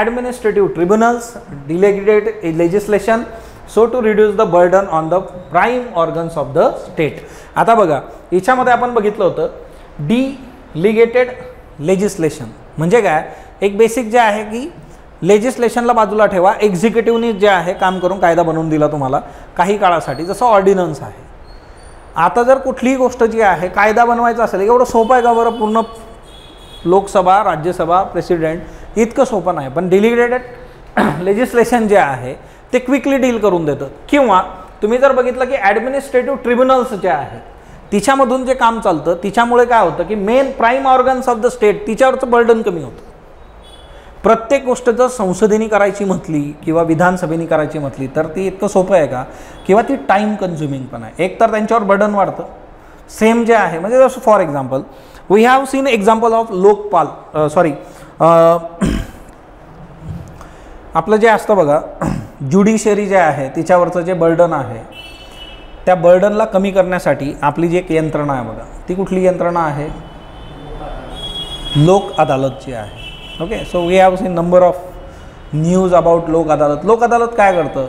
administrative tribunals, delegated legislation, so to reduce the burden on the prime organs of the state. आता बघा याच्यामध्ये आपण बघितलं होतं डिलिगेटेड लेजिस्लेशन म्हणजे काय, एक बेसिक जे आहे की लेजिस्लेशनला बाजूला ठेवा, एक्झिक्युटिव्हने जे आहे काम करून कायदा बनवून दिला तुम्हाला काही काळासाठी, जसं ऑर्डिनन्स आहे. आता जर कुठलीही गोष्ट जी आहे कायदा बनवायचा असेल, एवढं सोपं आहे का बरं, पूर्ण लोकसभा, राज्यसभा, प्रेसिडेंट इतकं सोपं नाही, पण डिलिगेटेड लेजिस्लेशन जे आहे ते क्विकली डील करून देतं. किंवा तुम्ही जर बघितलं की ॲडमिनिस्ट्रेटिव्ह ट्रिब्युनल्स जे आहेत तिच्यामधून जे काम चालतं तिच्यामुळे काय होतं की main prime organs of the state तिच्यावरचं बर्डन कमी होतं. प्रत्येक गोष्ट जर संसदेने करायची म्हटली किंवा विधानसभेने करायची म्हटली तर ती इतकं सोपं आहे का, किंवा ती टाईम कन्झ्युमिंग पण आहे. एक तर त्यांच्यावर बर्डन वाढतं, सेम जे आहे म्हणजे जसं for example we have seen example of Lokpal, आपलं जे असतं बघा ज्युडिशरी जे आहे तिच्यावरचं जे बर्डन आहे त्या बर्डनला कमी करण्यासाठी आपली जी एक यंत्रणा आहे बघा, ती कुठली यंत्रणा आहे, लोक अदालत जी आहे. Okay, so we have seen number of news about Lok Adalat. लोक अदालत काय करतं,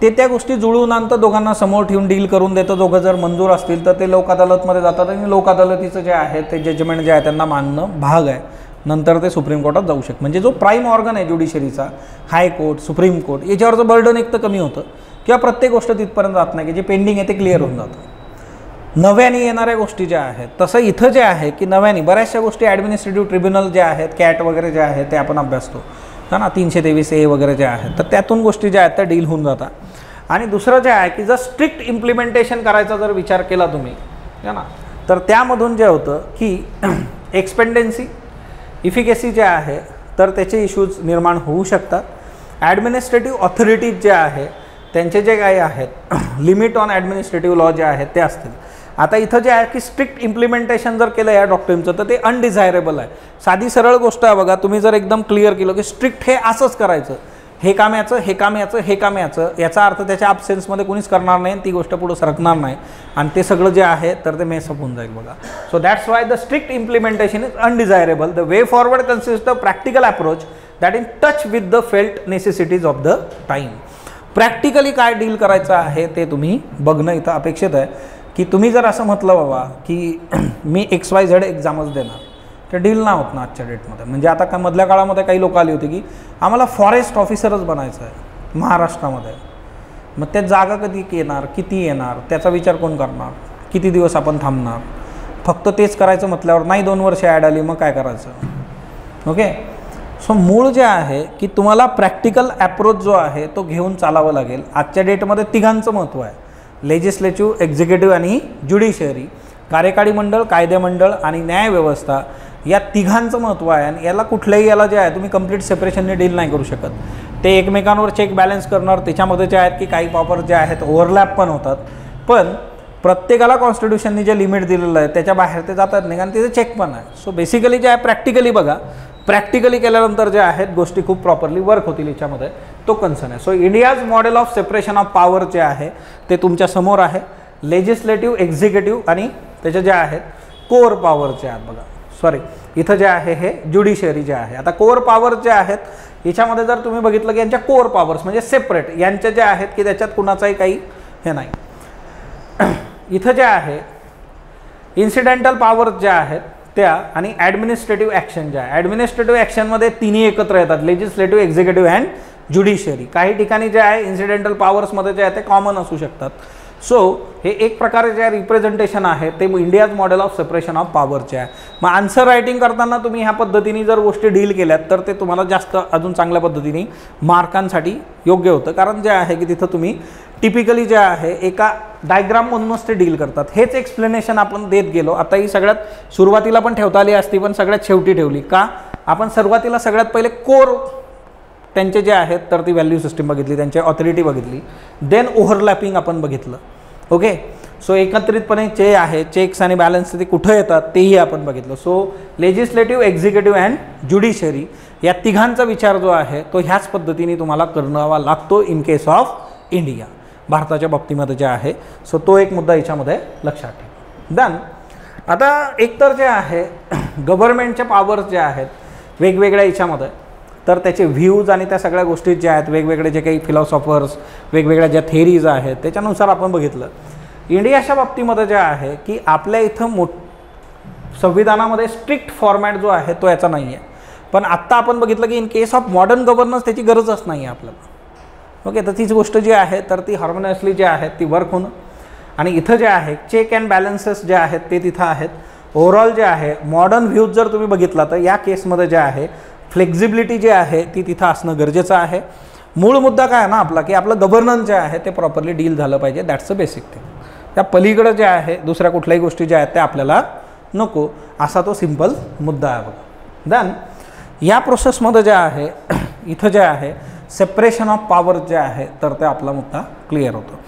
ते त्या गोष्टी जुळवून आणतं, दोघांना समोर ठेवून डील करून देतं. दोघं जर मंजूर असतील तर ते लोक अदालतमध्ये जातात आणि लोक अदालतीचं जे आहे ते जजमेंट जे आहे त्यांना मानणं भाग आहे. नंतर ते सुप्रीम कोर्टात जाऊ शकतं. म्हणजे जो प्राईम ऑर्गन आहे ज्युडिशरीचा, हायकोर्ट, सुप्रीम कोर्ट, याच्यावरचं बर्डन एक तर कमी होतं किंवा प्रत्येक गोष्ट तिथपर्यंत जात नाही की जे पेंडिंग आहे ते क्लिअर होऊन जातं. नव्याने येणाऱ्या गोष्टी ज्या आहेत, तसं इथं जे आहे की नव्याने बऱ्याचशा गोष्टी ॲडमिनिस्ट्रेटिव्ह ट्रिब्युनल जे आहेत, कॅट वगैरे जे आहे ते आपण अभ्यासतो है ना, 323A वगैरे जे आहेत, तर त्यातून गोष्टी ज्या आहेत त्या डील होऊन जातात. आणि दुसरं जे आहे की जर स्ट्रिक्ट इम्प्लिमेंटेशन करायचा जर विचार केला तुम्ही है ना, तर त्यामधून जे होतं की एक्सपेंडन्सी, इफिकेसी जे आहे तर त्याचे इश्यूज निर्माण होऊ शकतात. ॲडमिनिस्ट्रेटिव्ह ऑथॉरिटीज जे आहे त्यांचे जे काही आहेत लिमिट ऑन ॲडमिनिस्ट्रेटिव्ह लॉ जे आहेत ते असतील. आता इथं जे आहे की स्ट्रिक्ट इम्प्लिमेंटेशन जर केलं या डॉक्ट्रिनचं तर ते अनडिझायरेबल आहे. साधी सरळ गोष्ट आहे बघा, तुम्ही जर एकदम क्लिअर केलं की स्ट्रिक्ट हे असंच करायचं, हे काम याचं, हे काम याचं, हे काम याचं, याचा अर्थ त्याच्या ॲब्सेन्समध्ये कोणीच करणार नाही, ती गोष्ट पुढं सरकणार नाही आणि ते सगळं जे आहे तर ते मेसअप होऊन जाईल बघा. So that's why the strict implementation is undesirable. The way forward consist of practical approach that in touch with the felt necessities of the time. Practically काय डील करायचं आहे ते तुम्ही बघणं इथं अपेक्षित आहे. की तुम्ही जर असं म्हटलं बाबा की मी XYZ एक्झामच देणार, तर डील नाही होत ना आजच्या डेटमध्ये. म्हणजे आता का मधल्या काळामध्ये काही लोक आली होती की आम्हाला फॉरेस्ट ऑफिसरच बनायचं आहे महाराष्ट्रामध्ये. मग त्या जागा कधी येणार, किती येणार, त्याचा विचार कोण करणार, किती दिवस आपण थांबणार, फक्त तेच करायचं म्हटल्यावर नाही 2 वर्ष ॲड आली मग काय करायचं. ओके, सो मूळ जे आहे की तुम्हाला प्रॅक्टिकल ॲप्रोच जो आहे तो घेऊन चालावं लागेल. आजच्या डेटमध्ये तिघांचं महत्त्व आहे, लेजिस्लेटिव्ह, एक्झिक्युटिव्ह आणि ज्युडिशरी. कार्यकारी मंडळ, कायदेमंडळ आणि न्यायव्यवस्था या तिघांचं महत्त्व आहे आणि याला कुठल्याही याला जे आहे तुम्ही कंप्लीट सेपरेशनने डील नाही करू शकत. ते एकमेकांवर चेक बॅलन्स करणार, त्याच्यामध्ये जे आहेत की काही पॉवर जे आहेत ओव्हरलॅप पण होतात, पण प्रत्येकाला कॉन्स्टिट्यूशनने जे लिमिट दिलेलं आहे त्याच्या बाहेर ते जातात नाही कारण तिथे चेक पण आहे. सो बेसिकली जे आहे प्रॅक्टिकली बघा, प्रॅक्टिकली केल्यानंतर जे आहेत गोष्टी खूप प्रॉपरली वर्क होतील याच्यामध्ये, तो कन्सर्न आहे. So India's model of separation of power जे आहे ते तुमच्या समोर आहे. लेजिस्लेटिव्ह, एक्झिक्युटिव्ह आणि त्याचे जे आहेत कोर पॉवर जे आहेत बघा, सॉरी इथं जे आहे हे ज्युडिशरी जे आहे. आता कोर पॉवर जे आहेत याच्यामध्ये जर तुम्ही बघितलं की यांच्या कोर पॉवर्स म्हणजे सेपरेट यांच्या जे आहेत की त्याच्यात कुणाचाही काही हे नाही. इथं जे आहे इन्सिडेंटल पॉवर ज्या आहेत त्या आणि ॲडमिनिस्ट्रेटिव्ह ॲक्शन ज्या आहे, ॲडमिनिस्ट्रेटिव्ह ॲक्शनमध्ये तिन्ही एकत्र येतात, लेजिस्लेटिव्ह, एक्झिक्युटिव्ह अँड ज्युडिशरी. काही ठिकाणी जे आहे इन्सिडेंटल पॉवर्समध्ये जे आहे ते कॉमन असू शकतात. सो हे एक प्रकारे जे रिप्रेझेंटेशन आहे ते India's model of separation of पॉवरचे आहे. मग आन्सर रायटिंग करताना तुम्ही ह्या पद्धतीने जर गोष्टी डील केल्यात तर ते तुम्हाला जास्त अजून चांगल्या पद्धतीने मार्कांसाठी योग्य होतं. कारण जे आहे की तिथं तुम्ही टिपिकली जे आहे एका डायग्राममधूनच ते डील करतात. हेच एक्सप्लेनेशन आपण देत गेलो. आता ही सगळ्यात सुरुवातीला पण ठेवता आली असती, पण सगळ्यात शेवटी ठेवली का, आपण सुरुवातीला सगळ्यात पहिले कोर त्यांचे जे आहेत तर ती व्हॅल्यू सिस्टीम बघितली, त्यांची ऑथॉरिटी बघितली, देन ओव्हरलॅपिंग आपण बघितलं. ओके, सो एकत्रितपणे जे आहे चेक्स आणि बॅलन्स ते कुठं येतात तेही आपण बघितलं. So legislative, executive and judiciary या तिघांचा विचार जो आहे तो ह्याच पद्धतीने तुम्हाला करावा लागतो इन केस ऑफ इंडिया, भारताच्या बाबतीमध्ये जे आहे. सो तो एक मुद्दा याच्यामध्ये लक्षात ठेवा. देन आता एकतर जे आहे गव्हर्नमेंटच्या पॉवर्स ज्या आहेत वेगवेगळ्या याच्यामध्ये, तर त्याचे व्ह्यूज आणि त्या सगळ्या गोष्टी ज्या आहेत, वेगवेगळे जे काही फिलॉसॉफर्स, वेगवेगळ्या ज्या थेरीज आहेत त्याच्यानुसार आपण बघितलं इंडियाच्या बाबतीमध्ये जे आहे की आपल्या इथं संविधानामध्ये स्ट्रिक्ट फॉर्मॅट जो आहे तो याचा नाही आहे. पण आत्ता आपण बघितलं की in case of modern governance त्याची गरजच नाही आहे आपल्याला. ओके, तर तीच गोष्ट जी आहे तर ती हार्मोनियसली जे आहेत ती वर्क होणं, आणि इथं जे आहे चेक अँड बॅलन्सेस जे आहेत ते तिथं आहेत. ओव्हरऑल जे आहे मॉडर्न व्ह्यूज जर तुम्ही बघितला तर या केसमध्ये जे आहे फ्लेक्झिबिलिटी जे आहे ती तिथं असणं गरजेचं आहे. मूळ मुद्दा काय आहे ना आपला, की आपलं गव्हर्नन्स जे आहे ते प्रॉपरली डील झालं पाहिजे. That's a basic thing. त्या पलीकडं जे आहे दुसऱ्या कुठल्याही गोष्टी ज्या आहेत त्या आपल्याला नको, असा तो सिम्पल मुद्दा आहे बघा. देन या प्रोसेसमध्ये जे आहे इथं जे आहे सेपरेशन ऑफ पॉवर जे आहे तर ते आपला मुद्दा क्लिअर होतो.